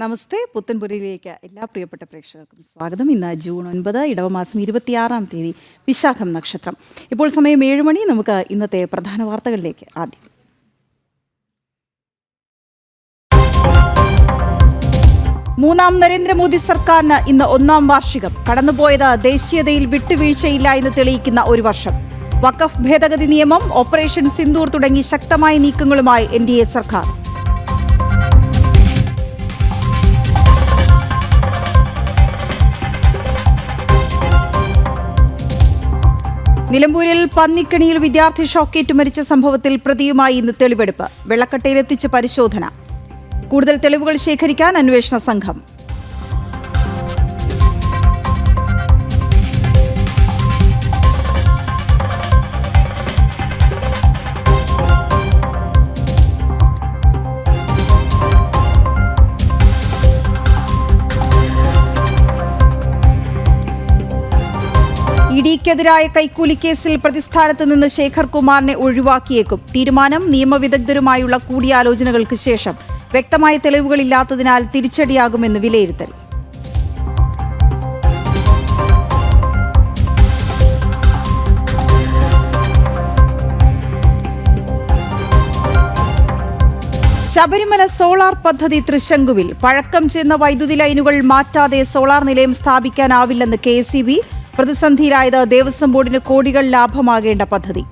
നമസ്തേ. പുത്തൻപുരയിലേക്ക് എല്ലാ പ്രിയപ്പെട്ട പ്രേക്ഷകർക്കും സ്വാഗതം. ഇന്ന് ജൂൺ 9, ഇടവമാസം 26-ാം തീയതി, വിശാഖം നക്ഷത്രം. ഇപ്പോൾ സമയം 7 മണി. നമുക്ക് ഇന്നത്തെ പ്രധാന വാർത്തകളിലേക്ക് ആദ്യം. മൂന്നാം നരേന്ദ്രമോദി സർക്കാരിന് ഇന്ന് 1-ാം വാർഷികം. കടന്നുപോയത് ദേശീയതയിൽ വിട്ടുവീഴ്ചയില്ല എന്ന് തെളിയിക്കുന്ന ഒരു വർഷം. വഖഫ് ഭേദഗതി നിയമം, ഓപ്പറേഷൻ സിന്ദൂർ തുടങ്ങി ശക്തമായ നീക്കങ്ങളുമായി NDA സർക്കാർ. നിലമ്പൂരിൽ പന്നിക്കണിയിൽ വിദ്യാർത്ഥി ഷോക്കേറ്റ് മരിച്ച സംഭവത്തിൽ പ്രതിയുമായി ഇന്ന് തെളിവെടുപ്പ്. വെള്ളക്കട്ടയിലെത്തിച്ച് പരിശോധന. കൂടുതൽ തെളിവുകൾ ശേഖരിക്കാൻ അന്വേഷണ സംഘം. ഇഡിക്കെതിരായ കൈക്കൂലി കേസിൽ പ്രതിസ്ഥാനത്ത് നിന്ന് ശേഖർ കുമാറിനെ ഒഴിവാക്കിയേക്കും. തീരുമാനം നിയമവിദഗ്ധരുമായുള്ള കൂടിയാലോചനകൾക്ക് ശേഷം. വ്യക്തമായ തെളിവുകളില്ലാത്തതിനാൽ തിരിച്ചടിയാകുമെന്ന് വിലയിരുത്തൽ. ശബരിമല സോളാർ പദ്ധതി തൃശങ്കുവിൽ. പഴക്കം ചെന്ന വൈദ്യുതി ലൈനുകൾ മാറ്റാതെ സോളാർ നിലയം സ്ഥാപിക്കാനാവില്ലെന്ന് KSEB. പ്രതിസന്ധിയിലായത് ദേവസ്വം ബോർഡിന് കോടികൾ ലാഭമാകേണ്ട പദ്ധതി.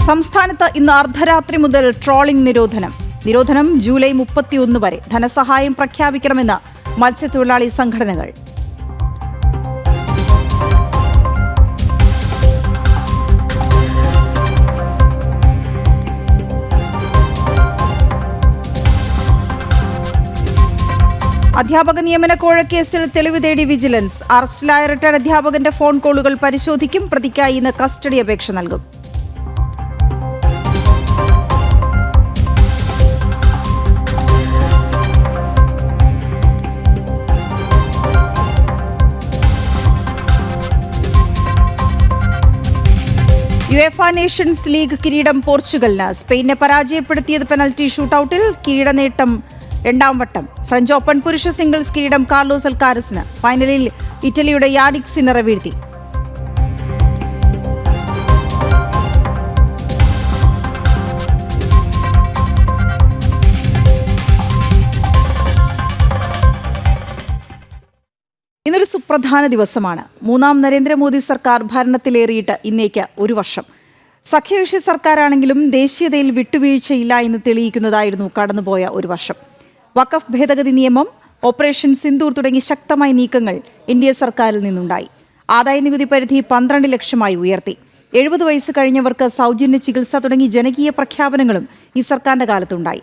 സംസ്ഥാനത്ത് ഇന്ന് അർദ്ധരാത്രി മുതൽ ട്രോളിംഗ് നിരോധനം ജൂലൈ 31 വരെ. ധനസഹായം പ്രഖ്യാപിക്കണമെന്ന് മത്സ്യത്തൊഴിലാളി സംഘടനകൾ. അധ്യാപക നിയമന കോഴക്കേസിൽ തെളിവ് തേടി വിജിലൻസ്. അറസ്റ്റിലായ റിട്ടയർഡ് അധ്യാപകന്റെ ഫോൺ കോളുകൾ പരിശോധിക്കും. പ്രതിക്കായി ഇന്ന് കസ്റ്റഡി അപേക്ഷ നൽകും. യുവേഫ നേഷൻസ് ലീഗ് കിരീടം പോർച്ചുഗലിന്. സ്പെയിനെ പരാജയപ്പെടുത്തിയത് പെനൽറ്റി ഷൂട്ടൌട്ടിൽ. കിരീട നേട്ടം 2-ാം വട്ടം. ഫ്രഞ്ച് ഓപ്പൺ പുരുഷ സിംഗിൾസ് കിരീടം കാർലോസ് അൽക്കാരസിന്. ഫൈനലിൽ ഇറ്റലിയുടെ യാനിക് സിന്നറെ വീഴ്ത്തി. ഇന്നൊരു സുപ്രധാന ദിവസമാണ്. 3-ാം നരേന്ദ്രമോദി സർക്കാർ ഭരണത്തിലേറിയിട്ട് ഇന്നേക്ക് ഒരു വർഷം. സഖ്യകക്ഷി സർക്കാരാണെങ്കിലും ദേശീയതയിൽ വിട്ടുവീഴ്ചയില്ല എന്ന് തെളിയിക്കുന്നതായിരുന്നു കടന്നുപോയ ഒരു വർഷം. വഖഫ് ഭേദഗതി നിയമം, ഓപ്പറേഷൻ സിന്ദൂർ തുടങ്ങി ശക്തമായ നീക്കങ്ങൾ NDA സർക്കാരിൽ നിന്നുണ്ടായി. ആദായ നികുതി പരിധി 12 ലക്ഷമായി ഉയർത്തി. 70 വയസ്സ് കഴിഞ്ഞവർക്ക് സൗജന്യ ചികിത്സ തുടങ്ങി ജനകീയ പ്രഖ്യാപനങ്ങളും ഈ സർക്കാരിന്റെ കാലത്തുണ്ടായി.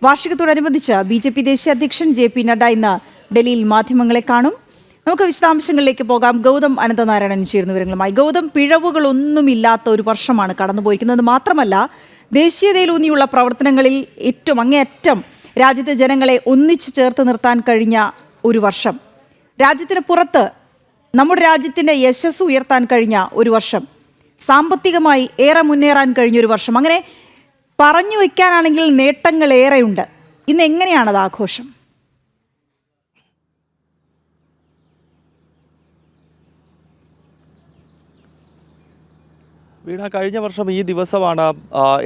വാർഷികത്തോടനുബന്ധിച്ച് BJP ദേശീയ അധ്യക്ഷൻ JP നഡ്ഡ ഇന്ന് ഡൽഹിയിൽ മാധ്യമങ്ങളെ കാണും. നമുക്ക് വിശദാംശങ്ങളിലേക്ക് പോകാം. ഗൗതം അനന്തനാരായണൻ ചേരുന്ന വിവരങ്ങളുമായി. ഗൗതം, പിഴവുകളൊന്നുമില്ലാത്ത ഒരു വർഷമാണ് കടന്നുപോയിരിക്കുന്നത്. മാത്രമല്ല, ദേശീയതയിലൂന്നിയുള്ള പ്രവർത്തനങ്ങളിൽ ഏറ്റവും അങ്ങേയറ്റം രാജ്യത്തെ ജനങ്ങളെ ഒന്നിച്ചു ചേർത്ത് നിർത്താൻ കഴിഞ്ഞ ഒരു വർഷം. രാജ്യത്തിന് പുറത്ത് നമ്മുടെ രാജ്യത്തിൻ്റെ യശസ് ഉയർത്താൻ കഴിഞ്ഞ ഒരു വർഷം. സാമ്പത്തികമായി ഏറെ മുന്നേറാൻ കഴിഞ്ഞൊരു വർഷം. അങ്ങനെ പറഞ്ഞു വയ്ക്കാനാണെങ്കിൽ നേട്ടങ്ങൾ ഏറെയുണ്ട്. ഇന്ന് എങ്ങനെയാണത് ആഘോഷം? വീണ, കഴിഞ്ഞ വർഷം ഈ ദിവസമാണ്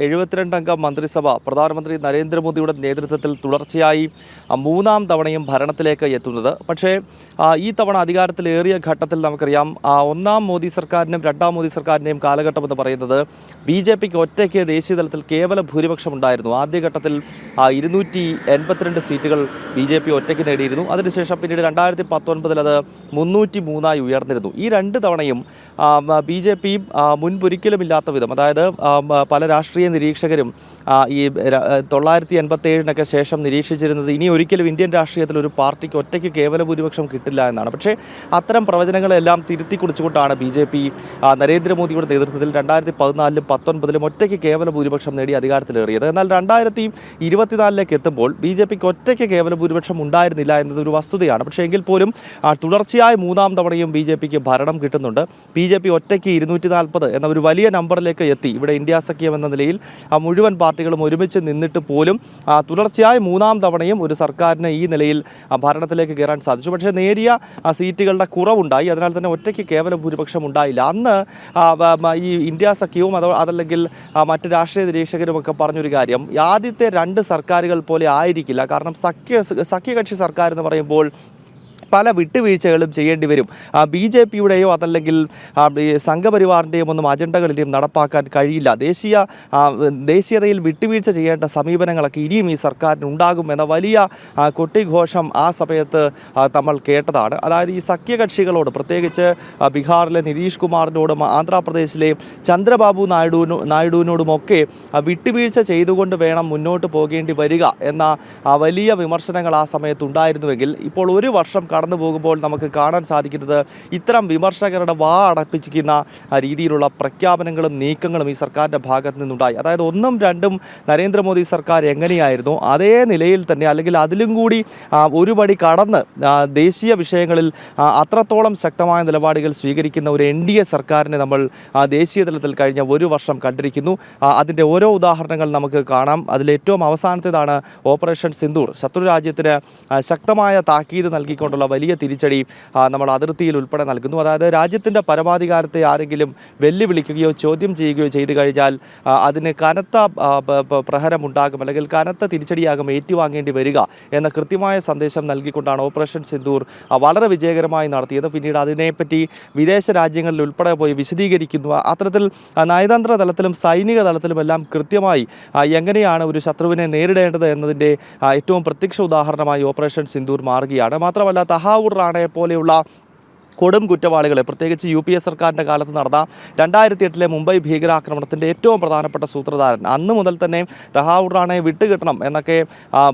72-അംഗ മന്ത്രിസഭ പ്രധാനമന്ത്രി നരേന്ദ്രമോദിയുടെ നേതൃത്വത്തിൽ തുടർച്ചയായി 3-ാം തവണയും ഭരണത്തിലേക്ക് എത്തുന്നത്. പക്ഷേ ഈ തവണ അധികാരത്തിലേറിയ ഘട്ടത്തിൽ നമുക്കറിയാം 1-ാം മോദി സർക്കാരിനും 2-ാം മോദി സർക്കാരിൻ്റെയും കാലഘട്ടം എന്ന് പറയുന്നത് BJPക്ക് ഒറ്റയ്ക്ക് ദേശീയ തലത്തിൽ കേവല ഭൂരിപക്ഷം ഉണ്ടായിരുന്നു. ആദ്യഘട്ടത്തിൽ 282 സീറ്റുകൾ BJP ഒറ്റയ്ക്ക് നേടിയിരുന്നു. അതിനുശേഷം പിന്നീട് 2019 അത് 303 ഉയർന്നിരുന്നു. ഈ 2 തവണയും BJP മുൻപൊരിക്കലുമില്ലാത്ത വിധം, അതായത് പല രാഷ്ട്രീയ നിരീക്ഷകരും ഈ 987 ശേഷം നിരീക്ഷിച്ചിരുന്നത് ഇനി ഒരിക്കലും ഇന്ത്യൻ രാഷ്ട്രീയത്തിൽ ഒരു പാർട്ടിക്ക് ഒറ്റയ്ക്ക് കേവല ഭൂരിപക്ഷം കിട്ടില്ല എന്നാണ്. പക്ഷേ അത്തരം പ്രവചനങ്ങളെല്ലാം തിരുത്തി കുറിച്ചുകൊണ്ടാണ് BJP നരേന്ദ്രമോദിയുടെ നേതൃത്വത്തിൽ 2014-ലും 2019-ലും ഒറ്റയ്ക്ക് കേവല ഭൂരിപക്ഷം നേടി അധികാരത്തിലേറിയത്. എന്നാൽ 2024 എത്തുമ്പോൾ BJPക്ക് ഒറ്റയ്ക്ക് കേവല ഭൂരിപക്ഷം ഉണ്ടായിരുന്നില്ല എന്നതൊരു വസ്തുതയാണ്. പക്ഷേ എങ്കിൽ പോലും തുടർച്ചയായ മൂന്നാം തവണയും BJPക്ക് ഭരണം കിട്ടുന്നുണ്ട്. BJP ഒറ്റയ്ക്ക് 240 എന്ന ഒരു വലിയ നമ്പറിലേക്ക് എത്തി. ഇവിടെ ഇന്ത്യ സഖ്യം എന്ന നിലയിൽ മുഴുവൻ പാർട്ടികളും ഒരുമിച്ച് നിന്നിട്ട് പോലും തുടർച്ചയായ മൂന്നാം തവണയും ഒരു സർക്കാരിന് ഈ നിലയിൽ ഭരണത്തിലേക്ക് കയറാൻ സാധിച്ചു. പക്ഷേ നേരിയ സീറ്റുകളുടെ കുറവുണ്ടായി. അതിനാൽ തന്നെ ഒറ്റയ്ക്ക് കേവല ഭൂരിപക്ഷം ഉണ്ടായില്ല. അന്ന് ഈ ഇന്ത്യ സഖ്യവും അതല്ലെങ്കിൽ മറ്റ് രാഷ്ട്രീയ നിരീക്ഷകരുമൊക്കെ പറഞ്ഞൊരു കാര്യം, ആദ്യത്തെ 2 സർക്കാരുകൾ പോലെ ആയിരിക്കില്ല. കാരണം സഖ്യകക്ഷി സർക്കാർ എന്ന് പറയുമ്പോൾ പല വിട്ടുവീഴ്ചകളും ചെയ്യേണ്ടി വരും. BJPയുടെയോ അതല്ലെങ്കിൽ സംഘപരിവാറിൻ്റെയോ ഒന്നും അജണ്ടകളിലും നടപ്പാക്കാൻ കഴിയില്ല. ദേശീയതയിൽ വിട്ടുവീഴ്ച ചെയ്യേണ്ട സമീപനങ്ങളൊക്കെ ഇനിയും ഈ സർക്കാരിന് ഉണ്ടാകും എന്ന വലിയ കൊട്ടിഘോഷം ആ സമയത്ത് നമ്മൾ കേട്ടതാണ്. അതായത് ഈ സഖ്യകക്ഷികളോട്, പ്രത്യേകിച്ച് ബീഹാറിലെ നിതീഷ് കുമാറിനോടും ആന്ധ്രാപ്രദേശിലെ ചന്ദ്രബാബു നായിഡുവിനോടുമൊക്കെ വിട്ടുവീഴ്ച ചെയ്തുകൊണ്ട് വേണം മുന്നോട്ട് പോകേണ്ടി വരിക എന്ന വലിയ വിമർശനങ്ങൾ ആ സമയത്തുണ്ടായിരുന്നുവെങ്കിൽ ഇപ്പോൾ ഒരു വർഷം കടന്നു പോകുമ്പോൾ നമുക്ക് കാണാൻ സാധിക്കുന്നത് ഇത്തരം വിമർശകരുടെ വാ അടപ്പിച്ചിരിക്കുന്ന രീതിയിലുള്ള പ്രഖ്യാപനങ്ങളും നീക്കങ്ങളും ഈ സർക്കാരിൻ്റെ ഭാഗത്ത് നിന്നുണ്ടായി. അതായത് 1ഉം 2ഉം നരേന്ദ്രമോദി സർക്കാർ എങ്ങനെയായിരുന്നു അതേ നിലയിൽ തന്നെ, അല്ലെങ്കിൽ അതിലും കൂടി ഒരു പടി കടന്ന് ദേശീയ വിഷയങ്ങളിൽ അത്രത്തോളം ശക്തമായ നിലപാടുകൾ സ്വീകരിക്കുന്ന ഒരു NDA സർക്കാരിനെ നമ്മൾ ദേശീയ തലത്തിൽ കഴിഞ്ഞ ഒരു വർഷം കണ്ടിരിക്കുന്നു. അതിൻ്റെ ഓരോ ഉദാഹരണങ്ങൾ നമുക്ക് കാണാം. അതിലേറ്റവും അവസാനത്തേതാണ് ഓപ്പറേഷൻ സിന്ദൂർ. ശത്രു രാജ്യത്തിന് ശക്തമായ താക്കീത് നൽകിക്കൊണ്ടുള്ള വലിയ തിരിച്ചടി നമ്മൾ അതിർത്തിയിൽ ഉൾപ്പെടെ നൽകുന്നു. അതായത് രാജ്യത്തിൻ്റെ പരമാധികാരത്തെ ആരെങ്കിലും വെല്ലുവിളിക്കുകയോ ചോദ്യം ചെയ്യുകയോ ചെയ്തു കഴിഞ്ഞാൽ അതിന് കനത്ത പ്രഹരമുണ്ടാകും, അല്ലെങ്കിൽ കനത്ത തിരിച്ചടിയാകും ഏറ്റുവാങ്ങേണ്ടി വരിക എന്ന കൃത്യമായ സന്ദേശം നൽകിക്കൊണ്ടാണ് ഓപ്പറേഷൻ സിന്ദൂർ വളരെ വിജയകരമായി നടത്തിയത്. പിന്നീട് അതിനെപ്പറ്റി വിദേശ രാജ്യങ്ങളിൽ ഉൾപ്പെടെ പോയി വിശദീകരിക്കുന്നു. അത്തരത്തിൽ നയതന്ത്ര തലത്തിലും സൈനിക തലത്തിലുമെല്ലാം കൃത്യമായി എങ്ങനെയാണ് ഒരു ശത്രുവിനെ നേരിടേണ്ടത് എന്നതിൻ്റെ ഏറ്റവും പ്രത്യക്ഷ ഉദാഹരണമായി ഓപ്പറേഷൻ സിന്ദൂർ മാറുകയാണ്. മാത്രമല്ല തഹാവൂർ റാണയെ പോലെയുള്ള കൊടും കുറ്റവാളികളെ, പ്രത്യേകിച്ച് UPA സർക്കാരിൻ്റെ കാലത്ത് നടന്ന 2008 മുംബൈ ഭീകരാക്രമണത്തിൻ്റെ ഏറ്റവും പ്രധാനപ്പെട്ട സൂത്രധാരൻ, അന്ന് മുതൽ തന്നെ തഹാവൂർ റാണയെ വിട്ടുകിട്ടണം എന്നൊക്കെ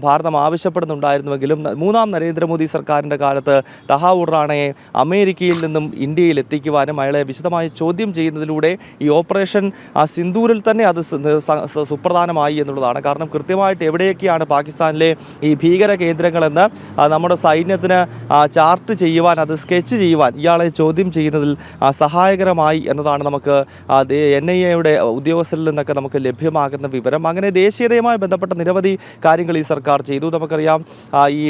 ഭാരതം ആവശ്യപ്പെടുന്നുണ്ടായിരുന്നുവെങ്കിലും 3ാം നരേന്ദ്രമോദി സർക്കാരിൻ്റെ കാലത്ത് തഹാവൂർ റാണയെ അമേരിക്കയിൽ നിന്നും ഇന്ത്യയിൽ എത്തിക്കുവാനും അയാളെ വിശദമായി ചോദ്യം ചെയ്യുന്നതിലൂടെ ഈ ഓപ്പറേഷൻ സിന്ദൂരിൽ തന്നെ അത് സുപ്രധാനമായി എന്നുള്ളതാണ്. കാരണം കൃത്യമായിട്ട് എവിടെയൊക്കെയാണ് പാകിസ്ഥാനിലെ ഈ ഭീകര കേന്ദ്രങ്ങളെന്ന് നമ്മുടെ സൈന്യത്തിന് ചാർട്ട് ചെയ്യുവാൻ, അത് സ്കെച്ച് ചെയ്യുവാൻ ഇയാളെ ചോദ്യം ചെയ്യുന്നതിൽ സഹായകരമായി എന്നതാണ് നമുക്ക് NIA-യുടെ ഉദ്യോഗസ്ഥരിൽ നിന്നൊക്കെ നമുക്ക് ലഭ്യമാകുന്ന വിവരം. അങ്ങനെ ദേശീയതയുമായി ബന്ധപ്പെട്ട നിരവധി കാര്യങ്ങൾ ഈ സർക്കാർ ചെയ്തു. നമുക്കറിയാം ഈ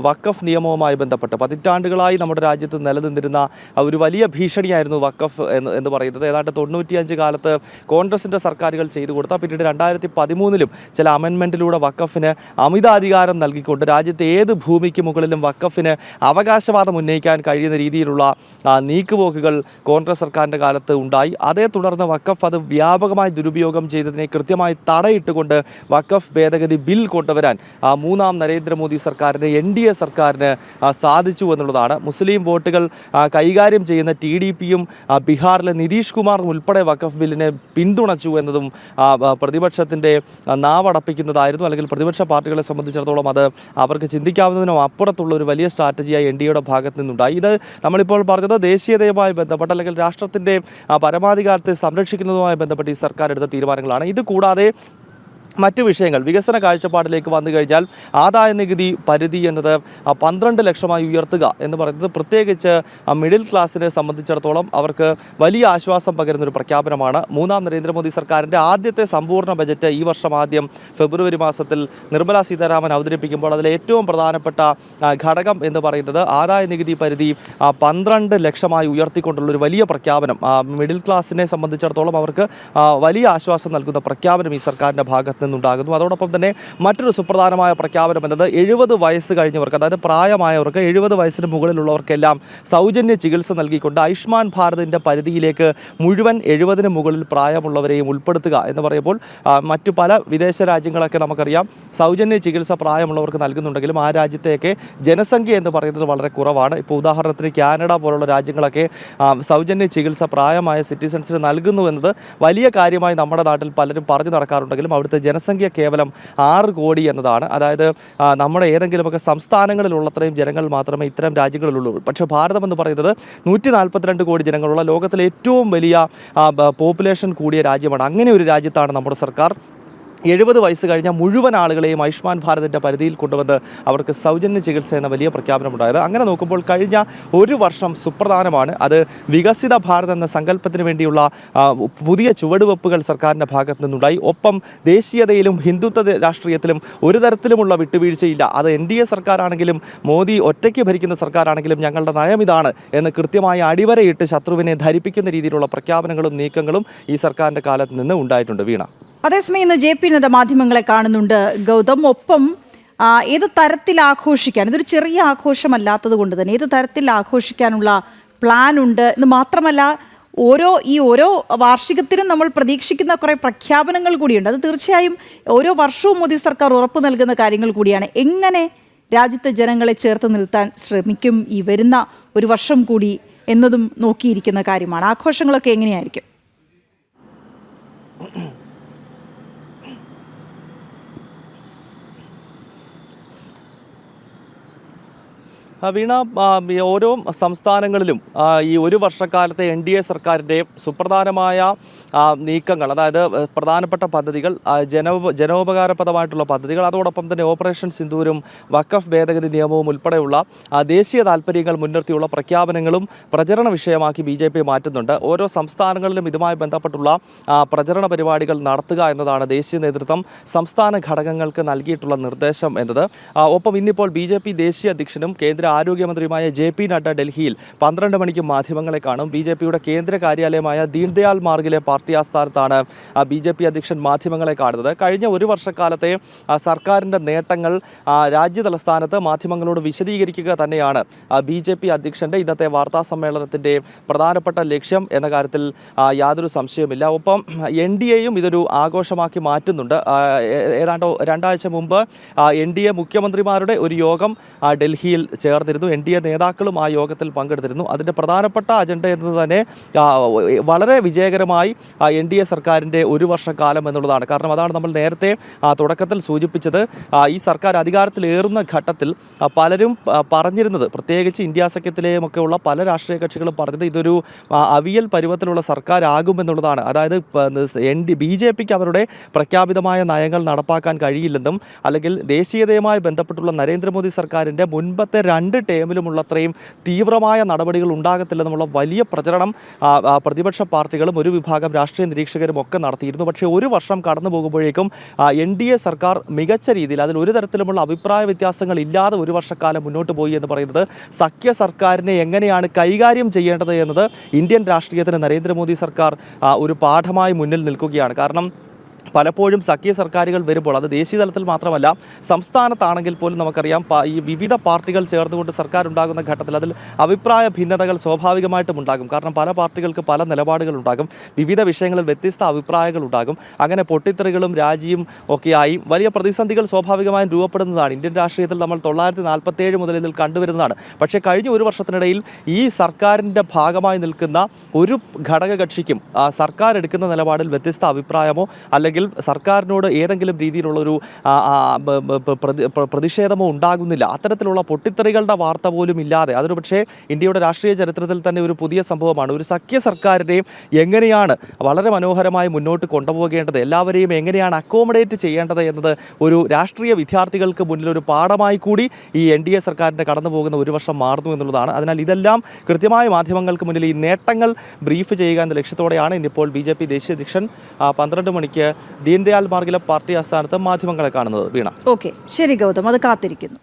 വഖഫ് നിയമവുമായി ബന്ധപ്പെട്ട് പതിറ്റാണ്ടുകളായി നമ്മുടെ രാജ്യത്ത് നിലനിന്നിരുന്ന ഒരു വലിയ ഭീഷണിയായിരുന്നു വഖഫ് എന്ന് പറയുന്നത്. ഏതാണ്ട് 95 കാലത്ത് കോൺഗ്രസിൻ്റെ സർക്കാരുകൾ ചെയ്തു കൊടുത്ത, പിന്നീട് 2013-ലും ചില അമെൻമെൻറ്റിലൂടെ വഖഫിന് അമിതാധികാരം നൽകിക്കൊണ്ട് രാജ്യത്തെ ഏത് ഭൂമിക്ക് മുകളിലും വഖഫിന് അവകാശവാദം ഉന്നയിക്കാൻ കഴിയുന്ന രീതിയിലുള്ള നീക്കുപോക്കുകൾ കോൺഗ്രസ് സർക്കാരിൻ്റെ കാലത്ത് ഉണ്ടായി. അതേ തുടർന്ന് വഖഫ് അത് വ്യാപകമായി ദുരുപയോഗം ചെയ്തതിനെ കൃത്യമായി തടയിട്ടുകൊണ്ട് വഖഫ് ഭേദഗതി ബിൽ കൊണ്ടുവരാൻ 3ാം നരേന്ദ്രമോദി സർക്കാരിന്, NDA സർക്കാരിന് സാധിച്ചു എന്നുള്ളതാണ്. മുസ്ലിം വോട്ടുകൾ കൈകാര്യം ചെയ്യുന്ന TDPയും ബീഹാറിലെ നിതീഷ് കുമാറും ഉൾപ്പെടെ വഖഫ് ബില്ലിനെ പിന്തുണച്ചു എന്നതും പ്രതിപക്ഷത്തിൻ്റെ നാവടപ്പിക്കുന്നതായിരുന്നു. അല്ലെങ്കിൽ പ്രതിപക്ഷ പാർട്ടികളെ സംബന്ധിച്ചിടത്തോളം അത് അവർക്ക് ചിന്തിക്കാവുന്നതിനും അപ്പുറത്തുള്ള ഒരു വലിയ സ്ട്രാറ്റജിയായി NDAയുടെ ഭാഗത്ത് നിന്നുണ്ടായി. ഇത് നമ്മളിപ്പോൾ പറഞ്ഞത് ദേശീയതയുമായി ബന്ധപ്പെട്ട്, അല്ലെങ്കിൽ രാഷ്ട്രത്തിൻ്റെ പരമാധികാരത്തെ സംരക്ഷിക്കുന്നതുമായി ബന്ധപ്പെട്ട് ഈ സർക്കാർ എടുത്ത തീരുമാനങ്ങളാണ്. ഇത് കൂടാതെ മറ്റ് വിഷയങ്ങൾ, വികസന കാഴ്ചപ്പാടിലേക്ക് വന്നു കഴിഞ്ഞാൽ ആദായ നികുതി പരിധി എന്നത് 12 ലക്ഷമായി ഉയർത്തുക എന്ന് പറയുന്നത് പ്രത്യേകിച്ച് മിഡിൽ ക്ലാസ്സിനെ സംബന്ധിച്ചിടത്തോളം അവർക്ക് വലിയ ആശ്വാസം പകരുന്നൊരു പ്രഖ്യാപനമാണ്. 3ാം നരേന്ദ്രമോദി സർക്കാരിൻ്റെ ആദ്യത്തെ സമ്പൂർണ്ണ ബജറ്റ് ഈ വർഷം ആദ്യം ഫെബ്രുവരി മാസത്തിൽ നിർമ്മല സീതാരാമൻ അവതരിപ്പിക്കുമ്പോൾ അതിലെ ഏറ്റവും പ്രധാനപ്പെട്ട ഘടകം എന്ന് പറയുന്നത് ആദായ നികുതി പരിധി 12 ലക്ഷമായി ഉയർത്തിക്കൊണ്ടുള്ളൊരു വലിയ പ്രഖ്യാപനം. മിഡിൽ ക്ലാസ്സിനെ സംബന്ധിച്ചിടത്തോളം അവർക്ക് വലിയ ആശ്വാസം നൽകുന്ന പ്രഖ്യാപനം ഈ സർക്കാരിൻ്റെ ഭാഗത്ത് നിന്നുണ്ടാകുന്നു. അതോടൊപ്പം തന്നെ മറ്റൊരു സുപ്രധാനമായ പ്രഖ്യാപനം എന്നത് 70 വയസ്സ് കഴിഞ്ഞവർക്ക്, അതായത് പ്രായമായവർക്ക്, 70 വയസ്സിന് മുകളിലുള്ളവർക്കെല്ലാം സൗജന്യ ചികിത്സ നൽകിക്കൊണ്ട് ആയുഷ്മാൻ ഭാരതിൻ്റെ പരിധിയിലേക്ക് മുഴുവൻ 70-ന് മുകളിൽ പ്രായമുള്ളവരെയും ഉൾപ്പെടുത്തുക എന്ന് പറയുമ്പോൾ മറ്റു പല വിദേശ രാജ്യങ്ങളൊക്കെ നമുക്കറിയാം സൗജന്യ ചികിത്സ പ്രായമുള്ളവർക്ക് നൽകുന്നുണ്ടെങ്കിലും ആ രാജ്യത്തെയൊക്കെ ജനസംഖ്യ എന്ന് പറയുന്നത് വളരെ കുറവാണ്. ഇപ്പോൾ ഉദാഹരണത്തിന് കാനഡ പോലുള്ള രാജ്യങ്ങളൊക്കെ സൗജന്യ ചികിത്സ പ്രായമായ സിറ്റിസൺസിന് നൽകുന്നു എന്നത് വലിയ കാര്യമായി നമ്മുടെ നാട്ടിൽ പലരും പറഞ്ഞു നടക്കാറുണ്ടെങ്കിലും അവിടുത്തെ ജനസംഖ്യ കേവലം 6 കോടി എന്നതാണ്. അതായത് നമ്മുടെ ഏതെങ്കിലുമൊക്കെ സംസ്ഥാനങ്ങളിലുള്ളത്രയും ജനങ്ങൾ മാത്രമേ ഇത്തരം രാജ്യങ്ങളിലുള്ളൂ. പക്ഷേ ഭാരതം എന്ന് പറയുന്നത് 142 കോടി ജനങ്ങളുള്ള ലോകത്തിലെ ഏറ്റവും വലിയ പോപ്പുലേഷൻ കൂടിയ രാജ്യമാണ്. അങ്ങനെ ഒരു രാജ്യത്താണ് നമ്മുടെ സർക്കാർ 70 വയസ്സ് കഴിഞ്ഞ മുഴുവൻ ആളുകളെയും ആയുഷ്മാൻ ഭാരതിൻ്റെ പരിധിയിൽ കൊണ്ടുവന്ന് അവർക്ക് സൗജന്യ ചികിത്സ എന്ന വലിയ പ്രഖ്യാപനമുണ്ടായത്. അങ്ങനെ നോക്കുമ്പോൾ കഴിഞ്ഞ ഒരു വർഷം സുപ്രധാനമാണ്. അത് വികസിത ഭാരത് എന്ന സങ്കല്പത്തിന് വേണ്ടിയുള്ള പുതിയ ചുവടുവെപ്പുകൾ സർക്കാരിൻ്റെ ഭാഗത്തു നിന്നുണ്ടായി. ഒപ്പം ദേശീയതയിലും ഹിന്ദുത്വ രാഷ്ട്രീയത്തിലും ഒരു തരത്തിലുമുള്ള വിട്ടുവീഴ്ചയില്ല. അത് NDA സർക്കാരാണെങ്കിലും മോദി ഒറ്റയ്ക്ക് ഭരിക്കുന്ന സർക്കാരാണെങ്കിലും ഞങ്ങളുടെ നയം ഇതാണ് എന്ന് കൃത്യമായി അടിവരയിട്ട് ശത്രുവിനെ ധരിപ്പിക്കുന്ന രീതിയിലുള്ള പ്രഖ്യാപനങ്ങളും നീക്കങ്ങളും ഈ സർക്കാരിൻ്റെ കാലത്ത് നിന്ന് ഉണ്ടായിട്ടുണ്ട്. വീണ, അതേസമയം ഇന്ന് JP നദ്ദ മാധ്യമങ്ങളെ കാണുന്നുണ്ട് ഗൗതം. ഒപ്പം ഏത് തരത്തിൽ ആഘോഷിക്കാൻ, ഇതൊരു ചെറിയ ആഘോഷമല്ലാത്തത് കൊണ്ട് തന്നെ ഏത് തരത്തിൽ ആഘോഷിക്കാനുള്ള പ്ലാൻ ഉണ്ട് എന്ന് മാത്രമല്ല, ഓരോ വാർഷികത്തിനും നമ്മൾ പ്രതീക്ഷിക്കുന്ന കുറേ പ്രഖ്യാപനങ്ങൾ കൂടിയുണ്ട്. അത് തീർച്ചയായും ഓരോ വർഷവും മോദി സർക്കാർ ഉറപ്പു നൽകുന്ന കാര്യങ്ങൾ കൂടിയാണ്. എങ്ങനെ രാജ്യത്തെ ജനങ്ങളെ ചേർത്ത് നിർത്താൻ ശ്രമിക്കും ഈ വരുന്ന ഒരു വർഷം കൂടി എന്നതും നോക്കിയിരിക്കുന്ന കാര്യമാണ്. ആഘോഷങ്ങളൊക്കെ എങ്ങനെയായിരിക്കും? വീണ, ഓരോ സംസ്ഥാനങ്ങളിലും ഈ ഒരു വർഷക്കാലത്തെ NDA സർക്കാരിൻ്റെ സുപ്രധാനമായ നീക്കങ്ങൾ, അതായത് പ്രധാനപ്പെട്ട പദ്ധതികൾ, ജനോപകാരപ്രദമായിട്ടുള്ള പദ്ധതികൾ, അതോടൊപ്പം തന്നെ ഓപ്പറേഷൻ സിന്ദൂരും വഖഫ് ഭേദഗതി നിയമവും ഉൾപ്പെടെയുള്ള ദേശീയ താൽപ്പര്യങ്ങൾ മുൻനിർത്തിയുള്ള പ്രഖ്യാപനങ്ങളും പ്രചരണ വിഷയമാക്കി BJP മാറ്റുന്നുണ്ട്. ഓരോ സംസ്ഥാനങ്ങളിലും ഇതുമായി ബന്ധപ്പെട്ടുള്ള പ്രചരണ പരിപാടികൾ നടത്തുക എന്നതാണ് ദേശീയ നേതൃത്വം സംസ്ഥാന ഘടകങ്ങൾക്ക് നൽകിയിട്ടുള്ള നിർദ്ദേശം എന്നത്. ഒപ്പം ഇന്നിപ്പോൾ BJP ദേശീയ അധ്യക്ഷനും കേന്ദ്ര ആരോഗ്യമന്ത്രിയുമായ JP നഡ്ഡ ഡൽഹിയിൽ 12 മണിക്ക് മാധ്യമങ്ങളെ കാണും. BJPയുടെ കേന്ദ്ര കാര്യാലയമായ ദീൻദയാൽ മാർഗിലെ പാർട്ടി ആസ്ഥാനത്താണ് BJP അധ്യക്ഷൻ മാധ്യമങ്ങളെ കാണുന്നത്. കഴിഞ്ഞ ഒരു വർഷക്കാലത്തെ സർക്കാരിൻ്റെ നേട്ടങ്ങൾ രാജ്യതലസ്ഥാനത്ത് മാധ്യമങ്ങളോട് വിശദീകരിക്കുക തന്നെയാണ് BJP അധ്യക്ഷൻ്റെ ഇന്നത്തെ വാർത്താ സമ്മേളനത്തിൻ്റെ പ്രധാനപ്പെട്ട ലക്ഷ്യം എന്ന കാര്യത്തിൽ യാതൊരു സംശയവുമില്ല. ഒപ്പം NDAയും ഇതൊരു ആഘോഷമാക്കി മാറ്റുന്നുണ്ട്. ഏതാണ്ട് 2 ആഴ്ച മുമ്പ് NDA മുഖ്യമന്ത്രിമാരുടെ ഒരു യോഗം ഡൽഹിയിൽ ചേർന്നിരുന്നു. NDA നേതാക്കളും ആ യോഗത്തിൽ പങ്കെടുത്തിരുന്നു. അതിൻ്റെ പ്രധാനപ്പെട്ട അജണ്ട എന്നത് തന്നെ വളരെ വിജയകരമായി NDA സർക്കാരിൻ്റെ ഒരു വർഷക്കാലം എന്നുള്ളതാണ്. കാരണം അതാണ് നമ്മൾ നേരത്തെ തുടക്കത്തിൽ സൂചിപ്പിച്ചത്. ഈ സർക്കാർ അധികാരത്തിലേറുന്ന ഘട്ടത്തിൽ പലരും പറഞ്ഞിരുന്നത്, പ്രത്യേകിച്ച് ഇന്ത്യ സഖ്യത്തിലെയുമൊക്കെയുള്ള പല രാഷ്ട്രീയ കക്ഷികളും പറഞ്ഞത് ഇതൊരു അവിയൽ പരുവത്തിലുള്ള സർക്കാരാകുമെന്നുള്ളതാണ്. അതായത് BJPക്ക് അവരുടെ പ്രഖ്യാപിതമായ നയങ്ങൾ നടപ്പാക്കാൻ കഴിയില്ലെന്നും അല്ലെങ്കിൽ ദേശീയതയുമായി ബന്ധപ്പെട്ടുള്ള നരേന്ദ്രമോദി സർക്കാരിൻ്റെ മുൻപത്തെ 2 ടേമിലുമുള്ളത്രയും തീവ്രമായ നടപടികൾ ഉണ്ടാകത്തില്ലെന്നുള്ള വലിയ പ്രചരണം പ്രതിപക്ഷ പാർട്ടികളും ഒരു വിഭാഗം രാഷ്ട്രീയ നിരീക്ഷകരും ഒക്കെ നടത്തിയിരുന്നു. പക്ഷേ ഒരു വർഷം കടന്നു പോകുമ്പോഴേക്കും NDA സർക്കാർ മികച്ച രീതിയിൽ, അതിൽ ഒരു തരത്തിലുമുള്ള അഭിപ്രായ വ്യത്യാസങ്ങൾ ഇല്ലാതെ ഒരു വർഷക്കാലം മുന്നോട്ട് പോയി എന്ന് പറയുന്നത് സഖ്യ സർക്കാരിനെ എങ്ങനെയാണ് കൈകാര്യം ചെയ്യേണ്ടത് എന്നത് ഇന്ത്യൻ രാഷ്ട്രീയത്തിന് നരേന്ദ്രമോദി സർക്കാർ ഒരു പാഠമായി മുന്നിൽ നിൽക്കുകയാണ്. കാരണം പലപ്പോഴും സഖ്യ സർക്കാരുകൾ വരുമ്പോൾ അത് ദേശീയ തലത്തിൽ മാത്രമല്ല സംസ്ഥാനത്താണെങ്കിൽ പോലും നമുക്കറിയാം ഈ വിവിധ പാർട്ടികൾ ചേർന്നുകൊണ്ട് സർക്കാർ ഉണ്ടാകുന്ന ഘട്ടത്തിൽ അതിൽ അഭിപ്രായ ഭിന്നതകൾ സ്വാഭാവികമായിട്ടും ഉണ്ടാകും. കാരണം പല പാർട്ടികൾക്ക് പല നിലപാടുകൾ ഉണ്ടാകും, വിവിധ വിഷയങ്ങളിൽ വ്യത്യസ്ത അഭിപ്രായങ്ങൾ ഉണ്ടാകും. അങ്ങനെ പൊട്ടിത്തെറികളും രാജിയും ഒക്കെയായി വലിയ പ്രതിസന്ധികൾ സ്വാഭാവികമായും രൂപപ്പെടുന്നതാണ്. ഇന്ത്യൻ രാഷ്ട്രീയത്തിൽ നമ്മൾ 947 മുതൽ ഇതിൽ കണ്ടുവരുന്നതാണ്. പക്ഷേ കഴിഞ്ഞ ഒരു വർഷത്തിനിടയിൽ ഈ സർക്കാരിൻ്റെ ഭാഗമായി നിൽക്കുന്ന ഒരു ഘടകകക്ഷിക്കും സർക്കാർ എടുക്കുന്ന നിലപാടിൽ വ്യത്യസ്ത അഭിപ്രായമോ അല്ലെങ്കിൽ സർക്കാരിനോട് ഏതെങ്കിലും രീതിയിലുള്ളൊരു പ്രതിഷേധമോ ഉണ്ടാകുന്നില്ല. അത്തരത്തിലുള്ള പൊട്ടിത്തെറികളുടെ വാർത്ത പോലും ഇല്ലാതെ, അതൊരു പക്ഷേ ഇന്ത്യയുടെ രാഷ്ട്രീയ ചരിത്രത്തിൽ തന്നെ ഒരു പുതിയ സംഭവമാണ്. ഒരു സഖ്യ സർക്കാരിനെയും എങ്ങനെയാണ് വളരെ മനോഹരമായി മുന്നോട്ട് കൊണ്ടുപോകേണ്ടത്, എല്ലാവരെയും എങ്ങനെയാണ് അക്കോമഡേറ്റ് ചെയ്യേണ്ടത് എന്നത് ഒരു രാഷ്ട്രീയ വിദ്യാർത്ഥികൾക്ക് മുന്നിൽ ഒരു പാഠമായി കൂടി ഈ NDA സർക്കാരിൻ്റെ കടന്നു പോകുന്ന ഒരു വർഷം മാറുന്നു എന്നുള്ളതാണ്. അതിനാൽ ഇതെല്ലാം കൃത്യമായ മാധ്യമങ്ങൾക്ക് മുന്നിൽ ഈ നേട്ടങ്ങൾ ബ്രീഫ് ചെയ്യുക എന്ന ലക്ഷ്യത്തോടെയാണ് ഇന്നിപ്പോൾ BJP ദേശീയ അധ്യക്ഷൻ 12 മണിക്ക് ദീൻദയാൽ മാർഗിലെ പാർട്ടി ആസ്ഥാനത്ത് മാധ്യമങ്ങളെ കാണുന്നത്. വീണ, ഓക്കെ, ശരി ഗൗതം, അത് കാത്തിരിക്കുന്നു.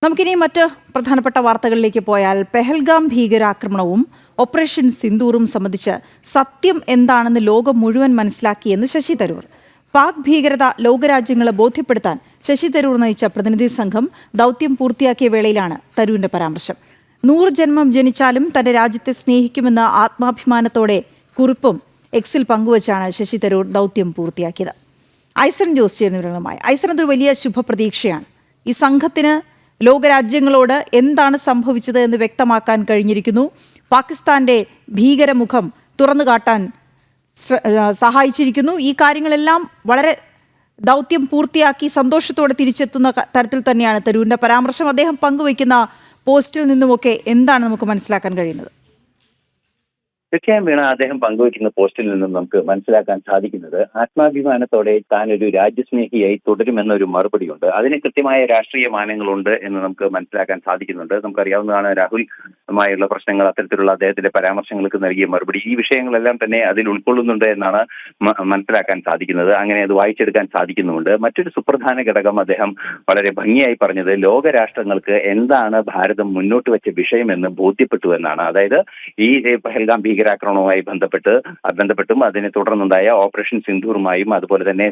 നമുക്കിനി മറ്റ് പ്രധാനപ്പെട്ട വാർത്തകളിലേക്ക് പോയാൽ, പെഹൽഗാം ഭീകരാക്രമണവും ഓപ്പറേഷൻ സിന്ദൂറും സംബന്ധിച്ച് സത്യം എന്താണെന്ന് ലോകം മുഴുവൻ മനസ്സിലാക്കിയെന്ന് ശശി തരൂർ. പാക് ഭീകരത ലോകരാജ്യങ്ങളെ ബോധ്യപ്പെടുത്താൻ ശശി തരൂർ നയിച്ച പ്രതിനിധി സംഘം ദൗത്യം പൂർത്തിയാക്കിയ വേളയിലാണ് തരൂരിന്റെ പരാമർശം. 100 ജന്മം ജനിച്ചാലും തന്റെ രാജ്യത്തെ സ്നേഹിക്കുമെന്ന ആത്മാഭിമാനത്തോടെ കുറിപ്പും എക്സിൽ പങ്കുവച്ചാണ് ശശി തരൂർ ദൗത്യം പൂർത്തിയാക്കിയത്. ഐസൻ ജോസ് ചേരുന്ന വിവരങ്ങളുമായി. ഐസൻ, അതൊരു വലിയ ശുഭപ്രതീക്ഷയാണ്. ഈ സംഘത്തിന് ലോകരാജ്യങ്ങളോട് എന്താണ് സംഭവിച്ചത് എന്ന് വ്യക്തമാക്കാൻ കഴിഞ്ഞിരിക്കുന്നു. പാകിസ്ഥാന്റെ ഭീകരമുഖം തുറന്നു കാട്ടാൻ സഹായിച്ചിരിക്കുന്നു. ഈ കാര്യങ്ങളെല്ലാം വളരെ ദൗത്യം പൂർത്തിയാക്കി സന്തോഷത്തോടെ തിരിച്ചെത്തുന്ന തരത്തിൽ തന്നെയാണ് തരൂരിന്റെ പരാമർശം. അദ്ദേഹം പങ്കുവയ്ക്കുന്ന പോസ്റ്റിൽ നിന്നുമൊക്കെ എന്താണ് നമുക്ക് മനസ്സിലാക്കാൻ കഴിയുന്നത്? തീർച്ചയായും വീണ, അദ്ദേഹം പങ്കുവയ്ക്കുന്ന പോസ്റ്റിൽ നിന്നും നമുക്ക് മനസ്സിലാക്കാൻ സാധിക്കുന്നത് ആത്മാഭിമാനത്തോടെ താൻ ഒരു രാജ്യസ്നേഹിയായി തുടരുമെന്നൊരു മറുപടിയുണ്ട്. അതിന് കൃത്യമായ രാഷ്ട്രീയ മാനങ്ങളുണ്ട് എന്ന് നമുക്ക് മനസ്സിലാക്കാൻ സാധിക്കുന്നുണ്ട്. നമുക്കറിയാവുന്നതാണ് രാഹുലുമായുള്ള പ്രശ്നങ്ങൾ, അത്തരത്തിലുള്ള അദ്ദേഹത്തിന്റെ പരാമർശങ്ങൾക്ക് നൽകിയ മറുപടി, ഈ വിഷയങ്ങളെല്ലാം തന്നെ അതിൽ ഉൾക്കൊള്ളുന്നുണ്ട് എന്നാണ് മനസ്സിലാക്കാൻ സാധിക്കുന്നത്. അങ്ങനെ അത് വായിച്ചെടുക്കാൻ സാധിക്കുന്നുമുണ്ട്. മറ്റൊരു സുപ്രധാന ഘടകം അദ്ദേഹം വളരെ ഭംഗിയായി പറഞ്ഞത് ലോകരാഷ്ട്രങ്ങൾക്ക് എന്താണ് ഭാരതം മുന്നോട്ട് വെച്ച വിഷയമെന്ന് ബോധ്യപ്പെട്ടു എന്നാണ്. അതായത് ഈ പഹൽഗാം ഭീകരാക്രമണവുമായി ബന്ധപ്പെട്ടും അതിനെ തുടർന്നുണ്ടായ ഓപ്പറേഷൻ സിന്ധൂറുമായും അതുപോലെ തന്നെ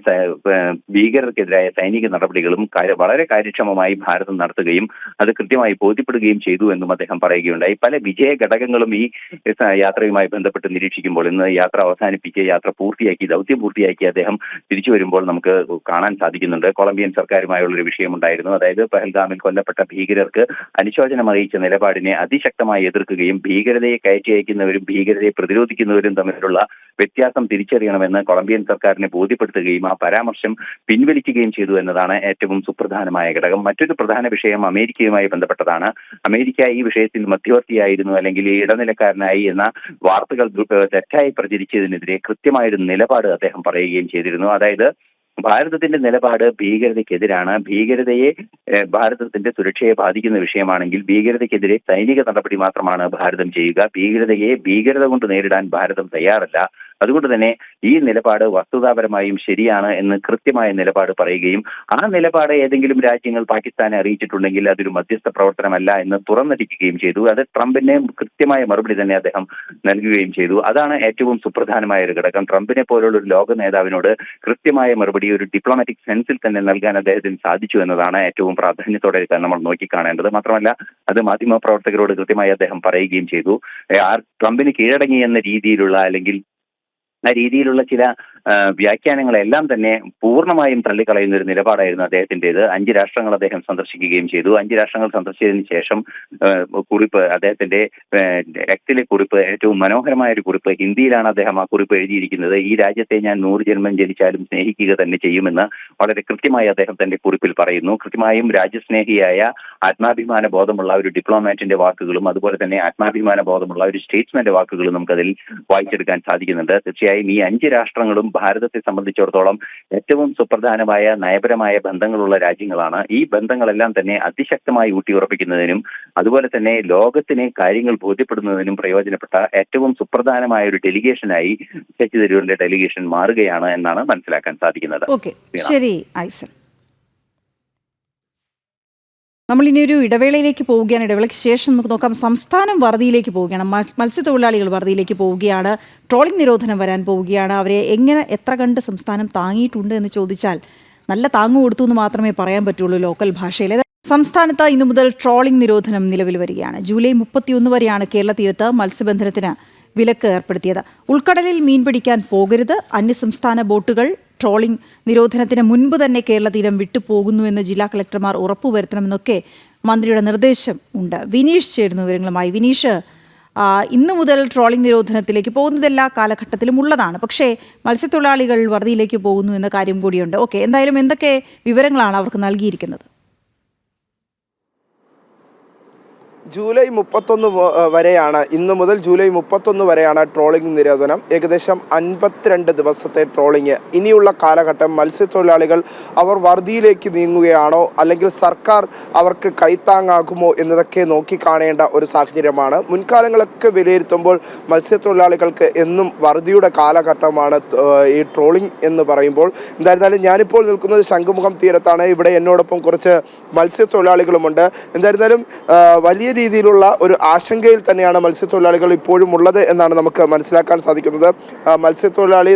ഭീകരർക്കെതിരായ സൈനിക നടപടികളും വളരെ കാര്യക്ഷമമായി ഭാരതം നടത്തുകയും അത് കൃത്യമായി ബോധ്യപ്പെടുകയും ചെയ്തു എന്നും അദ്ദേഹം പറയുകയുണ്ടായി. പല വിജയ ഘടകങ്ങളും ഈ യാത്രയുമായി ബന്ധപ്പെട്ട് നിരീക്ഷിക്കുമ്പോൾ, ഇന്ന് യാത്ര അവസാനിപ്പിച്ച് യാത്ര പൂർത്തിയാക്കി, ദൗത്യം പൂർത്തിയാക്കി അദ്ദേഹം തിരിച്ചു വരുമ്പോൾ നമുക്ക് കാണാൻ സാധിക്കുന്നുണ്ട്. കൊളംബിയൻ സർക്കാരുമായുള്ള ഒരു വിഷയമുണ്ടായിരുന്നു. അതായത് പഹൽഗാമിൽ കൊല്ലപ്പെട്ട ഭീകരർക്ക് അനുശോചനം അറിയിച്ച നിലപാടിനെ അതിശക്തമായി എതിർക്കുകയും ഭീകരതയെ കയറ്റി അയക്കുന്നവരും ഭീകരതയെ പ്രതിരോധിക്കുന്നവരും തമ്മിലുള്ള വ്യത്യാസം തിരിച്ചറിയണമെന്ന് കൊളംബിയൻ സർക്കാരിനെ ബോധ്യപ്പെടുത്തുകയും ആ പരാമർശം പിൻവലിക്കുകയും ചെയ്തു എന്നതാണ് ഏറ്റവും സുപ്രധാനമായ ഘടകം. മറ്റൊരു പ്രധാന വിഷയം അമേരിക്കയുമായി ബന്ധപ്പെട്ടതാണ്. അമേരിക്ക ഈ വിഷയത്തിൽ മധ്യവർത്തിയായിരുന്നു അല്ലെങ്കിൽ ഇടനിലക്കാരനായി എന്ന വാർത്തകൾ തെറ്റായി പ്രചരിച്ചതിനെതിരെ കൃത്യമായൊരു നിലപാട് അദ്ദേഹം പറയുകയും ചെയ്തിരുന്നു. അതായത് ഭാരതത്തിന്റെ നിലപാട് ഭീകരതയ്ക്കെതിരാണ്. ഭാരതത്തിന്റെ സുരക്ഷയെ ബാധിക്കുന്ന വിഷയമാണെങ്കിൽ ഭീകരതയ്ക്കെതിരെ സൈനിക നടപടി മാത്രമാണ് ഭാരതം ചെയ്യുക. ഭീകരത കൊണ്ട് നേരിടാൻ ഭാരതം തയ്യാറല്ല. അതുകൊണ്ട് തന്നെ ഈ നിലപാട് വസ്തുതാപരമായും ശരിയാണ് എന്ന് കൃത്യമായ നിലപാട് പറയുകയും ആ നിലപാട് ഏതെങ്കിലും രാജ്യങ്ങൾ പാകിസ്ഥാനെ അറിയിച്ചിട്ടുണ്ടെങ്കിൽ അതൊരു മധ്യസ്ഥ പ്രവർത്തനമല്ല എന്ന് തുറന്നടിക്കുകയും ചെയ്തു. അത് ട്രംപിനെ കൃത്യമായ മറുപടി തന്നെ അദ്ദേഹം നൽകുകയും ചെയ്തു. അതാണ് ഏറ്റവും സുപ്രധാനമായ ഒരു ഘടകം. ട്രംപിനെ പോലുള്ള ഒരു ലോക നേതാവിനോട് കൃത്യമായ മറുപടി ഒരു ഡിപ്ലോമാറ്റിക് സെൻസിൽ തന്നെ നൽകാൻ അദ്ദേഹത്തിന് സാധിച്ചു എന്നതാണ് ഏറ്റവും പ്രാധാന്യത്തോടെ നമ്മൾ നോക്കിക്കാണേണ്ടത്. മാത്രമല്ല അത് മാധ്യമപ്രവർത്തകരോട് കൃത്യമായി അദ്ദേഹം പറയുകയും ചെയ്തു. ട്രംപിന് കീഴടങ്ങി എന്ന രീതിയിലുള്ള അല്ലെങ്കിൽ ആ രീതിയിലുള്ള ചില വ്യാഖ്യാനങ്ങളെല്ലാം തന്നെ പൂർണ്ണമായും തള്ളിക്കളയുന്ന ഒരു നിലപാടായിരുന്നു അദ്ദേഹത്തിൻ്റെത്. 5 രാഷ്ട്രങ്ങൾ അദ്ദേഹം സന്ദർശിക്കുകയും ചെയ്തു. 5 രാഷ്ട്രങ്ങൾ സന്ദർശിച്ചതിന് ശേഷം കുറിപ്പ്, അദ്ദേഹത്തിന്റെ എക്സിലെ കുറിപ്പ്, ഏറ്റവും മനോഹരമായ ഒരു കുറിപ്പ്, ഹിന്ദിയിലാണ് അദ്ദേഹം ആ കുറിപ്പ് എഴുതിയിരിക്കുന്നത്. ഈ രാജ്യത്തെ ഞാൻ 100 ജന്മം ജനിച്ചാലും സ്നേഹിക്കുക തന്നെ ചെയ്യുമെന്ന് വളരെ കൃത്യമായി അദ്ദേഹം തന്റെ കുറിപ്പിൽ പറയുന്നു. കൃത്യമായും രാജ്യസ്നേഹിയായ ആത്മാഭിമാന ബോധമുള്ള ഒരു ഡിപ്ലോമാറ്റിന്റെ വാക്കുകളും അതുപോലെ തന്നെ ആത്മാഭിമാന ബോധമുള്ള ഒരു സ്റ്റേറ്റ്സ്മാന്റെ വാക്കുകളും നമുക്കതിൽ വായിച്ചെടുക്കാൻ സാധിക്കുന്നുണ്ട്. തീർച്ചയായും ഈ 5 രാഷ്ട്രങ്ങളും ഭാരതത്തെ സംബന്ധിച്ചിടത്തോളം ഏറ്റവും സുപ്രധാനമായ നയപരമായ ബന്ധങ്ങളുള്ള രാജ്യങ്ങളാണ്. ഈ ബന്ധങ്ങളെല്ലാം തന്നെ അതിശക്തമായി ഊട്ടിയുറപ്പിക്കുന്നതിനും അതുപോലെ തന്നെ ലോകത്തിനെ കാര്യങ്ങൾ ബോധ്യപ്പെടുന്നതിനും പ്രയോജനപ്പെട്ട ഏറ്റവും സുപ്രധാനമായ ഒരു ഡെലിഗേഷനായി ശശി തരൂരിന്റെ ഡെലിഗേഷൻ മാറുകയാണ് എന്നാണ് മനസ്സിലാക്കാൻ സാധിക്കുന്നത്. ശരി ഐസൻ, നമ്മൾ ഇനി ഒരു ഇടവേളയിലേക്ക് പോവുകയാണ്. ഇടവേളയ്ക്ക് ശേഷം നമുക്ക് നോക്കാം. സംസ്ഥാനം വറുതിയിലേക്ക് പോവുകയാണ്. മത്സ്യത്തൊഴിലാളികൾ വറുതിയിലേക്ക് പോവുകയാണ്. ട്രോളിംഗ് നിരോധനം വരാൻ പോവുകയാണ്. അവരെ എത്ര കണ്ട് സംസ്ഥാനം താങ്ങിയിട്ടുണ്ട് എന്ന് ചോദിച്ചാൽ നല്ല താങ്ങു കൊടുത്തു എന്ന് മാത്രമേ പറയാൻ പറ്റുള്ളൂ ലോക്കൽ ഭാഷയിൽ. സംസ്ഥാനത്ത് ഇന്നു മുതൽ ട്രോളിംഗ് നിരോധനം നിലവിൽ വരികയാണ്. ജൂലൈ 31 വരെയാണ് കേരള തീരത്ത് മത്സ്യബന്ധനത്തിന് വിലക്ക് ഏർപ്പെടുത്തിയത്. ഉൾക്കടലിൽ മീൻ പിടിക്കാൻ പോകരുത്. അന്യസംസ്ഥാന ബോട്ടുകൾ ട്രോളിംഗ് നിരോധനത്തിന് മുൻപ് തന്നെ കേരള തീരം വിട്ടുപോകുന്നുവെന്ന് ജില്ലാ കളക്ടർമാർ ഉറപ്പുവരുത്തണമെന്നൊക്കെ മന്ത്രിയുടെ നിർദ്ദേശം ഉണ്ട്. വിനീഷ് ചേരുന്നു വിവരങ്ങളുമായി. വിനീഷ്, ഇന്നു മുതൽ ട്രോളിംഗ് നിരോധനത്തിലേക്ക് പോകുന്നത് എല്ലാ കാലഘട്ടത്തിലും ഉള്ളതാണ്. പക്ഷേ മത്സ്യത്തൊഴിലാളികൾ വറുതിയിലേക്ക് പോകുന്നു എന്ന കാര്യം കൂടിയുണ്ട്. എന്തായാലും എന്തൊക്കെ വിവരങ്ങളാണ് അവർക്ക് നൽകിയിരിക്കുന്നത്? ജൂലൈ 31 വരെയാണ്, ഇന്നു മുതൽ ജൂലൈ 31 വരെയാണ് ട്രോളിംഗ് നിരോധനം. ഏകദേശം 52 ദിവസത്തെ ട്രോളിംഗ്. ഇനിയുള്ള കാലഘട്ടം മത്സ്യത്തൊഴിലാളികൾ അവർ വറുതിയിലേക്ക് നീങ്ങുകയാണോ അല്ലെങ്കിൽ സർക്കാർ അവർക്ക് കൈത്താങ്ങാകുമോ എന്നതൊക്കെ നോക്കിക്കാണേണ്ട ഒരു സാഹചര്യമാണ്. മുൻകാലങ്ങളൊക്കെ വിലയിരുത്തുമ്പോൾ മത്സ്യത്തൊഴിലാളികൾക്ക് എന്നും വറുതിയുടെ കാലഘട്ടമാണ് ഈ ട്രോളിംഗ് എന്ന് പറയുമ്പോൾ. എന്തായിരുന്നാലും ഞാനിപ്പോൾ നിൽക്കുന്നത് ശംഖുമുഖം തീരത്താണ്. ഇവിടെ എന്നോടൊപ്പം കുറച്ച് മത്സ്യത്തൊഴിലാളികളുമുണ്ട്. എന്തായിരുന്നാലും വലിയ രീതിയിലുള്ള ഒരു ആശങ്കയിൽ തന്നെയാണ് മത്സ്യത്തൊഴിലാളികൾ ഇപ്പോഴും ഉള്ളത് എന്നാണ് നമുക്ക് മനസ്സിലാക്കാൻ സാധിക്കുന്നത്. മത്സ്യത്തൊഴിലാളി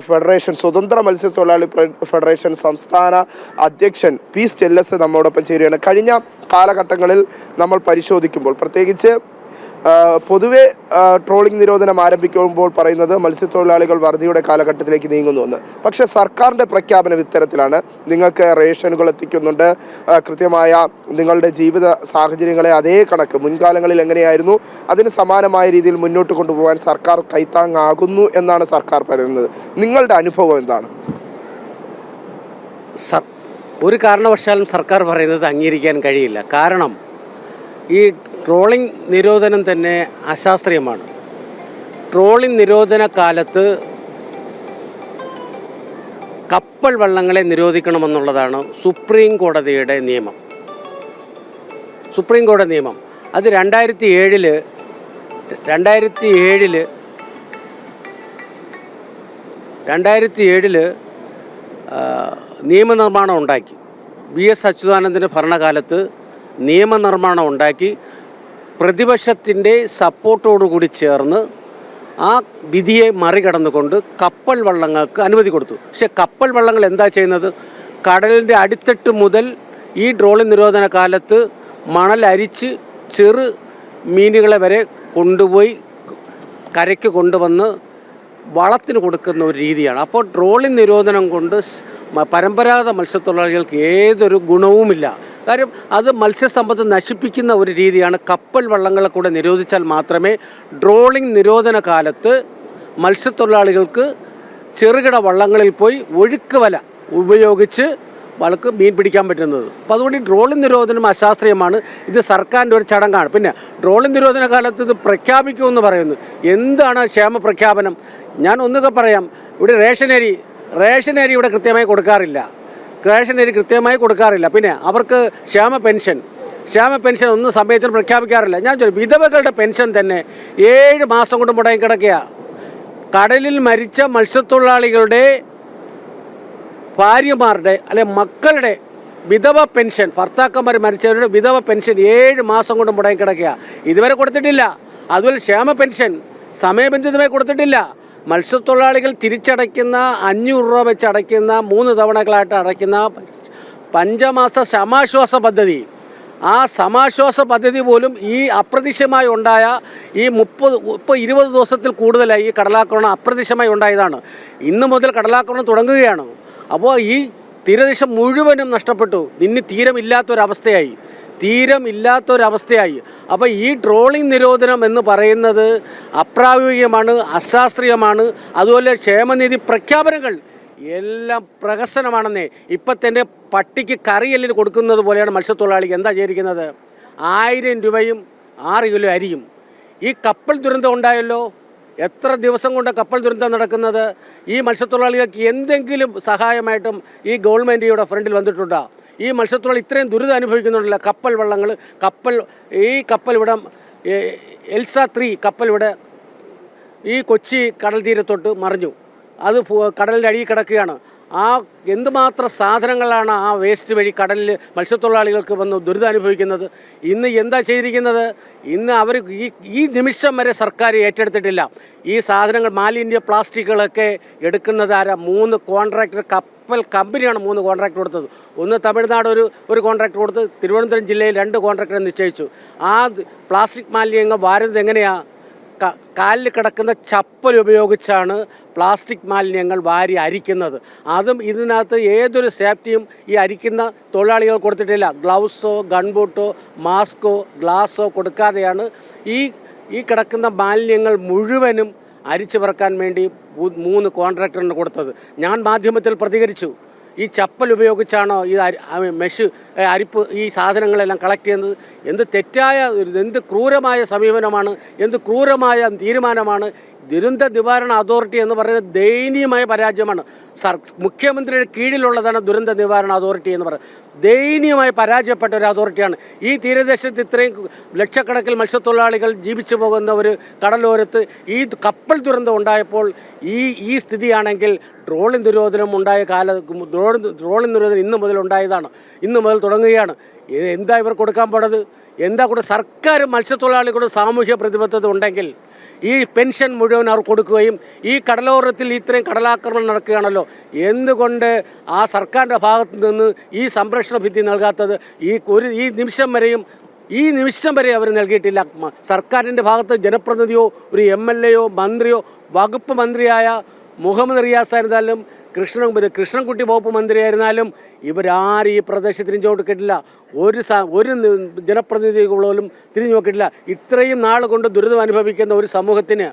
ഫെഡറേഷൻ, സ്വതന്ത്ര മത്സ്യത്തൊഴിലാളി ഫെഡറേഷൻ സംസ്ഥാന അധ്യക്ഷൻ പി സ്റ്റെല്ലസ് നമ്മോടൊപ്പം ചേരുകയാണ്. കഴിഞ്ഞ കാലഘട്ടങ്ങളിൽ നമ്മൾ പരിശോധിക്കുമ്പോൾ, പ്രത്യേകിച്ച് പൊതുവെ ട്രോളിംഗ് നിരോധനം ആരംഭിക്കുമ്പോൾ പറയുന്നത് മത്സ്യത്തൊഴിലാളികൾ വറുതിയുടെ കാലഘട്ടത്തിലേക്ക് നീങ്ങുന്നുവെന്ന്. പക്ഷേ സർക്കാരിൻ്റെ പ്രഖ്യാപനം ഇത്തരത്തിലാണ്. നിങ്ങൾക്ക് റേഷനുകൾ എത്തിക്കുന്നുണ്ട്, കൃത്യമായ നിങ്ങളുടെ ജീവിത സാഹചര്യങ്ങളെ അതേ കണക്ക് മുൻകാലങ്ങളിൽ എങ്ങനെയായിരുന്നു അതിന് സമാനമായ രീതിയിൽ മുന്നോട്ട് കൊണ്ടുപോകാൻ സർക്കാർ കൈത്താങ്ങാകുന്നു എന്നാണ് സർക്കാർ പറയുന്നത്. നിങ്ങളുടെ അനുഭവം എന്താണ്? ഒരു കാരണവശാലും സർക്കാർ പറയുന്നത് അംഗീകരിക്കാൻ കഴിയില്ല. കാരണം ഈ ട്രോളിംഗ് നിരോധനം തന്നെ അശാസ്ത്രീയമാണ്. ട്രോളിംഗ് നിരോധന കാലത്ത് കപ്പൽ വള്ളങ്ങളെ നിരോധിക്കണമെന്നുള്ളതാണ് സുപ്രീം കോടതിയുടെ നിയമം. അത് 2007 നിയമനിർമ്മാണം ഉണ്ടാക്കി. VS അച്യുതാനന്ദൻ്റെ ഭരണകാലത്ത് നിയമനിർമ്മാണം ഉണ്ടാക്കി പ്രതിപക്ഷത്തിൻ്റെ സപ്പോർട്ടോടുകൂടി ചേർന്ന് ആ വിധിയെ മറികടന്നുകൊണ്ട് കപ്പൽ വള്ളങ്ങൾക്ക് അനുമതി കൊടുത്തു. പക്ഷേ കപ്പൽ വള്ളങ്ങൾ എന്താ ചെയ്യുന്നത്? കടലിൻ്റെ അടിത്തട്ട് മുതൽ ഈ ട്രോളിംഗ് നിരോധന കാലത്ത് മണൽ അരിച്ച് ചെറു മീനുകളെ വരെ കൊണ്ടുപോയി കരയ്ക്ക് കൊണ്ടുവന്ന് വളത്തിന് കൊടുക്കുന്ന ഒരു രീതിയാണ്. അപ്പോൾ ട്രോളിംഗ് നിരോധനം കൊണ്ട് പരമ്പരാഗത മത്സ്യത്തൊഴിലാളികൾക്ക് ഏതൊരു ഗുണവുമില്ല. കാര്യം അത് മത്സ്യസമ്പത്ത് നശിപ്പിക്കുന്ന ഒരു രീതിയാണ്. കപ്പൽ വള്ളങ്ങളെ കൂടെ നിരോധിച്ചാൽ മാത്രമേ ട്രോളിംഗ് നിരോധന കാലത്ത് മത്സ്യത്തൊഴിലാളികൾക്ക് ചെറുകിട വള്ളങ്ങളിൽ പോയി ഒഴുക്ക് വല ഉപയോഗിച്ച് വലക്ക് മീൻ പിടിക്കാൻ പറ്റുന്നത്. അപ്പോൾ അതുകൊണ്ട് ഈ ട്രോളിംഗ് നിരോധനം അശാസ്ത്രീയമാണ്. ഇത് സർക്കാരിൻ്റെ ഒരു ചടങ്ങാണ്. പിന്നെ ട്രോളിംഗ് നിരോധന കാലത്ത് ഇത് പ്രഖ്യാപിക്കുമെന്ന് പറയുന്നു. എന്താണ് ക്ഷേമ പ്രഖ്യാപനം? ഞാൻ ഒന്നുകൂടെ പറയാം. ഇവിടെ റേഷൻ അരി ഇവിടെ കൃത്യമായി കൊടുക്കാറില്ല. പിന്നെ അവർക്ക് ക്ഷേമ പെൻഷൻ ഒന്നും സമയത്തിന് പ്രഖ്യാപിക്കാറില്ല. ഞാൻ ചോദിച്ചു, വിധവകളുടെ പെൻഷൻ തന്നെ 7 മാസം കൊണ്ട് മുടങ്ങി കിടക്കുക. കടലിൽ മരിച്ച മത്സ്യത്തൊഴിലാളികളുടെ ഭാര്യമാരുടെ അല്ലെ മക്കളുടെ വിധവ പെൻഷൻ, ഭർത്താക്കന്മാർ മരിച്ചവരുടെ വിധവ പെൻഷൻ 7 മാസം കൊണ്ട് മുടങ്ങി കിടക്കുക. ഇതുവരെ കൊടുത്തിട്ടില്ല. അതുപോലെ ക്ഷേമ പെൻഷൻ സമയബന്ധിതമായി കൊടുത്തിട്ടില്ല. മത്സ്യത്തൊഴിലാളികൾ തിരിച്ചടയ്ക്കുന്ന 500 രൂപ വെച്ച് അടയ്ക്കുന്ന 3 തവണകളായിട്ട് അടയ്ക്കുന്ന പഞ്ചമാസ സമാശ്വാസ പദ്ധതി, ആ സമാശ്വാസ പദ്ധതി പോലും ഈ അപ്രതീക്ഷിതമായി ഉണ്ടായ ഈ 20 ദിവസത്തിൽ കൂടുതലായി ഈ കടലാക്രമണം അപ്രതീക്ഷിതമായി ഉണ്ടായതാണ്. ഇന്ന് മുതൽ കടലാക്രമണം തുടങ്ങുകയാണ്. അപ്പോൾ ഈ തീരദേശം മുഴുവനും നഷ്ടപ്പെട്ടു. ഇന്ന് തീരമില്ലാത്തൊരവസ്ഥയായി. അപ്പോൾ ഈ ട്രോളിംഗ് നിരോധനം എന്ന് പറയുന്നത് അപ്രായോഗികമാണ്, അശാസ്ത്രീയമാണ്. അതുപോലെ ക്ഷേമനിധി പ്രഖ്യാപനങ്ങൾ എല്ലാം പ്രഹസനമാണെന്നേ. ഇപ്പം തന്നെ പട്ടിക്ക് കറിയെല്ലിന് കൊടുക്കുന്നത് പോലെയാണ് മത്സ്യത്തൊഴിലാളിക്ക് എന്താ ചെയ്തിരിക്കുന്നത്? 1000 രൂപയും 6 കിലോ അരിയും. ഈ കപ്പൽ ദുരന്തം ഉണ്ടായല്ലോ, എത്ര ദിവസം കൊണ്ട് കപ്പൽ ദുരന്തം നടക്കുന്നത്? ഈ മത്സ്യത്തൊഴിലാളികൾക്ക് എന്തെങ്കിലും സഹായമായിട്ടും ഈ ഗവൺമെൻറ് ഇവിടെ ഫ്രണ്ടിൽ വന്നിട്ടുണ്ടോ? ഈ മത്സ്യത്തൊഴിലാളി ഇത്രയും ദുരിതം അനുഭവിക്കുന്നുണ്ടല്ലോ. കപ്പൽ വള്ളങ്ങൾ കപ്പൽ ഇവിടെ എൽസ 3 കപ്പൽ ഇവിടെ ഈ കൊച്ചി കടൽ തീരത്തോട്ട് മറിഞ്ഞു. അത് കടലിൻ്റെ അടിയിൽ കിടക്കുകയാണ്. എന്തുമാത്രം സാധനങ്ങളാണ് ആ വേസ്റ്റ് വഴി കടലിൽ മത്സ്യത്തൊഴിലാളികൾക്ക് വന്ന് ദുരിതം അനുഭവിക്കുന്നത്. ഇന്ന് എന്താ ചെയ്തിരിക്കുന്നത്? ഇന്ന് അവർ ഈ നിമിഷം വരെ സർക്കാർ ഏറ്റെടുത്തിട്ടില്ല. ഈ സാധനങ്ങൾ മാലിന്യ പ്ലാസ്റ്റിക്കുകളൊക്കെ എടുക്കുന്നത് ആരാ? 3 കോൺട്രാക്ടർ കപ്പൽ കമ്പനിയാണ് 3 കോൺട്രാക്ട് കൊടുത്തത്. ഒന്ന് തമിഴ്നാട് ഒരു കോൺട്രാക്ട് കൊടുത്ത്, തിരുവനന്തപുരം ജില്ലയിൽ 2 കോൺട്രാക്ടറെ നിശ്ചയിച്ചു. ആ പ്ലാസ്റ്റിക് മാലിന്യങ്ങൾ വാരുന്നത് എങ്ങനെയാണ്? കാലിൽ കിടക്കുന്ന ചപ്പൽ ഉപയോഗിച്ചാണ് പ്ലാസ്റ്റിക് മാലിന്യങ്ങൾ വാരി അരിക്കുന്നത്. അതും ഇതിനകത്ത് ഏതൊരു സേഫ്റ്റിയും ഈ അരിക്കുന്ന തൊഴിലാളികൾ കൊടുത്തിട്ടില്ല. ഗ്ലൗസോ ഗൺബൂട്ടോ മാസ്കോ ഗ്ലാസോ കൊടുക്കാതെയാണ് ഈ കിടക്കുന്ന മാലിന്യങ്ങൾ മുഴുവനും അരിച്ചു പറക്കാൻ വേണ്ടി 3 കോൺട്രാക്ടറിന് കൊടുത്തത്. ഞാൻ മാധ്യമത്തിൽ പ്രതികരിച്ചു. ഈ ചപ്പൽ ഉപയോഗിച്ചാണോ ഈ അരിപ്പ് ഈ സാധനങ്ങളെല്ലാം കളക്ട് ചെയ്യുന്നത്? എന്ത് ക്രൂരമായ സമീപനമാണ്, എന്ത് ക്രൂരമായ തീരുമാനമാണ്. ദുരന്ത നിവാരണ അതോറിറ്റി എന്ന് പറയുന്നത് ദയനീയമായ പരാജയമാണ്. മുഖ്യമന്ത്രിയുടെ കീഴിലുള്ളതാണ് ദുരന്ത നിവാരണ അതോറിറ്റി എന്ന് പറയുന്നത്. ദയനീയമായി പരാജയപ്പെട്ട ഒരു അതോറിറ്റിയാണ്. ഈ തീരദേശത്ത് ഇത്രയും ലക്ഷക്കണക്കിൽ മത്സ്യത്തൊഴിലാളികൾ ജീവിച്ചു പോകുന്ന ഒരു കടലോരത്ത് ഈ കപ്പൽ ദുരന്തം ഉണ്ടായപ്പോൾ ഈ സ്ഥിതിയാണെങ്കിൽ ട്രോളിംഗ് നിരോധനം ഉണ്ടായ ട്രോളിംഗ് നിരോധനം ഇന്ന് മുതൽ ഉണ്ടായതാണ്, ഇന്ന് മുതൽ തുടങ്ങുകയാണ്. എന്താ ഇവർ കൊടുക്കാൻ പോണത്? എന്താ കൂടെ സർക്കാർ മത്സ്യത്തൊഴിലാളികളുടെ സാമൂഹ്യ പ്രതിബദ്ധത ഉണ്ടെങ്കിൽ ഈ പെൻഷൻ മുഴുവൻ അവർ കൊടുക്കുകയും ഈ കടലോരത്തിൽ ഇത്രയും കടലാക്രമണം നടക്കുകയാണല്ലോ, എന്തുകൊണ്ട് ആ സർക്കാരിൻ്റെ ഭാഗത്ത് നിന്ന് ഈ സംരക്ഷണ ഭിത്തി നൽകാത്തത്? ഈ നിമിഷം വരെയും ഈ നിമിഷം വരെ അവർ നൽകിയിട്ടില്ല. സർക്കാരിൻ്റെ ഭാഗത്ത് ജനപ്രതിനിധിയോ ഒരു MLA യോ മന്ത്രിയോ വകുപ്പ് മന്ത്രിയായ മുഹമ്മദ് റിയാസ് ആയിരുന്നാലും കൃഷ്ണൻകുട്ടി വകുപ്പ് മന്ത്രിയായിരുന്നാലും ഇവരാരും ഈ പ്രദേശത്ത് തിരിഞ്ഞു നോക്കിയിട്ടില്ല. ഒരു ജനപ്രതിനിധികളോലും തിരിഞ്ഞു നോക്കിയിട്ടില്ല. ഇത്രയും നാൾ കൊണ്ട് ദുരിതം അനുഭവിക്കുന്ന ഒരു സമൂഹത്തിന്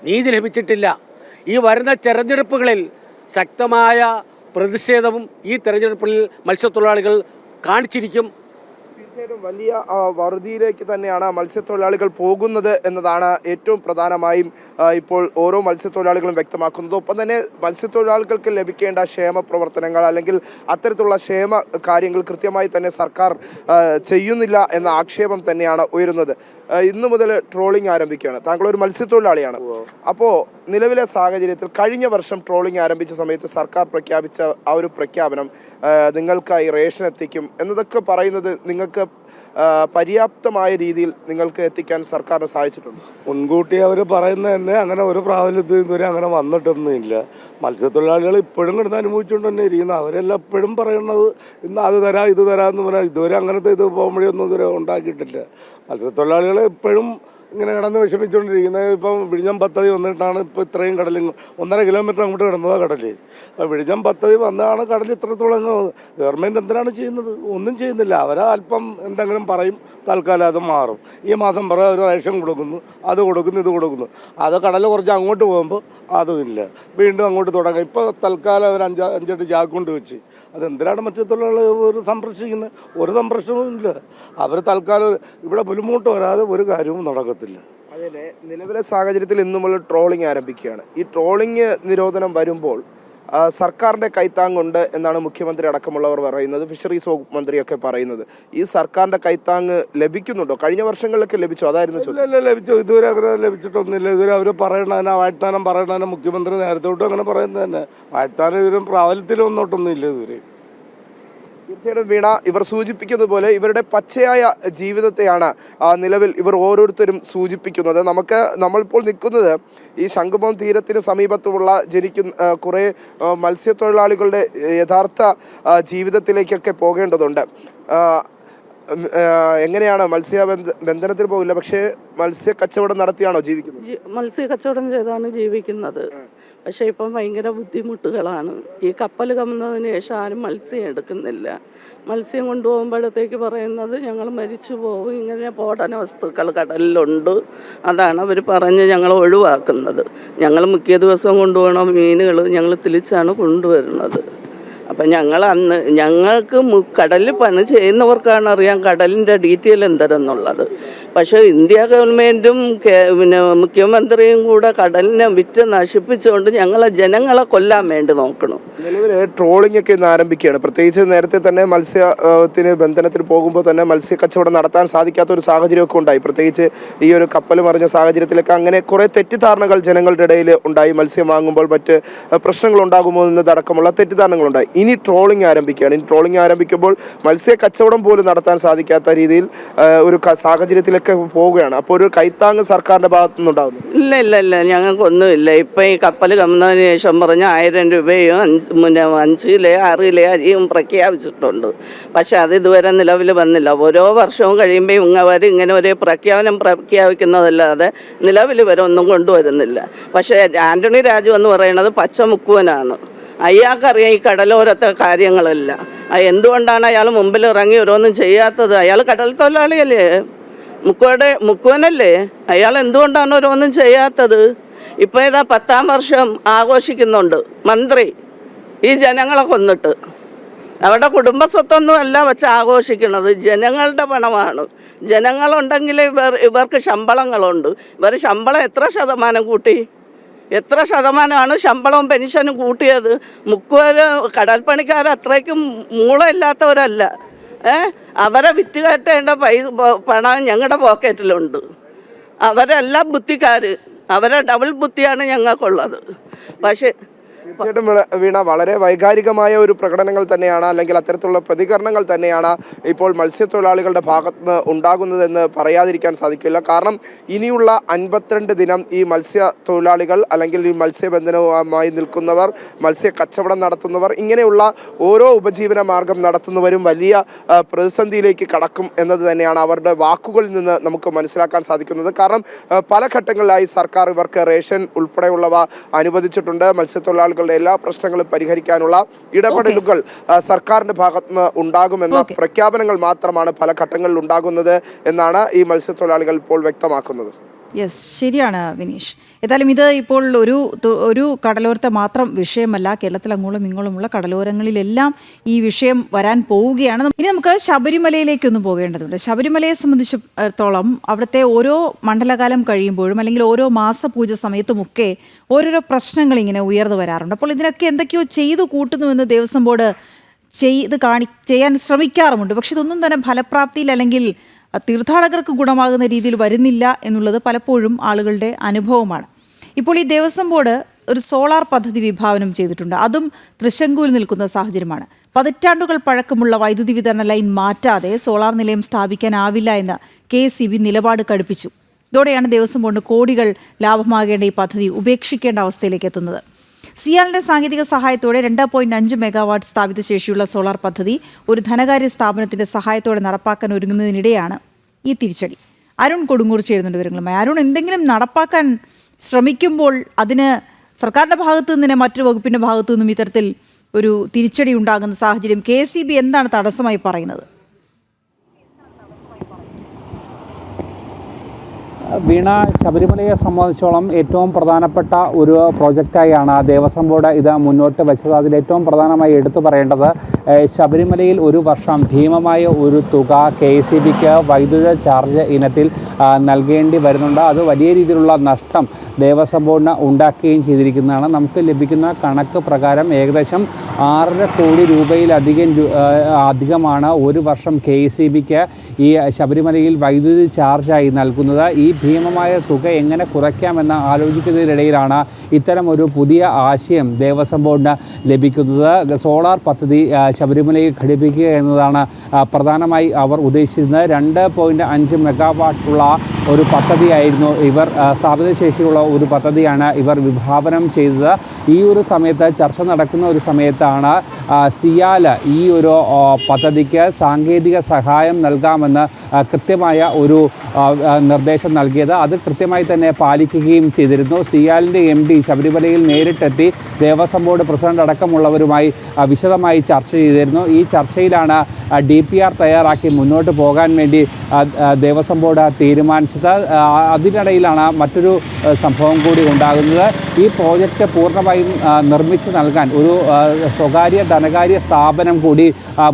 നീതി ലഭിച്ചിട്ടില്ല. ഈ വരുന്ന തെരഞ്ഞെടുപ്പുകളിൽ ശക്തമായ പ്രതിഷേധവും ഈ തെരഞ്ഞെടുപ്പിൽ മത്സ്യത്തൊഴിലാളികൾ കാണിച്ചിരിക്കും. തീർച്ചയായിട്ടും വലിയ വറുതിയിലേക്ക് തന്നെയാണ് മത്സ്യത്തൊഴിലാളികൾ പോകുന്നത് എന്നതാണ് ഏറ്റവും പ്രധാനമായും ഇപ്പോൾ ഓരോ മത്സ്യത്തൊഴിലാളികളും വ്യക്തമാക്കുന്നത്. ഒപ്പം തന്നെ മത്സ്യത്തൊഴിലാളികൾക്ക് ലഭിക്കേണ്ട ക്ഷേമ പ്രവർത്തനങ്ങൾ അല്ലെങ്കിൽ അത്തരത്തിലുള്ള ക്ഷേമ കാര്യങ്ങൾ കൃത്യമായി തന്നെ സർക്കാർ ചെയ്യുന്നില്ല എന്ന ആക്ഷേപം തന്നെയാണ് ഉയരുന്നത്. ഇന്നു മുതൽ ട്രോളിംഗ് ആരംഭിക്കുകയാണ്. താങ്കൾ ഒരു മത്സ്യത്തൊഴിലാളിയാണ്. അപ്പോൾ നിലവിലെ സാഹചര്യത്തിൽ കഴിഞ്ഞ വർഷം ട്രോളിംഗ് ആരംഭിച്ച സമയത്ത് സർക്കാർ പ്രഖ്യാപിച്ച ആ ഒരു പ്രഖ്യാപനം നിങ്ങൾക്കായി റേഷൻ എത്തിക്കും എന്നതൊക്കെ പറയുന്നത് നിങ്ങൾക്ക് പര്യാപ്തമായ രീതിയിൽ നിങ്ങൾക്ക് എത്തിക്കാൻ സർക്കാരിന് സാധിച്ചിട്ടുണ്ട്? മുൻകൂട്ടി അവർ പറയുന്നത് തന്നെ അങ്ങനെ ഒരു പ്രാബല്യത്തിൽ ഇതുവരെ അങ്ങനെ വന്നിട്ടൊന്നുമില്ല. മത്സ്യത്തൊഴിലാളികൾ ഇപ്പോഴും കിടന്ന് അനുഭവിച്ചുകൊണ്ട് തന്നെ ഇരിക്കുന്നത്. അവരെല്ലാം എപ്പോഴും പറയുന്നത് ഇന്ന് അത് തരാം ഇത് തരാമെന്ന് പറയാം. ഇതുവരെ അങ്ങനത്തെ ഇത് പോകുമ്പോഴൊന്നും ഇതുവരെ ഉണ്ടാക്കിയിട്ടില്ല. മത്സ്യത്തൊഴിലാളികൾ എപ്പോഴും ഇങ്ങനെ കിടന്ന് വിഷമിച്ചുകൊണ്ടിരിക്കുന്നത്. ഇപ്പം വിഴിഞ്ഞം പദ്ധതി വന്നിട്ടാണ് ഇപ്പോൾ ഇത്രയും കടൽ 1.5 കിലോമീറ്റർ അങ്ങോട്ട് കിടന്നതാണ് കടൽ. അപ്പോൾ വിഴിഞ്ഞം പദ്ധതി വന്നതാണ് കടൽ ഇത്രത്തോളം. ഗവൺമെൻറ് എന്തിനാണ് ചെയ്യുന്നത്? ഒന്നും ചെയ്യുന്നില്ല. അവരൽപ്പം എന്തെങ്കിലും പറയും, തൽക്കാലം അത് മാറും. ഈ മാസം പറയാം ഒരു റേഷൻ കൊടുക്കുന്നു, അത് കൊടുക്കുന്നു, ഇത് കൊടുക്കുന്നു. അത് കടൽ കുറച്ച് അങ്ങോട്ട് പോകുമ്പോൾ അതുമില്ല, വീണ്ടും അങ്ങോട്ട് തുടങ്ങും. ഇപ്പോൾ തൽക്കാലം അവർ 5-8 ചാക്ക് കൊണ്ട് വെച്ച് അതെന്തിനാണ് മത്സ്യത്തൊഴിലാളികൾ ഒരു സംരക്ഷിക്കുന്നത്? ഒരു സംരക്ഷണവും ഇല്ല. അവർ തൽക്കാലം ഇവിടെ ബുദ്ധിമുട്ട് വരാതെ ഒരു കാര്യവും നടക്കത്തില്ല. അതിനെ നിലവിലെ സാഹചര്യത്തിൽ ഇന്നു മുതൽ ട്രോളിംഗ് ആരംഭിക്കുകയാണ്. ഈ ട്രോളിംഗ് നിരോധനം വരുമ്പോൾ സർക്കാരിൻ്റെ കൈത്താങ്ങുണ്ട് എന്നാണ് മുഖ്യമന്ത്രി അടക്കമുള്ളവർ പറയുന്നത്, ഫിഷറീസ് വകുപ്പ് മന്ത്രിയൊക്കെ പറയുന്നത്. ഈ സർക്കാരിൻ്റെ കൈത്താങ്ങ് ലഭിക്കുന്നുണ്ടോ? കഴിഞ്ഞ വർഷങ്ങളിലൊക്കെ ലഭിച്ചോ? അതായിരുന്നു ചോദ്യം. ലഭിച്ചോ? ഇതുവരെ അങ്ങനെ ലഭിച്ചിട്ടൊന്നുമില്ല. ഇതുവരെ അവർ പറയണതിനെ വാഴ്ത്താനം പറയണതിനെ മുഖ്യമന്ത്രി നേരത്തെ തൊട്ടും അങ്ങനെ പറയുന്നത് തന്നെ. വാഴ്ത്താനം ഇതിലും പ്രാബല്യത്തിലൊന്നോട്ടൊന്നും ഇല്ല ഇതുവരെ. തീർച്ചയായിട്ടും വീണ, ഇവർ സൂചിപ്പിക്കുന്നത് പോലെ ഇവരുടെ പച്ചയായ ജീവിതത്തെയാണ് നിലവിൽ ഇവർ ഓരോരുത്തരും സൂചിപ്പിക്കുന്നത്. നമ്മളിപ്പോൾ നിൽക്കുന്നത് ഈ ശംഖുമുഖം തീരത്തിന് സമീപത്തുള്ള കുറേ മത്സ്യത്തൊഴിലാളികളുടെ യഥാർത്ഥ ജീവിതത്തിലേക്കൊക്കെ പോകേണ്ടതുണ്ട്. എങ്ങനെയാണ് ബന്ധനത്തിന് പോകില്ല, പക്ഷേ മത്സ്യ കച്ചവടം നടത്തിയാണോ ജീവിക്കുന്നത്? മത്സ്യ കച്ചവടം ചെയ്താണ് ജീവിക്കുന്നത്. പക്ഷേ ഇപ്പം ഭയങ്കര ബുദ്ധിമുട്ടുകളാണ്. ഈ കപ്പൽ കമ്മുന്നതിന് ശേഷം ആരും മത്സ്യം എടുക്കുന്നില്ല. മത്സ്യം കൊണ്ടുപോകുമ്പോഴത്തേക്ക് പറയുന്നത് ഞങ്ങൾ മരിച്ചു പോകും, ഇങ്ങനെ സ്ഫോടന വസ്തുക്കൾ കടലിലുണ്ട്, അതാണ് അവർ പറഞ്ഞ് ഞങ്ങൾ ഒഴിവാക്കുന്നത്. ഞങ്ങൾ മിക്ക ദിവസവും കൊണ്ടുപോകണ മീനുകൾ ഞങ്ങൾ തിരിച്ചാണ് കൊണ്ടുവരുന്നത്. അപ്പം ഞങ്ങൾക്ക് കടലിൽ പണി ചെയ്യുന്നവർക്കാണ് അറിയാം കടലിൻ്റെ ഡീറ്റെയിൽ എന്തരെന്നുള്ളത്. പക്ഷേ ഇന്ത്യ ഗവൺമെൻറ്റും പിന്നെ മുഖ്യമന്ത്രിയും കൂടെ കടലിനെ വിറ്റ് നശിപ്പിച്ചുകൊണ്ട് ജനങ്ങളെ കൊല്ലാൻ വേണ്ടി നോക്കണം. നിലവിൽ ട്രോളിംഗ് ഒക്കെ ഇന്ന് ആരംഭിക്കുകയാണ്. പ്രത്യേകിച്ച് നേരത്തെ തന്നെ മത്സ്യത്തിന് ബന്ധനത്തിന് പോകുമ്പോൾ തന്നെ മത്സ്യ കച്ചവടം നടത്താൻ സാധിക്കാത്ത ഒരു സാഹചര്യമൊക്കെ ഉണ്ടായി. പ്രത്യേകിച്ച് ഈ ഒരു കപ്പൽ മറിഞ്ഞ സാഹചര്യത്തിലൊക്കെ അങ്ങനെ കുറേ തെറ്റിദ്ധാരണകൾ ജനങ്ങളുടെ ഇടയിൽ ഉണ്ടായി. മത്സ്യം വാങ്ങുമ്പോൾ മറ്റ് പ്രശ്നങ്ങൾ ഉണ്ടാകുമോ എന്നതടക്കമുള്ള തെറ്റിദ്ധാരണകളുണ്ടായി. ഇനി ട്രോളിംഗ് ആരംഭിക്കുകയാണ്. ഇനി ട്രോളിംഗ് ആരംഭിക്കുമ്പോൾ മത്സ്യ കച്ചവടം പോലും നടത്താൻ സാധിക്കാത്ത രീതിയിൽ ഒരു സാഹചര്യത്തിലൊക്കെ പോവുകയാണ്. അപ്പോൾ ഒരു കൈത്താങ് സർക്കാരിന്റെ ഭാഗത്തു നിന്നുണ്ടാകുന്നു? ഇല്ല, ഞങ്ങൾക്കൊന്നുമില്ല. ഇപ്പം ഈ കപ്പൽ കമ്മുന്നതിന് ശേഷം പറഞ്ഞ 1000 രൂപയും 5 കിലോ 6 കിലോ അരിയും പ്രഖ്യാപിച്ചിട്ടുണ്ട്. പക്ഷെ അത് ഇതുവരെ നിലവിൽ വന്നില്ല. ഓരോ വർഷവും കഴിയുമ്പോൾ അവർ ഇങ്ങനെ ഒരു പ്രഖ്യാപിക്കുന്നതല്ലാതെ നിലവിൽ വരെ ഒന്നും കൊണ്ടുവരുന്നില്ല. പക്ഷേ ആന്റണി രാജു എന്ന് പറയുന്നത് പച്ചമുക്കുവനാണ്. അയാൾക്കറിയാം ഈ കടലോരത്തെ കാര്യങ്ങളെല്ലാം. എന്തുകൊണ്ടാണ് അയാൾ മുമ്പിൽ ഇറങ്ങി ഓരോന്നും ചെയ്യാത്തത്? അയാൾ കടൽ തൊഴിലാളിയല്ലേ, മുക്കുവനല്ലേ? അയാൾ എന്തുകൊണ്ടാണ് ഓരോന്നും ചെയ്യാത്തത്? ഇപ്പോൾ ഇതാ 10ാം വർഷം ആഘോഷിക്കുന്നുണ്ട് മന്ത്രി ഈ ജനങ്ങളെ കൊന്നിട്ട്. അവരുടെ കുടുംബസ്വത്തൊന്നും അല്ല വെച്ച് ആഘോഷിക്കുന്നത്, ജനങ്ങളുടെ പണമാണ്. ജനങ്ങളുണ്ടെങ്കിൽ ഇവർക്ക് ശമ്പളങ്ങളുണ്ട്. ഇവർ ശമ്പളം എത്ര ശതമാനം കൂട്ടി? എത്ര ശതമാനമാണ് ശമ്പളവും പെൻഷനും കൂട്ടിയത്? കടൽപ്പണിക്കാർ അത്രയ്ക്കും മൂളമില്ലാത്തവരല്ല. അവരെ വിറ്റ് കെട്ടേണ്ട പണം ഞങ്ങളുടെ പോക്കറ്റിലുണ്ട്. അവരെല്ലാം ബുദ്ധിക്കാർ, അവരെ ഡബിൾ ബുദ്ധിയാണ് ഞങ്ങൾക്കുള്ളത്. പക്ഷേ തീർച്ചയായിട്ടും വീണ, വളരെ വൈകാരികമായ ഒരു പ്രകടനങ്ങൾ തന്നെയാണ്, അല്ലെങ്കിൽ അത്തരത്തിലുള്ള പ്രതികരണങ്ങൾ തന്നെയാണ് ഇപ്പോൾ മത്സ്യത്തൊഴിലാളികളുടെ ഭാഗത്ത് നിന്ന് ഉണ്ടാകുന്നതെന്ന് പറയാതിരിക്കാൻ സാധിക്കില്ല. കാരണം ഇനിയുള്ള 52 ദിനം ഈ മത്സ്യത്തൊഴിലാളികൾ അല്ലെങ്കിൽ ഈ മത്സ്യബന്ധനവുമായി നിൽക്കുന്നവർ, മത്സ്യ കച്ചവടം നടത്തുന്നവർ, ഇങ്ങനെയുള്ള ഓരോ ഉപജീവന മാർഗം നടത്തുന്നവരും വലിയ പ്രതിസന്ധിയിലേക്ക് കടക്കും എന്നത് തന്നെയാണ് അവരുടെ വാക്കുകളിൽ നിന്ന് നമുക്ക് മനസ്സിലാക്കാൻ സാധിക്കുന്നത്. കാരണം പല ഘട്ടങ്ങളിലായി സർക്കാർ ഇവർക്ക് റേഷൻ ഉൾപ്പെടെയുള്ളവ അനുവദിച്ചിട്ടുണ്ട്. മത്സ്യത്തൊഴിലാളികളുടെ എല്ലാ പ്രശ്നങ്ങളും പരിഹരിക്കാനുള്ള ഇടപെടലുകൾ സർക്കാരിന്റെ ഭാഗത്ത് നിന്ന് ഉണ്ടാകുമെന്ന പ്രഖ്യാപനങ്ങൾ മാത്രമാണ് പല ഘട്ടങ്ങളിൽ ഉണ്ടാകുന്നത് എന്നാണ് ഈ മത്സ്യത്തൊഴിലാളികൾ ഇപ്പോൾ വ്യക്തമാക്കുന്നത്. യെസ്, ശരിയാണ് വിനീഷ്. ഏതായാലും ഇത് ഇപ്പോൾ ഒരു കടലോരത്തെ മാത്രം വിഷയമല്ല, കേരളത്തിൽ അങ്ങോളം ഇങ്ങോളമുള്ള കടലോരങ്ങളിലെല്ലാം ഈ വിഷയം വരാൻ പോവുകയാണ്. ഇനി നമുക്ക് ശബരിമലയിലേക്കൊന്ന് പോകേണ്ടതുണ്ട്. ശബരിമലയെ സംബന്ധിച്ചിടത്തോളം അവിടുത്തെ ഓരോ മണ്ഡലകാലം കഴിയുമ്പോഴും അല്ലെങ്കിൽ ഓരോ മാസപൂജ സമയത്തുമൊക്കെ ഓരോരോ പ്രശ്നങ്ങൾ ഇങ്ങനെ ഉയർന്നു വരാറുണ്ട്. അപ്പോൾ ഇതിനൊക്കെ എന്തൊക്കെയോ ചെയ്തു കൂട്ടുന്നുവെന്ന് ദേവസ്വം ബോർഡ് ചെയ്യാൻ ശ്രമിക്കാറുമുണ്ട്. പക്ഷെ ഇതൊന്നും തന്നെ ഫലപ്രാപ്തിയിൽ അല്ലെങ്കിൽ തീർത്ഥാടകർക്ക് ഗുണമാകുന്ന രീതിയിൽ വരുന്നില്ല എന്നുള്ളത് പലപ്പോഴും ആളുകളുടെ അനുഭവമാണ്. ഇപ്പോൾ ഈ ദേവസ്വം ബോർഡ് ഒരു സോളാർ പദ്ധതി വിഭാവനം ചെയ്തിട്ടുണ്ട്. അതും തൃശങ്കുവിൽ നിൽക്കുന്ന സാഹചര്യമാണ്. പതിറ്റാണ്ടുകൾ പഴക്കമുള്ള വൈദ്യുതി വിതരണ ലൈൻ മാറ്റാതെ സോളാർ നിലയം സ്ഥാപിക്കാനാവില്ല എന്ന് KSEB നിലപാട് കടുപ്പിച്ചു. ഇതോടെയാണ് ദേവസ്വം ബോർഡിന് കോടികൾ ലാഭമാകേണ്ട ഈ പദ്ധതി ഉപേക്ഷിക്കേണ്ട അവസ്ഥയിലേക്ക് എത്തുന്നത്. സിയാലിന്റെ സാങ്കേതിക സഹായത്തോടെ 2.5 മെഗാവാട്ട് സ്ഥാപിത ശേഷിയുള്ള സോളാർ പദ്ധതി ഒരു ധനകാര്യ സ്ഥാപനത്തിന്റെ സഹായത്തോടെ നടപ്പാക്കാൻ ഒരുങ്ങുന്നതിനിടെയാണ് ഈ തിരിച്ചടി. അരുൺ കൊടുങ്ങൂർ ചേരുന്നുണ്ട് വിവരങ്ങളുമായി. അരുൺ, എന്തെങ്കിലും നടപ്പാക്കാൻ ശ്രമിക്കുമ്പോൾ അതിന് സർക്കാരിന്റെ ഭാഗത്തു നിന്ന് തന്നെ മറ്റൊരു വകുപ്പിന്റെ ഭാഗത്തു നിന്നും ഇത്തരത്തിൽ ഒരു തിരിച്ചടി ഉണ്ടാകുന്ന സാഹചര്യം KSEB എന്താണ് തടസ്സമായി പറയുന്നത്? വീണ, ശബരിമലയെ സംബന്ധിച്ചോളം ഏറ്റവും പ്രധാനപ്പെട്ട ഒരു പ്രോജക്റ്റായാണ് ദേവസ്വം ബോർഡ് ഇത് മുന്നോട്ട് വെച്ചത്. അതിൽ ഏറ്റവും പ്രധാനമായി എടുത്തു പറയേണ്ടത് ശബരിമലയിൽ ഒരു വർഷം ഭീമമായ ഒരു തുക KSEBക്ക് വൈദ്യുത ചാർജ് ഇനത്തിൽ നൽകേണ്ടി വരുന്നുണ്ട്. അത് വലിയ രീതിയിലുള്ള നഷ്ടം ദേവസ്വം ബോർഡിന് ഉണ്ടാക്കുകയും ചെയ്തിരിക്കുന്നതാണ്. നമുക്ക് ലഭിക്കുന്ന കണക്ക് പ്രകാരം ഏകദേശം 6.5 കോടി അധികമാണ് ഒരു വർഷം KSEBക്ക് ഈ ശബരിമലയിൽ വൈദ്യുതി ചാർജായി നൽകുന്നത്. ഈ ഭീമമായ തുക എങ്ങനെ കുറയ്ക്കാമെന്ന് ആലോചിക്കുന്നതിനിടയിലാണ് ഇത്തരം ഒരു പുതിയ ആശയം ദേവസ്വം ബോർഡിന് ലഭിക്കുന്നത്. സോളാർ പദ്ധതി ശബരിമലയിൽ ഘടിപ്പിക്കുക എന്നതാണ് പ്രധാനമായി അവർ ഉദ്ദേശിച്ചിരുന്നത്. 2.5 മെഗാവാട്ടുള്ള ഒരു പദ്ധതിയായിരുന്നു ഇവർ, സ്ഥാപിത ശേഷിയുള്ള ഒരു പദ്ധതിയാണ് ഇവർ വിഭാവനം ചെയ്തത്. ഈ ഒരു സമയത്ത് ചർച്ച നടക്കുന്ന ഒരു സമയത്താണ് സിയാൽ ഈ ഒരു പദ്ധതിക്ക് സാങ്കേതിക സഹായം നൽകാമെന്ന് കൃത്യമായ ഒരു നിർദ്ദേശം നൽകിയത്. അത് കൃത്യമായി തന്നെ പാലിക്കുകയും ചെയ്തിരുന്നു. സിയാലിൻ്റെ MD ശബരിമലയിൽ നേരിട്ടെത്തി ദേവസ്വം ബോർഡ് പ്രസിഡന്റ് അടക്കമുള്ളവരുമായി വിശദമായി ചർച്ച ചെയ്തിരുന്നു. ഈ ചർച്ചയിലാണ് DPR തയ്യാറാക്കി മുന്നോട്ട് പോകാൻ വേണ്ടി ദേവസ്വം ബോർഡ് തീരുമാനിച്ചത്. അതിനിടയിലാണ് മറ്റൊരു സംഭവം കൂടി ഉണ്ടാകുന്നത്. ഈ പ്രോജക്റ്റ് പൂർണ്ണമായും നിർമ്മിച്ച് നൽകാൻ ഒരു സ്വകാര്യ ധനകാര്യ സ്ഥാപനം കൂടി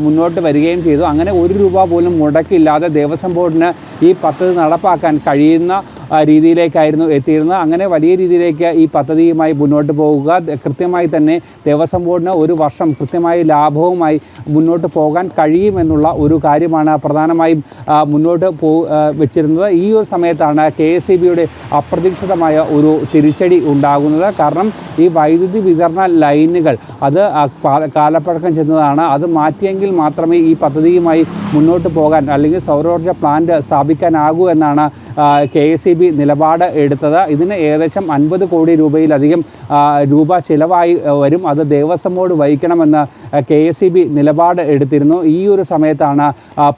മുന്നോട്ട് വരികയും ചെയ്തു. അങ്ങനെ 1 രൂപ പോലും മുടക്കില്ലാതെ ദേവസ്വം ബോർഡിന് ഈ പദ്ധതി നടപ്പാക്കാൻ കഴിയുന്ന രീതിയിലേക്കായിരുന്നു എത്തിയിരുന്നത്. അങ്ങനെ വലിയ രീതിയിലേക്ക് ഈ പദ്ധതിയുമായി മുന്നോട്ട് പോകുക, കൃത്യമായി തന്നെ ദേവസ്വം ബോർഡിന് ഒരു വർഷം കൃത്യമായി ലാഭവുമായി മുന്നോട്ട് പോകാൻ കഴിയുമെന്നുള്ള ഒരു കാര്യമാണ് പ്രധാനമായും മുന്നോട്ട് വെച്ചിരുന്നത്. ഈ ഒരു സമയത്താണ് KSEBയുടെ അപ്രതീക്ഷിതമായ ഒരു തിരിച്ചടി ഉണ്ടാകുന്നത്. കാരണം ഈ വൈദ്യുതി വിതരണ ലൈനുകൾ അത് കാലപ്പഴക്കം ചെന്നതാണ്. അത് മാറ്റിയെങ്കിൽ മാത്രമേ ഈ പദ്ധതിയുമായി മുന്നോട്ട് പോകാൻ അല്ലെങ്കിൽ സൗരോർജ്ജ പ്ലാന്റ് സ്ഥാപിക്കാനാകൂ എന്നാണ് KSEB നിലപാട് എടുത്തത്. ഇതിന് ഏകദേശം 50 കോടി രൂപയിലധികം രൂപ ചിലവായി വരും. അത് ദേവസ്വം ബോർഡ് വഹിക്കണമെന്ന് KSEB നിലപാട് എടുത്തിരുന്നു. ഈ ഒരു സമയത്താണ്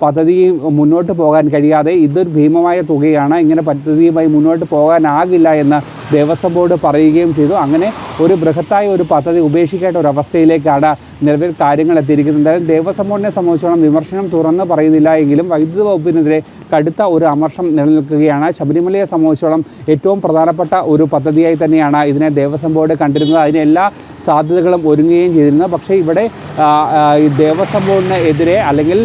പദ്ധതി മുന്നോട്ട് പോകാൻ കഴിയാതെ ഇതൊരു ഭീമമായ തുകയാണ്, ഇങ്ങനെ പദ്ധതിയുമായി മുന്നോട്ട് പോകാനാകില്ല എന്ന് ദേവസ്വം ബോർഡ് പറയുകയും ചെയ്തു. അങ്ങനെ ഒരു ബൃഹത്തായ ഒരു പദ്ധതി ഉപേക്ഷിക്കേണ്ട ഒരു അവസ്ഥയിലേക്കാണ് നിലവിൽ കാര്യങ്ങൾ എത്തിയിരിക്കുന്നത്. ദേവസ്വം ബോർഡിനെ സംബന്ധിച്ചോളം വിമർശനം തുറന്ന് പറയുന്നില്ല എങ്കിലും വൈദ്യുതി വകുപ്പിനെതിരെ കടുത്ത ഒരു അമർഷം നിലനിൽക്കുകയാണ്. ശബരിമലയെ സംബന്ധിച്ചോളം ഏറ്റവും പ്രധാനപ്പെട്ട ഒരു പദ്ധതിയായി തന്നെയാണ് ഇതിനെ ദേവസ്വം ബോർഡ് കണ്ടിരുന്നത്. അതിന് എല്ലാ സാധ്യതകളും ഒരുങ്ങുകയും ചെയ്തിരുന്നു. പക്ഷേ ഇവിടെ ഈ ദേവസ്വം ബോർഡിന് എതിരെ അല്ലെങ്കിൽ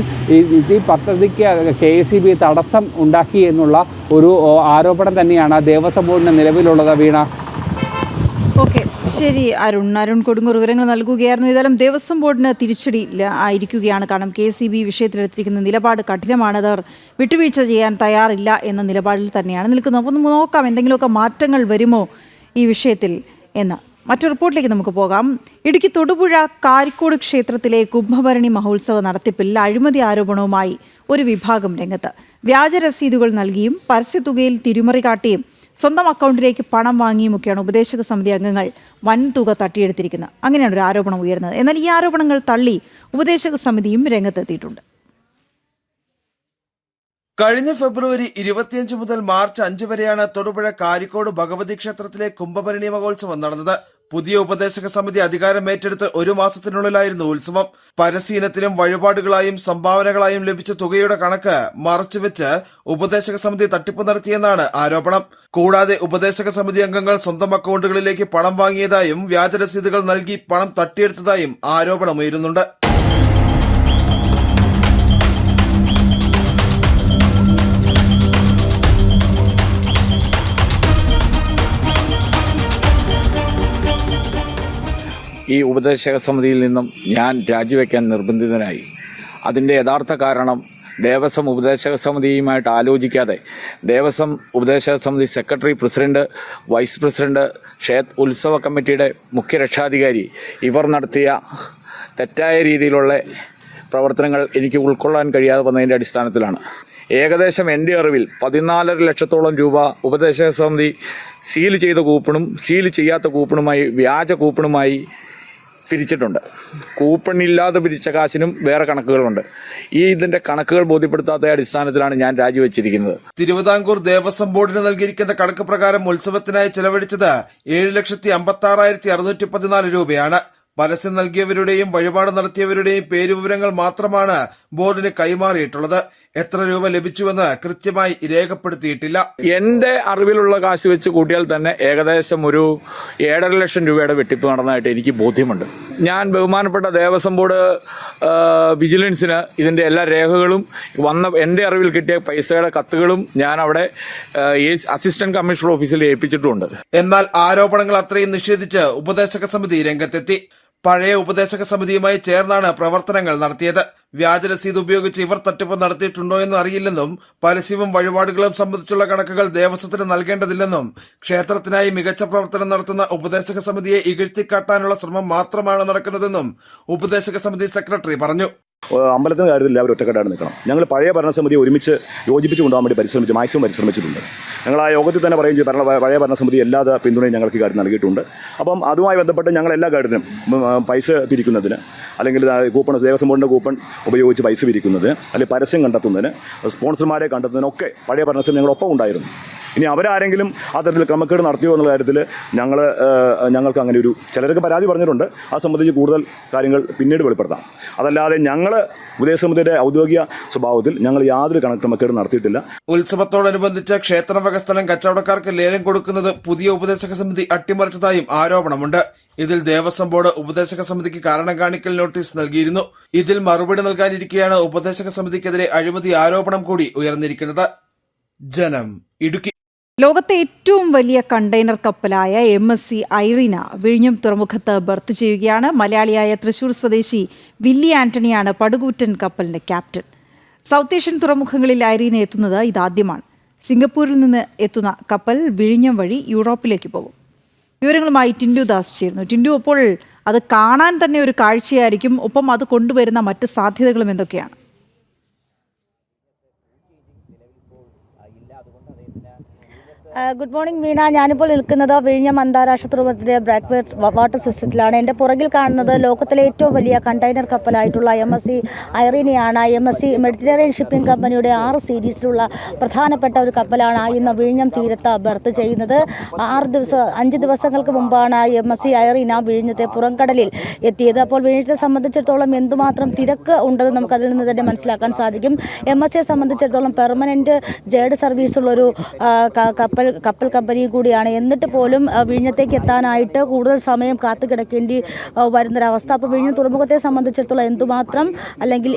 ഈ പദ്ധതിക്ക് KSEB തടസ്സം ഉണ്ടാക്കി എന്നുള്ള ഒരു ആരോപണം തന്നെയാണ് ദേവസ്വം ബോർഡിന് നിലവിലുള്ളത്. വീണ, ഓക്കെ, ശരി. അരുൺ കൊടുങ്ങൂർ വിവരങ്ങൾ നൽകുകയായിരുന്നു. ഏതായാലും ദേവസ്വം ബോർഡിന് തിരിച്ചടി ആയിരിക്കുകയാണ്. കാരണം KSEB വിഷയത്തിലെടുത്തിരിക്കുന്ന നിലപാട് കഠിനമാണ്. അവർ വിട്ടുവീഴ്ച ചെയ്യാൻ തയ്യാറില്ല എന്ന നിലപാടിൽ തന്നെയാണ് നിൽക്കുന്നത്. അപ്പോൾ നോക്കാം എന്തെങ്കിലുമൊക്കെ മാറ്റങ്ങൾ വരുമോ ഈ വിഷയത്തിൽ എന്ന്. മറ്റു റിപ്പോർട്ടിലേക്ക് നമുക്ക് പോകാം. ഇടുക്കി തൊടുപുഴ കാരിക്കോട് ക്ഷേത്രത്തിലെ കുംഭഭരണി മഹോത്സവ നടത്തിപ്പിൽ അഴിമതി ആരോപണവുമായി ഒരു വിഭാഗം രംഗത്ത്. വ്യാജ രസീതുകൾ നൽകിയും പരസ്യത്തുകയിൽ തിരിമറി കാട്ടിയും സ്വന്തം അക്കൗണ്ടിലേക്ക് പണം വാങ്ങിയുമൊക്കെയാണ് ഉപദേശക സമിതി അംഗങ്ങൾ വൻതുക തട്ടിയെടുത്തിരിക്കുന്നത്. അങ്ങനെയാണ് ഒരു ആരോപണം ഉയർന്നത്. എന്നാൽ ഈ ആരോപണങ്ങൾ തള്ളി ഉപദേശക സമിതിയും രംഗത്തെത്തിയിട്ടുണ്ട്. കഴിഞ്ഞ ഫെബ്രുവരി 25 മുതൽ മാർച്ച് 5 വരെയാണ് തൊടുപുഴ കാരിക്കോട് ഭഗവതി ക്ഷേത്രത്തിലെ കുംഭഭരണി മഹോത്സവം നടന്നത്. പുതിയ ഉപദേശക സമിതി അധികാരം ഏറ്റെടുത്ത് 1 മാസത്തിനുള്ളിലായിരുന്നു ഉത്സവം. പരസ്യത്തിനും വഴിപാടുകളായും സംഭാവനകളായും ലഭിച്ച തുകയുടെ കണക്ക് മറച്ചുവെച്ച് ഉപദേശക സമിതി തട്ടിപ്പ് നടത്തിയെന്നാണ് ആരോപണം. കൂടാതെ ഉപദേശക സമിതി അംഗങ്ങൾ സ്വന്തം അക്കൗണ്ടുകളിലേക്ക് പണം വാങ്ങിയതായും വ്യാജ രസീതുകൾ നൽകി പണം തട്ടിയെടുത്തതായും ആരോപണമുയരുന്നുണ്ട്. ഈ ഉപദേശക സമിതിയിൽ നിന്നും ഞാൻ രാജിവെക്കാൻ നിർബന്ധിതനായി. അതിൻ്റെ യഥാർത്ഥ കാരണം ദേവസ്വം ഉപദേശക സമിതിയുമായിട്ട് ആലോചിക്കാതെ ദേവസ്വം ഉപദേശക സമിതി സെക്രട്ടറി, പ്രസിഡന്റ്, വൈസ് പ്രസിഡന്റ്, ഉത്സവ കമ്മിറ്റിയുടെ മുഖ്യ രക്ഷാധികാരി ഇവർ നടത്തിയ തെറ്റായ രീതിയിലുള്ള പ്രവർത്തനങ്ങൾ എനിക്ക് ഉൾക്കൊള്ളാൻ കഴിയാതെ വന്നതിൻ്റെ അടിസ്ഥാനത്തിലാണ്. ഏകദേശം എൻ്റെ അറിവിൽ 14.5 ലക്ഷത്തോളം രൂപ ഉപദേശക സമിതി സീൽ ചെയ്ത കൂപ്പണും സീൽ ചെയ്യാത്ത കൂപ്പണുമായി, വ്യാജ കൂപ്പണുമായി പിരിച്ചിട്ടുണ്ട്. കൂപ്പണില്ലാതെ പിരിച്ച കാശിനും വേറെ കണക്കുകളുണ്ട്. ഇതിന്റെ കണക്കുകൾ ബോധ്യപ്പെടുത്താത്ത അടിസ്ഥാനത്തിലാണ് ഞാൻ രാജിവെച്ചിരിക്കുന്നത്. തിരുവിതാംകൂർ ദേവസ്വം ബോർഡിന് നൽകിയിരിക്കുന്ന കണക്ക് പ്രകാരം ഉത്സവത്തിനായി ചെലവഴിച്ചത് 7,56,614 രൂപയാണ്. പരസ്യം നൽകിയവരുടെയും വഴിപാട് നടത്തിയവരുടെയും പേരുവിവരങ്ങൾ മാത്രമാണ് ബോർഡിന് കൈമാറിയിട്ടുള്ളത്. എത്ര രൂപ ലഭിച്ചുവെന്ന് കൃത്യമായി രേഖപ്പെടുത്തിയിട്ടില്ല. എന്റെ അറിവിലുള്ള കാശ് വെച്ച് കൂട്ടിയാൽ തന്നെ ഏകദേശം ഒരു 7.5 ലക്ഷം രൂപയുടെ വെട്ടിപ്പ് നടന്നതായിട്ട് എനിക്ക് ബോധ്യമുണ്ട്. ഞാൻ ബഹുമാനപ്പെട്ട ദേവസ്വം ബോർഡ് വിജിലൻസിന് ഇതിന്റെ എല്ലാ രേഖകളും എന്റെ അറിവിൽ കിട്ടിയ പൈസയുടെ കത്തുകളും ഞാൻ അവിടെ അസിസ്റ്റന്റ് കമ്മീഷണർ ഓഫീസിൽ ഏൽപ്പിച്ചിട്ടുമുണ്ട്. എന്നാൽ ആരോപണങ്ങൾ അത്രയും നിഷേധിച്ച് ഉപദേശക സമിതി രംഗത്തെത്തി. പഴയ ഉപദേശക സമിതിയുമായി ചേർന്നാണ് പ്രവർത്തനങ്ങൾ നടത്തിയത്. വ്യാജ രസീത് ഉപയോഗിച്ച് ഇവർ തട്ടിപ്പ് നടത്തിയിട്ടുണ്ടോ എന്ന് അറിയില്ലെന്നും പരസ്യവും വഴിപാടുകളും സംബന്ധിച്ചുള്ള കണക്കുകൾ ദേവസ്വത്തിന് നൽകേണ്ടതില്ലെന്നും ക്ഷേത്രത്തിനായി മികച്ച പ്രവർത്തനം നടത്തുന്ന ഉപദേശക സമിതിയെ ഇകഴ്ത്തിക്കാട്ടാനുള്ള ശ്രമം മാത്രമാണ് നടക്കുന്നതെന്നും ഉപദേശക സമിതി സെക്രട്ടറി പറഞ്ഞു. അമ്പലത്തിന്റെ കാര്യത്തിൽ എല്ലാവരും ഒറ്റക്കെട്ടായിട്ട് നിൽക്കണം. ഞങ്ങൾ പഴയ ഭരണസമിതിയെ ഒരുമിച്ച് യോജിപ്പിച്ച് കൊണ്ടുപോകാൻ വേണ്ടി മാക്സിമം പരിശ്രമിച്ചിട്ടുണ്ട്. ഞങ്ങൾ ആ യോഗത്തിൽ തന്നെ പറയുകയും ചെയ്തു, പഴയ ഭരണസമിതി എല്ലാ പിന്തുണയും ഞങ്ങൾക്ക് ഈ കാര്യത്തിൽ നൽകിയിട്ടുണ്ട്. അപ്പം അതുമായി ബന്ധപ്പെട്ട് ഞങ്ങൾ എല്ലാ കാര്യത്തിനും പൈസ പിരിക്കുന്നതിന്, അല്ലെങ്കിൽ കൂപ്പൺ, ദേവസ്വം ബോർഡിൻ്റെ കൂപ്പൺ ഉപയോഗിച്ച് പൈസ പിരിക്കുന്നതിന്, അല്ലെങ്കിൽ പരസ്യം കണ്ടെത്തുന്നതിന്, സ്പോൺസർമാരെ കണ്ടെത്തുന്നതിനൊക്കെ പഴയ ഭരണസമിതി ഞങ്ങളൊപ്പം ഉണ്ടായിരുന്നു. ഇനി അവരാരെങ്കിലും ആ തരത്തിൽ ക്രമക്കേട് നടത്തിയോ എന്നുള്ള കാര്യത്തിൽ ഞങ്ങൾക്ക് അങ്ങനെ ചിലർക്ക് പരാതി പറഞ്ഞിട്ടുണ്ട്. ആ സംബന്ധിച്ച് കൂടുതൽ കാര്യങ്ങൾ പിന്നീട് വെളിപ്പെടുത്താം. അതല്ലാതെ ഞങ്ങൾ ഉപദേശസമിതിയുടെ ഔദ്യോഗിക സ്വഭാവത്തിൽ ഞങ്ങൾ യാതൊരു ക്രമക്കേട് നടത്തിയിട്ടില്ല. ഉത്സവത്തോടനുബന്ധിച്ച് ക്ഷേത്രവക സ്ഥലം കച്ചവടക്കാർക്ക് ലേലം കൊടുക്കുന്നത് പുതിയ ഉപദേശക സമിതി അട്ടിമറിച്ചതായും ആരോപണമുണ്ട്. ഇതിൽ ദേവസ്വം ബോർഡ് ഉപദേശക സമിതിക്ക് കാരണം കാണിക്കൽ നോട്ടീസ് നൽകിയിരുന്നു. ഇതിൽ മറുപടി നൽകാനിരിക്കെയാണ് ഉപദേശക സമിതിക്കെതിരെ അഴിമതി ആരോപണം കൂടി ഉയർന്നിരിക്കുന്നത്. ജനം, ഇടുക്കി. ലോകത്തെ ഏറ്റവും വലിയ കണ്ടെയ്നർ കപ്പലായ MSC ഐറീന വിഴിഞ്ഞം തുറമുഖത്ത് ബർത്ത് ചെയ്യുകയാണ്. മലയാളിയായ തൃശൂർ സ്വദേശി വില്ലി ആന്റണിയാണ് പടുകൂറ്റൻ കപ്പലിന്റെ ക്യാപ്റ്റൻ. സൗത്ത് ഏഷ്യൻ തുറമുഖങ്ങളിൽ ഐറീന എത്തുന്നത് ഇതാദ്യമാണ്. സിംഗപ്പൂരിൽ നിന്ന് എത്തുന്ന കപ്പൽ വിഴിഞ്ഞം വഴി യൂറോപ്പിലേക്ക് പോകും. വിവരങ്ങളുമായി ടിൻഡു ദാസ് ചേരുന്നു. ടിൻഡു, അപ്പോൾ അത് കാണാൻ തന്നെ ഒരു കാഴ്ചയായിരിക്കും. ഒപ്പം അത് കൊണ്ടുവരുന്ന മറ്റ് സാധ്യതകളും എന്തൊക്കെയാണ്? ഗുഡ് മോർണിംഗ് വീണ. ഞാനിപ്പോൾ നിൽക്കുന്നത് വിഴിഞ്ഞം അന്താരാഷ്ട്ര തുറമുഖത്തിലെ ബ്രാക്ക് വാട്ടർ സിസ്റ്റത്തിലാണ്. എൻ്റെ പുറകിൽ കാണുന്നത് ലോകത്തിലെ ഏറ്റവും വലിയ കണ്ടെയ്നർ കപ്പലായിട്ടുള്ള MSC ഐറീനയാണ്. MSC മെഡിറ്ററേനിയൻ ഷിപ്പിംഗ് കമ്പനിയുടെ 6 സീരീസിലുള്ള പ്രധാനപ്പെട്ട ഒരു കപ്പലാണ് ഇന്ന് വിഴിഞ്ഞം തീരത്ത് ബർത്ത് ചെയ്യുന്നത്. 5 ദിവസങ്ങൾക്ക് മുമ്പാണ് MSC ഐറീന വിഴിഞ്ഞത്തെ പുറംകടലിൽ എത്തിയത്. അപ്പോൾ വിഴിഞ്ഞത്തെ സംബന്ധിച്ചിടത്തോളം എന്തുമാത്രം തിരക്ക് ഉണ്ടെന്ന് നമുക്കതിൽ നിന്ന് തന്നെ മനസ്സിലാക്കാൻ സാധിക്കും. MSCയെ സംബന്ധിച്ചിടത്തോളം പെർമനൻറ്റ് ജേഡ് സർവീസുള്ളൊരു കപ്പൽ കമ്പനി കൂടിയാണ്. എന്നിട്ട് പോലും വിഴിഞ്ഞത്തേക്ക് എത്താനായിട്ട് കൂടുതൽ സമയം കാത്തു കിടക്കേണ്ടി വരുന്നൊരവസ്ഥ. അപ്പോൾ വിഴിഞ്ഞം തുറമുഖത്തെ സംബന്ധിച്ചിടത്തോളം എന്തുമാത്രം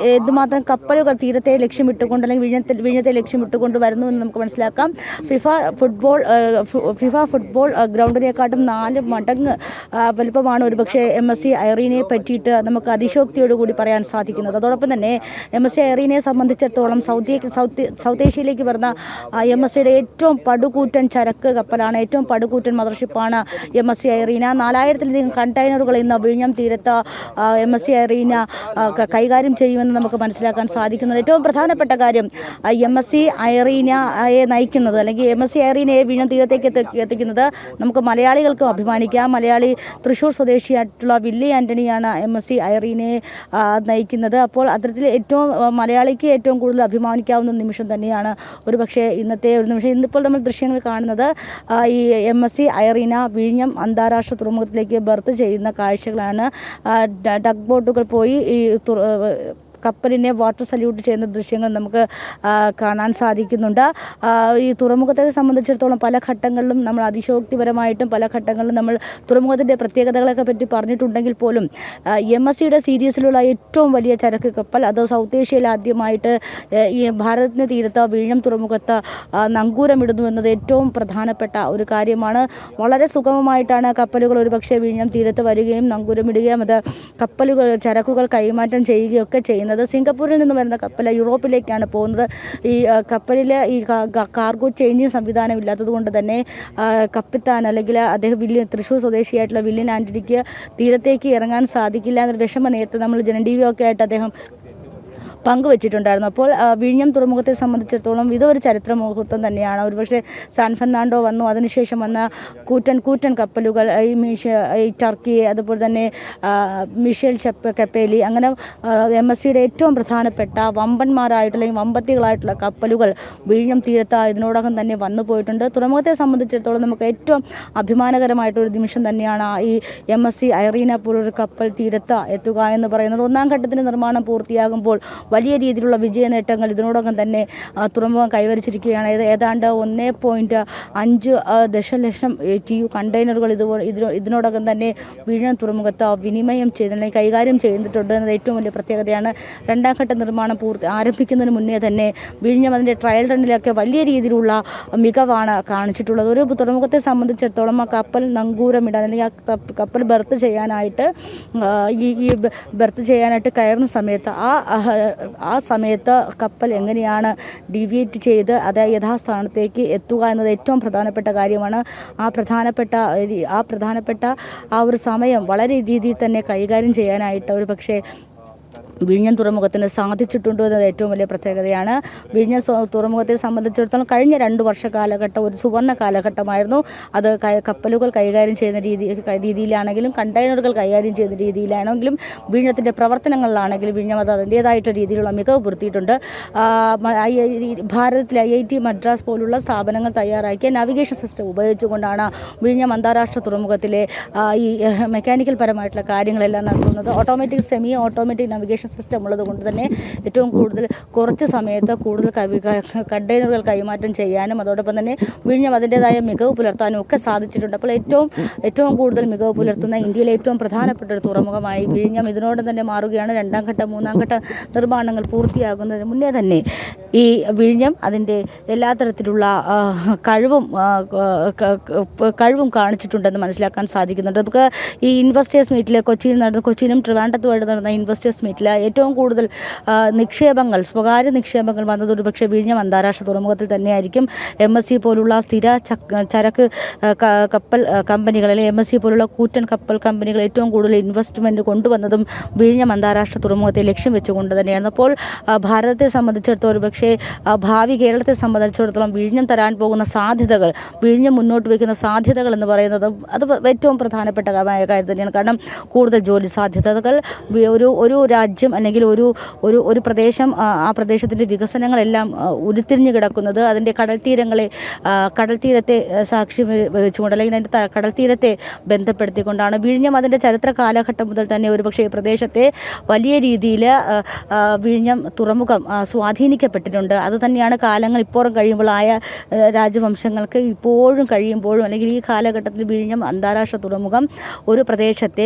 കപ്പലുകൾ തീരത്തെ ലക്ഷ്യമിട്ടുകൊണ്ട് അല്ലെങ്കിൽ വിഴിഞ്ഞത്തെ ലക്ഷ്യമിട്ടുകൊണ്ട് വരുന്നു എന്ന് നമുക്ക് മനസ്സിലാക്കാം. ഫിഫ ഫുട്ബോൾ ഗ്രൗണ്ടിനെക്കാട്ടും 4 മടങ്ങ് വലുപ്പമാണ് ഒരുപക്ഷെ MSC ഐറീനയെ പറ്റിയിട്ട് നമുക്ക് അതിശോക്തിയോടുകൂടി പറയാൻ സാധിക്കുന്നത്. അതോടൊപ്പം തന്നെ MSC ഐറീനയെ സംബന്ധിച്ചിടത്തോളം സൗത്ത് ഏഷ്യയിലേക്ക് വരുന്ന MSCയുടെ ഏറ്റവും പടുകൂറ്റൻ പടുകൂറ്റൻ ചരക്ക് കപ്പലാണ്, ഏറ്റവും പടുകൂറ്റൻ മദർഷിപ്പാണ് MSC ഐറീന. 4000-ലധികം കണ്ടെയ്നറുകൾ ഇന്ന് വിഴിഞ്ഞം തീരത്ത് MSC ഐറീന കൈകാര്യം ചെയ്യുമെന്ന് നമുക്ക് മനസ്സിലാക്കാൻ സാധിക്കുന്നു. ഏറ്റവും പ്രധാനപ്പെട്ട കാര്യം MSC ഐറീനയെ നയിക്കുന്നത് അല്ലെങ്കിൽ MSC ഐറീനയെ വിഴിഞ്ഞം തീരത്തേക്ക് എത്തിക്കുന്നത് നമുക്ക് മലയാളികൾക്കും അഭിമാനിക്കാം. മലയാളി തൃശ്ശൂർ സ്വദേശിയായിട്ടുള്ള വില്ലി ആൻ്റണിയാണ് MSC ഐറീനയെ നയിക്കുന്നത്. അപ്പോൾ അത്തരത്തിൽ മലയാളിക്ക് ഏറ്റവും കൂടുതൽ അഭിമാനിക്കാവുന്ന നിമിഷം തന്നെയാണ് ഒരുപക്ഷെ ഇന്നത്തെ ഒരു നിമിഷം. ഇന്നിപ്പോൾ നമ്മൾ ദൃശ്യങ്ങൾ കാണുന്നത് ഈ MSC ഐറീന വിഴിഞ്ഞം അന്താരാഷ്ട്ര തുറമുഖത്തിലേക്ക് ബർത്ത് ചെയ്യുന്ന കാഴ്ചകളാണ്. ഡക്ക് ബോട്ടുകൾ പോയി ഈ കപ്പലിനെ വാട്ടർ സല്യൂട്ട് ചെയ്യുന്ന ദൃശ്യങ്ങൾ നമുക്ക് കാണാൻ സാധിക്കുന്നുണ്ട്. ഈ തുറമുഖത്തെ സംബന്ധിച്ചിടത്തോളം പല ഘട്ടങ്ങളിലും നമ്മൾ അതിശയോക്തിപരമായിട്ടും പല ഘട്ടങ്ങളിലും നമ്മൾ തുറമുഖത്തിൻ്റെ പ്രത്യേകതകളൊക്കെ പറ്റി പറഞ്ഞിട്ടുണ്ടെങ്കിൽ പോലും MSCയുടെ സീരീസിലുള്ള ഏറ്റവും വലിയ ചരക്ക് കപ്പൽ അത് സൗത്ത് ഏഷ്യയിൽ ആദ്യമായിട്ട് ഈ ഭാരതത്തിന് തീരത്ത് വിഴിഞ്ഞം തുറമുഖത്ത് നങ്കൂരമിടുന്നു എന്നത് ഏറ്റവും പ്രധാനപ്പെട്ട ഒരു കാര്യമാണ്. വളരെ സുഗമമായിട്ടാണ് കപ്പലുകൾ ഒരുപക്ഷെ വിഴിഞ്ഞം തീരത്ത് വരികയും നങ്കൂരമിടുകയും അത് ചരക്കുകൾ കൈമാറ്റം ചെയ്യുകയൊക്കെ ചെയ്യുന്നത്. സിംഗപ്പൂരിൽ നിന്ന് വരുന്ന കപ്പൽ യൂറോപ്പിലേക്കാണ് പോകുന്നത്. ഈ കപ്പലിൽ ഈ കാർഗോ ചേഞ്ചിങ് സംവിധാനം ഇല്ലാത്തത് കൊണ്ട് തന്നെ കപ്പിത്താൻ അല്ലെങ്കിൽ അദ്ദേഹം തൃശ്ശൂർ സ്വദേശിയായിട്ടുള്ള വില്യൻ ആൻ്റണിക്ക് തീരത്തേക്ക് ഇറങ്ങാൻ സാധിക്കില്ല എന്നൊരു വിഷമം നേരത്തെ നമ്മൾ ജനഡീവി ഒക്കെ ആയിട്ട് അദ്ദേഹം പങ്കുവച്ചിട്ടുണ്ടായിരുന്നു. അപ്പോൾ വിഴിഞ്ഞം തുറമുഖത്തെ സംബന്ധിച്ചിടത്തോളം ഇതൊരു ചരിത്ര മുഹൂർത്തം തന്നെയാണ്. ഒരുപക്ഷെ സാൻ ഫെർണാണ്ടോ വന്നു, അതിനുശേഷം വന്ന കൂറ്റൻ കപ്പലുകൾ ഈ ടർക്കി, അതുപോലെ തന്നെ മിഷേൽ കപ്പേലി, അങ്ങനെ MSCയുടെ ഏറ്റവും പ്രധാനപ്പെട്ട വമ്പന്മാരായിട്ടുള്ള വമ്പത്തികളായിട്ടുള്ള കപ്പലുകൾ വിഴിഞ്ഞം തീരത്ത് ഇതിനോടകം തന്നെ വന്നു പോയിട്ടുണ്ട്. തുറമുഖത്തെ സംബന്ധിച്ചിടത്തോളം നമുക്ക് ഏറ്റവും അഭിമാനകരമായിട്ടൊരു നിമിഷം തന്നെയാണ് ഈ MSC ഐറീന പോലൊരു കപ്പൽ തീരത്ത് എത്തുക എന്ന് പറയുന്നത്. ഒന്നാം ഘട്ടത്തിൻ്റെ നിർമ്മാണം പൂർത്തിയാകുമ്പോൾ വലിയ രീതിയിലുള്ള വിജയ നേട്ടങ്ങൾ ഇതിനോടകം തന്നെ തുറമുഖം കൈവരിച്ചിരിക്കുകയാണ്. ഏതാണ്ട് 1.5 ദശലക്ഷം TU കണ്ടെയ്നറുകൾ ഇതിനോടകം തന്നെ വിഴിഞ്ഞം തുറമുഖത്ത് വിനിമയം അല്ലെങ്കിൽ കൈകാര്യം ചെയ്തിട്ടുണ്ട് എന്നത് ഏറ്റവും വലിയ പ്രത്യേകതയാണ്. രണ്ടാം ഘട്ട നിർമ്മാണം ആരംഭിക്കുന്നതിന് മുന്നേ തന്നെ വിഴിഞ്ഞം അതിൻ്റെ ട്രയൽ റണ്ണിലൊക്കെ വലിയ രീതിയിലുള്ള മികവാണ് കാണിച്ചിട്ടുള്ളത്. ഒരു തുറമുഖത്തെ സംബന്ധിച്ചിടത്തോളം ആ കപ്പൽ നങ്കൂരമിടാൻ അല്ലെങ്കിൽ കപ്പൽ ബർത്ത് ചെയ്യാനായിട്ട് കയറുന്ന സമയത്ത് ആ സമയത്ത് കപ്പൽ എങ്ങനെയാണ് ഡീവിയേറ്റ് ചെയ്ത് അത് യഥാസ്ഥാനത്തേക്ക് എത്തുക എന്നത് ഏറ്റവും പ്രധാനപ്പെട്ട കാര്യമാണ്. ആ പ്രധാനപ്പെട്ട ഒരു സമയം വളരെ രീതിയിൽ തന്നെ കൈകാര്യം ചെയ്യാനായിട്ട് ഒരു പക്ഷേ വിഴിഞ്ഞം തുറമുഖത്തിന് സാധിച്ചിട്ടുണ്ടോ എന്നത് ഏറ്റവും വലിയ പ്രത്യേകതയാണ്. വിഴിഞ്ഞം തുറമുഖത്തെ സംബന്ധിച്ചിടത്തോളം കഴിഞ്ഞ 2 വർഷ കാലഘട്ടം ഒരു സുവർണ്ണ കാലഘട്ടമായിരുന്നു. അത് കപ്പലുകൾ കൈകാര്യം ചെയ്യുന്ന രീതിയിലാണെങ്കിലും കണ്ടെയ്നറുകൾ കൈകാര്യം ചെയ്യുന്ന രീതിയിലാണെങ്കിലും വിഴിഞ്ഞത്തിൻ്റെ പ്രവർത്തനങ്ങളിലാണെങ്കിലും വിഴിഞ്ഞം അത് അതിൻ്റേതായിട്ടുള്ള രീതിയിലുള്ള മികവ് പുലർത്തിയിട്ടുണ്ട്. ഭാരതത്തിലെ IIT മദ്രാസ് പോലുള്ള സ്ഥാപനങ്ങൾ തയ്യാറാക്കിയ നാവിഗേഷൻ സിസ്റ്റം ഉപയോഗിച്ചുകൊണ്ടാണ് വിഴിഞ്ഞം അന്താരാഷ്ട്ര തുറമുഖത്തിലെ ഈ മെക്കാനിക്കൽ പരമായിട്ടുള്ള കാര്യങ്ങളെല്ലാം നടത്തുന്നത്. Automatic semi automatic navigation system ഉള്ളത് കൊണ്ട് തന്നെ ഏറ്റവും കൂടുതൽ കുറച്ച് സമയത്ത് കൂടുതൽ കണ്ടെയ്നറുകൾ കൈമാറ്റം ചെയ്യാനും അതോടൊപ്പം തന്നെ വിഴിഞ്ഞം അതിൻ്റേതായ മികവ് പുലർത്താനും ഒക്കെ സാധിച്ചിട്ടുണ്ട്. അപ്പോൾ ഏറ്റവും കൂടുതൽ മികവ് പുലർത്തുന്ന ഇന്ത്യയിലെ ഏറ്റവും പ്രധാനപ്പെട്ട ഒരു തുറമുഖമായി വിഴിഞ്ഞം ഇതിനോടൊപ്പം തന്നെ മാറുകയാണ്. 2ാം ഘട്ട 3ാം ഘട്ട നിർമ്മാണങ്ങൾ പൂർത്തിയാകുന്നതിന് മുന്നേ തന്നെ ഈ വിഴിഞ്ഞം അതിൻ്റെ എല്ലാ തരത്തിലുള്ള കഴിവും കാണിച്ചിട്ടുണ്ടെന്ന് മനസ്സിലാക്കാൻ സാധിക്കുന്നുണ്ട്. നമുക്ക് ഈ ഇൻവെസ്റ്റേഴ്സ് മീറ്റിൽ കൊച്ചിയിലും ട്രിവാൻഡ്രത്തുമായിട്ട് നടന്ന ഇൻവെസ്റ്റേഴ്സ് മീറ്റിൽ ഏറ്റവും കൂടുതൽ സ്വകാര്യ നിക്ഷേപങ്ങൾ വന്നത് ഒരുപക്ഷെ വിഴിഞ്ഞം അന്താരാഷ്ട്ര തുറമുഖത്തിൽ തന്നെയായിരിക്കും. MSC പോലുള്ള സ്ഥിര ചരക്ക് കപ്പൽ കമ്പനികൾ അല്ലെങ്കിൽ MSC പോലുള്ള കൂറ്റൻ കപ്പൽ കമ്പനികൾ ഏറ്റവും കൂടുതൽ ഇൻവെസ്റ്റ്മെൻറ്റ് കൊണ്ടുവന്നതും വിഴിഞ്ഞം അന്താരാഷ്ട്ര തുറമുഖത്തെ ലക്ഷ്യം വെച്ചുകൊണ്ട് തന്നെയാണ്. അപ്പോൾ ഭാരതത്തെ സംബന്ധിച്ചിടത്തോളം ഒരുപക്ഷെ ഭാവി കേരളത്തെ സംബന്ധിച്ചിടത്തോളം വിഴിഞ്ഞം തരാൻ പോകുന്ന സാധ്യതകൾ, വിഴിഞ്ഞം മുന്നോട്ട് വയ്ക്കുന്ന സാധ്യതകൾ എന്ന് പറയുന്നത് അത് ഏറ്റവും പ്രധാനപ്പെട്ട കാര്യം തന്നെയാണ്. കാരണം കൂടുതൽ ജോലി സാധ്യതകൾ, ഒരു രാജ്യം അല്ലെങ്കിൽ ഒരു പ്രദേശം, ആ പ്രദേശത്തിൻ്റെ വികസനങ്ങളെല്ലാം ഉരുത്തിരിഞ്ഞ് കിടക്കുന്നത് അതിൻ്റെ കടൽത്തീരത്തെ സാക്ഷി വെച്ചുകൊണ്ട് അല്ലെങ്കിൽ അതിൻ്റെ കടൽത്തീരത്തെ ബന്ധപ്പെടുത്തിക്കൊണ്ടാണ്. വിഴിഞ്ഞം അതിൻ്റെ ചരിത്ര കാലഘട്ടം മുതൽ തന്നെ ഒരുപക്ഷെ ഈ പ്രദേശത്തെ വലിയ രീതിയിൽ വിഴിഞ്ഞം തുറമുഖം സ്വാധീനിക്കപ്പെട്ടിട്ടുണ്ട്. അതുതന്നെയാണ് കാലങ്ങൾ ഇപ്പോഴും കഴിയുമ്പോഴായ രാജവംശങ്ങൾക്ക് ഇപ്പോഴും കഴിയുമ്പോഴും അല്ലെങ്കിൽ ഈ കാലഘട്ടത്തിൽ വിഴിഞ്ഞം അന്താരാഷ്ട്ര തുറമുഖം ഒരു പ്രദേശത്തെ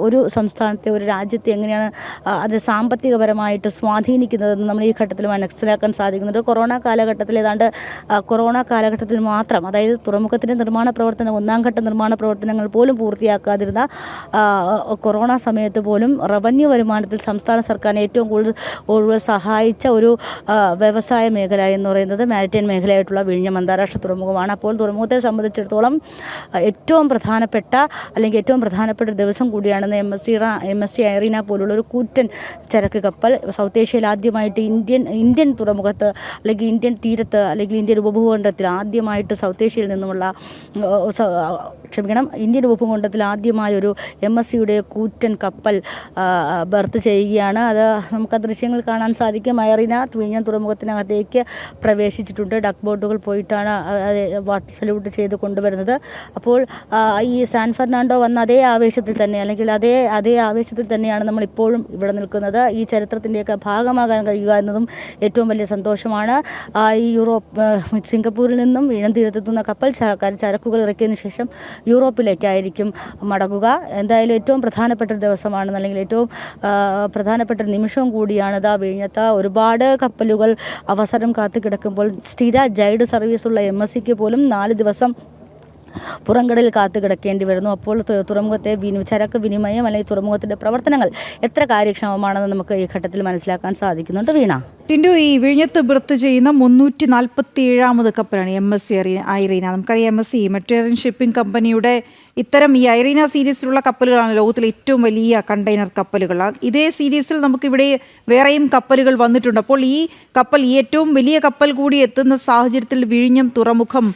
ഒരു സംസ്ഥാനത്തെ ഒരു രാജ്യത്തെ എങ്ങനെയാണ് എത്രത്തോളമാണ് അത് സാമ്പത്തികപരമായിട്ട് സ്വാധീനിക്കുന്നതെന്ന് നമ്മൾ ഈ ഘട്ടത്തിൽ മനസ്സിലാക്കാൻ സാധിക്കുന്നുണ്ട്. കൊറോണ കാലഘട്ടത്തിൽ മാത്രം, അതായത് തുറമുഖത്തിൻ്റെ നിർമ്മാണ പ്രവർത്തനം, ഒന്നാം ഘട്ട നിർമ്മാണ പ്രവർത്തനങ്ങൾ പോലും പൂർത്തിയാക്കാതിരുന്ന കൊറോണ സമയത്ത് പോലും റവന്യൂ വരുമാനത്തിൽ സംസ്ഥാന സർക്കാരിനെ ഏറ്റവും കൂടുതൽ സഹായിച്ച ഒരു വ്യവസായ മേഖല എന്ന് പറയുന്നത് മാരിടൈം മേഖലയായിട്ടുള്ള വിഴിഞ്ഞം അന്താരാഷ്ട്ര തുറമുഖമാണ്. അപ്പോൾ തുറമുഖത്തെ സംബന്ധിച്ചിടത്തോളം ഏറ്റവും പ്രധാനപ്പെട്ട ഒരു ദിവസം കൂടിയാണെന്ന് MSC ഐറീന പോലുള്ള ഒരു കൂറ്റൻ ചരക്ക് കപ്പൽ സൗത്ത് ഏഷ്യയിൽ ആദ്യമായിട്ട് ഇന്ത്യൻ തുറമുഖത്ത് അല്ലെങ്കിൽ ഇന്ത്യൻ തീരത്ത് അല്ലെങ്കിൽ ഇന്ത്യൻ ഉപഭൂഖണ്ഡത്തിൽ ആദ്യമായിട്ട് സൗത്ത് ഏഷ്യയിൽ നിന്നുമുള്ള ഇന്ത്യൻ ഉപഭൂഖണ്ഡത്തിൽ ആദ്യമായൊരു MSCയുടെ കൂറ്റൻ കപ്പൽ ബർത്ത് ചെയ്യുകയാണ്. അത് നമുക്ക് ആ ദൃശ്യങ്ങൾ കാണാൻ സാധിക്കും. ഐറീന വിഴിഞ്ഞം തുറമുഖത്തിനകത്തേക്ക് പ്രവേശിച്ചിട്ടുണ്ട്. ഡക്ക് ബോട്ടുകൾ പോയിട്ടാണ് വാട്ടർ സല്യൂട്ട് ചെയ്ത് കൊണ്ടുവരുന്നത്. അപ്പോൾ ഈ സാൻ ഫെർണാണ്ടോ വന്ന അതേ ആവേശത്തിൽ തന്നെ, അല്ലെങ്കിൽ അതേ ആവേശത്തിൽ തന്നെയാണ് നമ്മൾ ഇപ്പോഴും ഇവിടെ നിൽക്കുന്നത്. ഈ ചരിത്രത്തിൻ്റെയൊക്കെ ഭാഗമാകാൻ കഴിയുക എന്നതും ഏറ്റവും വലിയ സന്തോഷമാണ്. ഈ സിംഗപ്പൂരിൽ നിന്നും വിഴിഞ്ഞം തീരത്തെത്തുന്ന കപ്പൽ ചരക്കുകൾ ഇറക്കിയതിന് ശേഷം യൂറോപ്പിലേക്കായിരിക്കും മടങ്ങുക. എന്തായാലും ഏറ്റവും പ്രധാനപ്പെട്ട ഒരു ദിവസമാണ്, അല്ലെങ്കിൽ ഏറ്റവും പ്രധാനപ്പെട്ട ഒരു നിമിഷവും കൂടിയാണ്. വിഴിഞ്ഞത്ത് ഒരുപാട് കപ്പലുകൾ അവസരം കാത്തു കിടക്കുമ്പോൾ സ്ഥിര ജൈഡ് സർവീസുള്ള MSCക്ക് പോലും 4 ദിവസം പുറംകടലിൽ കാത്തു കിടക്കേണ്ടി വരുന്നു. അപ്പോൾ തുറമുഖത്തെ ചരക്ക് വിനിമയം അല്ലെങ്കിൽ തുറമുഖത്തിൻ്റെ പ്രവർത്തനങ്ങൾ എത്ര കാര്യക്ഷമമാണെന്ന് നമുക്ക് ഈ ഘട്ടത്തിൽ മനസ്സിലാക്കാൻ സാധിക്കുന്നുണ്ട്. വീണ, ടിൻഡു, ഈ വിഴിഞ്ഞത്ത് ബർത്ത് ചെയ്യുന്ന 347ാമത് കപ്പലാണ് MSC ഐറീന. നമുക്കറിയാം MSC മെഡിറ്ററേനിയൻ ഷിപ്പിംഗ് കമ്പനിയുടെ ഇത്തരം ഈ ഐറീന സീരീസിലുള്ള കപ്പലുകളാണ് ലോകത്തിലെ ഏറ്റവും വലിയ കണ്ടെയ്നർ കപ്പലുകളാണ്. ഇതേ സീരീസിൽ നമുക്കിവിടെ വേറെയും കപ്പലുകൾ വന്നിട്ടുണ്ട്. അപ്പോൾ ഈ ഏറ്റവും വലിയ കപ്പൽ കൂടി എത്തുന്ന സാഹചര്യത്തിൽ വിഴിഞ്ഞം തുറമുഖം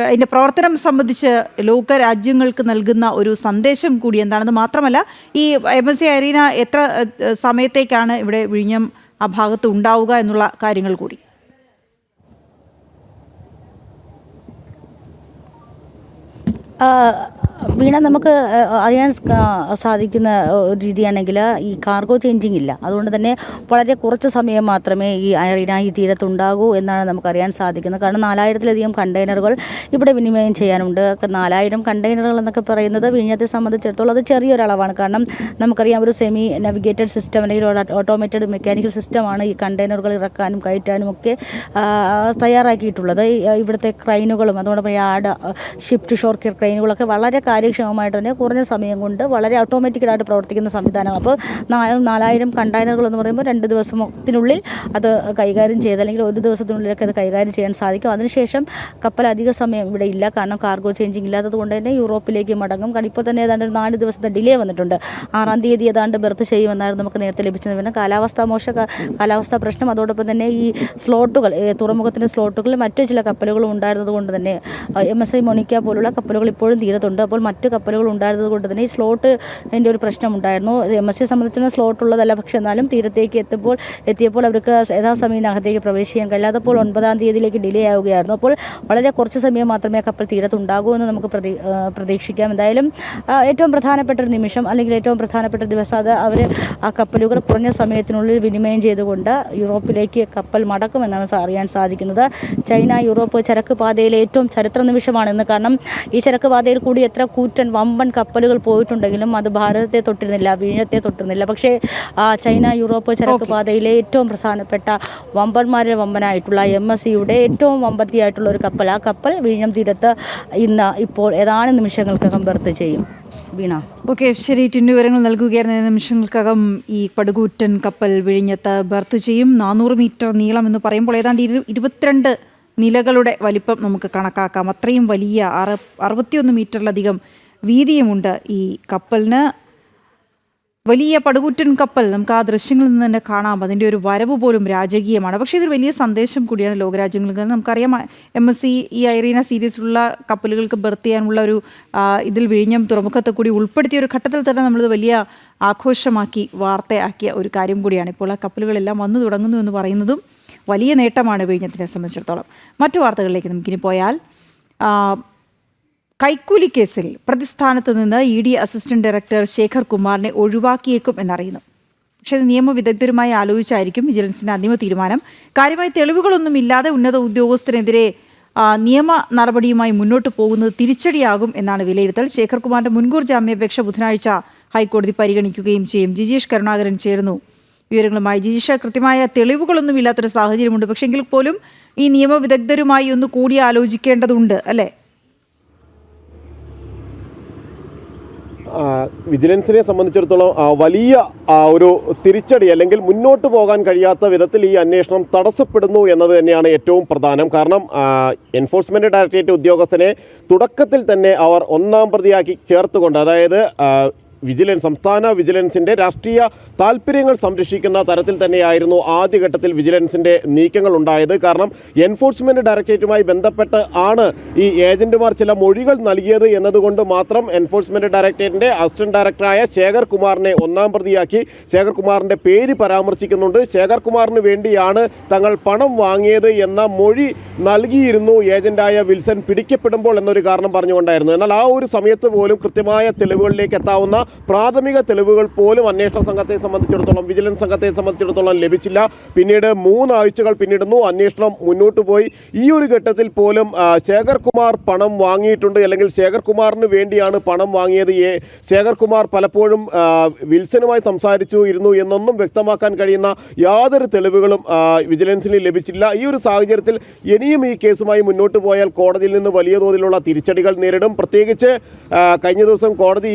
അതിൻ്റെ പ്രവർത്തനം സംബന്ധിച്ച് ലോകരാജ്യങ്ങൾക്ക് നൽകുന്ന ഒരു സന്ദേശം കൂടി എന്താണെന്ന് മാത്രമല്ല, ഈ MSC ഐറീന എത്ര സമയത്തേക്കാണ് ഇവിടെ വിഴിഞ്ഞം ആ ഭാഗത്ത് ഉണ്ടാവുക എന്നുള്ള കാര്യങ്ങൾ കൂടി. വീണ, നമുക്ക് അറിയാൻ സാധിക്കുന്ന ഒരു രീതിയാണെങ്കിൽ ഈ കാർഗോ ചേഞ്ചിങ് ഇല്ല. അതുകൊണ്ട് തന്നെ വളരെ കുറച്ച് സമയം മാത്രമേ ഈ ഐറീന ഈ തീരത്തുണ്ടാകൂ എന്നാണ് നമുക്കറിയാൻ സാധിക്കുന്നത്. കാരണം 4000-ലധികം കണ്ടെയ്നറുകൾ ഇവിടെ വിനിമയം ചെയ്യാനുണ്ട്. 4000 കണ്ടെയ്നറുകൾ എന്നൊക്കെ പറയുന്നത് വിഴിഞ്ഞത്തെ സംബന്ധിച്ചിടത്തോളം അത് ചെറിയൊരളവാണ്. കാരണം നമുക്കറിയാം, ഒരു സെമി നാവിഗേറ്റഡ് സിസ്റ്റം അല്ലെങ്കിൽ ഓട്ടോമേറ്റഡ് മെക്കാനിക്കൽ സിസ്റ്റമാണ് ഈ കണ്ടെയ്നറുകൾ ഇറക്കാനും കയറ്റാനും ഒക്കെ തയ്യാറാക്കിയിട്ടുള്ളത്. ഇവിടുത്തെ ക്രെയിനുകളും അതോടൊപ്പം ഷിപ്പ് ടു ഷോർ ക്രെയിനുകളൊക്കെ വളരെ കാര്യക്ഷമമായിട്ട് തന്നെ കുറഞ്ഞ സമയം കൊണ്ട് വളരെ ഓട്ടോമാറ്റിക്കലായിട്ട് പ്രവർത്തിക്കുന്ന സംവിധാനം. അപ്പോൾ 4000 കണ്ടെയ്നറുകൾ എന്ന് പറയുമ്പോൾ 2 ദിവസത്തിനുള്ളിൽ അത് കൈകാര്യം ചെയ്ത്, അല്ലെങ്കിൽ 1 ദിവസത്തിനുള്ളിലൊക്കെ അത് കൈകാര്യം ചെയ്യാൻ സാധിക്കും. അതിനുശേഷം കപ്പൽ അധിക സമയം ഇവിടെ ഇല്ല. കാരണം കാർഗോ ചേഞ്ചിങ് ഇല്ലാത്തത് കൊണ്ട് തന്നെ യൂറോപ്പിലേക്ക് മടങ്ങും. കാരണം ഇപ്പോൾ തന്നെ ഏതാണ്ട് ഒരു 4 ദിവസത്തെ ഡിലേ വന്നിട്ടുണ്ട്. 6-ാം തീയതി ഏതാണ്ട് ബർത്ത് ചെയ്യുമെന്നായിരുന്നു നമുക്ക് നേരത്തെ ലഭിച്ചത്. പിന്നെ കാലാവസ്ഥാ പ്രശ്നം, അതോടൊപ്പം തന്നെ ഈ സ്ലോട്ടുകൾ, തുറമുഖത്തിൻ്റെ സ്ലോട്ടുകളിൽ മറ്റു ചില കപ്പലുകളും ഉണ്ടായിരുന്നത് കൊണ്ട് തന്നെ MSC മൊണിക്ക പോലുള്ള കപ്പലുകൾ ഇപ്പോഴും തീരത്തുണ്ട്. അപ്പോൾ മറ്റ് കപ്പലുകൾ ഉണ്ടായിരുന്നത് കൊണ്ട് തന്നെ ഈ സ്ലോട്ടിൻ്റെ ഒരു പ്രശ്നമുണ്ടായിരുന്നു. MSC സംബന്ധിച്ചിടത്തോളം സ്ലോട്ട് ഉള്ളതല്ല. പക്ഷേ എന്നാലും തീരത്തേക്ക് എത്തിയപ്പോൾ അവർക്ക് യഥാസമയത്തിനകത്തേക്ക് പ്രവേശിക്കാൻ കഴിയാത്തപ്പോൾ 9-ാം തീയതിയിലേക്ക് ഡിലേ ആവുകയായിരുന്നു. അപ്പോൾ വളരെ കുറച്ച് സമയം മാത്രമേ കപ്പൽ തീരത്തുണ്ടാകൂ എന്ന് നമുക്ക് പ്രതീക്ഷിക്കാം. എന്തായാലും ഏറ്റവും പ്രധാനപ്പെട്ട ഒരു നിമിഷം, അല്ലെങ്കിൽ ഏറ്റവും പ്രധാനപ്പെട്ട ദിവസം, അത് ആ കപ്പലുകൾ കുറഞ്ഞ സമയത്തിനുള്ളിൽ വിനിമയം ചെയ്തുകൊണ്ട് യൂറോപ്പിലേക്ക് കപ്പൽ മടക്കുമെന്നാണ് അറിയാൻ സാധിക്കുന്നത്. ചൈന യൂറോപ്പ് ചരക്ക് പാതയിലെ ഏറ്റവും ചരിത്ര നിമിഷമാണെന്ന്. കാരണം ഈ ചരക്ക് പാതയിൽ കൂടി എത്ര കൂറ്റൻ വമ്പൻ കപ്പലുകൾ പോയിട്ടുണ്ടെങ്കിലും അത് ഭാരതത്തെ തൊട്ടിരുന്നില്ല, വിഴിഞ്ഞത്തെ തൊട്ടിരുന്നില്ല. പക്ഷേ ചൈന യൂറോപ്പ് ചരക്ക് പാതയിലെ ഏറ്റവും പ്രധാനപ്പെട്ട വമ്പന്മാരുടെ വമ്പനായിട്ടുള്ള MSCയുടെ ഏറ്റവും വമ്പത്തിയായിട്ടുള്ള ഒരു കപ്പൽ, ആ കപ്പൽ വിഴിഞ്ഞം തീരത്ത് ഇപ്പോൾ ഏതാനും നിമിഷങ്ങൾക്കകം ബർത്ത് ചെയ്യും. വീണ, ഓക്കെ, ശരി. വിവരങ്ങൾ നൽകുകയായിരുന്ന നിമിഷങ്ങൾക്കകം ഈ പടുകൂറ്റൻ കപ്പൽ വിഴിഞ്ഞത്ത് ബർത്ത് ചെയ്യും. 400 മീറ്റർ നീളം എന്ന് പറയുമ്പോൾ ഏതാണ്ട് 22 നിലകളുടെ വലിപ്പം നമുക്ക് കണക്കാക്കാം. അത്രയും വലിയ 61 മീറ്ററിലധികം വീതിയുമുണ്ട് ഈ കപ്പലിന്. വലിയ പടുകൂറ്റൻ കപ്പൽ നമുക്ക് ആ ദൃശ്യങ്ങളിൽ നിന്ന് തന്നെ കാണാം. അതിൻ്റെ ഒരു വരവ് പോലും രാജകീയമാണ്. പക്ഷേ ഇതൊരു വലിയ സന്ദേശം കൂടിയാണ് ലോകരാജ്യങ്ങൾക്ക്. നമുക്കറിയാം, MSC ഈ ഐറീന സീരീസിലുള്ള കപ്പലുകൾക്ക് ബർത്ത് ചെയ്യാനുള്ള ഒരു ഇതിൽ വിഴിഞ്ഞം തുറമുഖത്തെ കൂടി ഉൾപ്പെടുത്തിയ ഒരു ഘട്ടത്തിൽ തന്നെ നമ്മളിത് വലിയ ആഘോഷമാക്കി വാർത്തയാക്കിയ ഒരു കാര്യം കൂടിയാണ്. ഇപ്പോൾ ആ കപ്പലുകളെല്ലാം വന്നു തുടങ്ങുന്നു എന്ന് പറയുന്നതും വലിയ നേട്ടമാണ് വിഴിഞ്ഞത്തിനെ സംബന്ധിച്ചിടത്തോളം. മറ്റു വാർത്തകളിലേക്ക് നമുക്കിനി പോയാൽ, കൈക്കൂലി കേസിൽ പ്രതിസ്ഥാനത്ത് നിന്ന് ED അസിസ്റ്റന്റ് ഡയറക്ടർ ശേഖർ കുമാറിനെ ഒഴിവാക്കിയേക്കും എന്നറിയുന്നു. പക്ഷേ ഇത് നിയമവിദഗ്ധരുമായി ആലോചിച്ചായിരിക്കും വിജിലൻസിന്റെ അന്തിമ തീരുമാനം. കാര്യമായ തെളിവുകളൊന്നുമില്ലാതെ ഉന്നത ഉദ്യോഗസ്ഥനെതിരെ നിയമ നടപടിയുമായി മുന്നോട്ട് പോകുന്നത് തിരിച്ചടിയാകും എന്നാണ് വിലയിരുത്തൽ. ശേഖർ കുമാറിന്റെ മുൻകൂർ ജാമ്യാപേക്ഷ ബുധനാഴ്ച ഹൈക്കോടതി പരിഗണിക്കുകയും ചെയ്യും. ജിജീഷ് കരുണാകരൻ ചേർന്നു വിവരങ്ങളുമായി. ജിജീഷ്, കൃത്യമായ തെളിവുകളൊന്നും ഇല്ലാത്തൊരു സാഹചര്യമുണ്ട്, പക്ഷെങ്കിൽ പോലും ഈ നിയമവിദഗ്ധരുമായി ഒന്ന് കൂടിയാലോചിക്കേണ്ടതുണ്ട് അല്ലേ? വിജിലൻസിനെ സംബന്ധിച്ചിടത്തോളം വലിയ ഒരു തിരിച്ചടി, അല്ലെങ്കിൽ മുന്നോട്ട് പോകാൻ കഴിയാത്ത വിധത്തിൽ ഈ അന്വേഷണം തടസ്സപ്പെടുന്നു എന്നത് തന്നെയാണ് ഏറ്റവും പ്രധാനം. കാരണം എൻഫോഴ്സ്മെൻറ്റ് ഡയറക്ടറേറ്റ് ഉദ്യോഗസ്ഥനെ തുടക്കത്തിൽ തന്നെ അവർ ഒന്നാം പ്രതിയാക്കി ചേർത്തുകൊണ്ട്, അതായത് സംസ്ഥാന വിജിലൻസിൻ്റെ രാഷ്ട്രീയ താല്പര്യങ്ങൾ സംരക്ഷിക്കുന്ന തരത്തിൽ തന്നെയായിരുന്നു ആദ്യഘട്ടത്തിൽ വിജിലൻസിൻ്റെ നീക്കങ്ങൾ ഉണ്ടായത്. കാരണം എൻഫോഴ്സ്മെൻറ്റ് ഡയറക്ടറേറ്റുമായി ബന്ധപ്പെട്ട് ആണ് ഈ ഏജന്റുമാർ ചില മൊഴികൾ നൽകിയത് എന്നതുകൊണ്ട് മാത്രം എൻഫോഴ്സ്മെൻറ്റ് ഡയറക്ടറേറ്റിൻ്റെ അസിസ്റ്റന്റ് ഡയറക്ടറായ ശേഖർ കുമാറിനെ ഒന്നാം പ്രതിയാക്കി. ശേഖർ കുമാറിൻ്റെ പേര് പരാമർശിക്കുന്നുണ്ട്. ശേഖർ കുമാറിന് വേണ്ടിയാണ് തങ്ങൾ പണം വാങ്ങിയത് എന്ന മൊഴി നൽകിയിരുന്നു ഏജന്റായ വിൽസൺ പിടിക്കപ്പെടുമ്പോൾ എന്നൊരു കാരണം പറഞ്ഞുകൊണ്ടായിരുന്നു. എന്നാൽ ആ ഒരു സമയത്ത് പോലും കൃത്യമായ തെളിവുകളിലേക്ക് എത്താവുന്ന പ്രാഥമിക തെളിവുകൾ പോലും അന്വേഷണ സംഘത്തെ സംബന്ധിച്ചിടത്തോളം, വിജിലൻസ് സംഘത്തെ സംബന്ധിച്ചിടത്തോളം ലഭിച്ചില്ല. പിന്നീട് 3 ആഴ്ചകൾ പിന്നിടുന്നു, അന്വേഷണം മുന്നോട്ട് പോയി. ഈ ഒരു ഘട്ടത്തിൽ പോലും ശേഖർ കുമാർ പണം വാങ്ങിയിട്ടുണ്ട്, അല്ലെങ്കിൽ ശേഖർ കുമാറിന് വേണ്ടിയാണ് പണം വാങ്ങിയത്, ശേഖർ കുമാർ പലപ്പോഴും വിൽസനുമായി ഇരുന്നു എന്നൊന്നും വ്യക്തമാക്കാൻ കഴിയുന്ന യാതൊരു തെളിവുകളും വിജിലൻസിന് ലഭിച്ചില്ല. ഈ ഒരു സാഹചര്യത്തിൽ ഇനിയും ഈ കേസുമായി മുന്നോട്ട് പോയാൽ കോടതിയിൽ നിന്ന് വലിയ തോതിലുള്ള തിരിച്ചടികൾ നേരിടും. പ്രത്യേകിച്ച് കഴിഞ്ഞ ദിവസം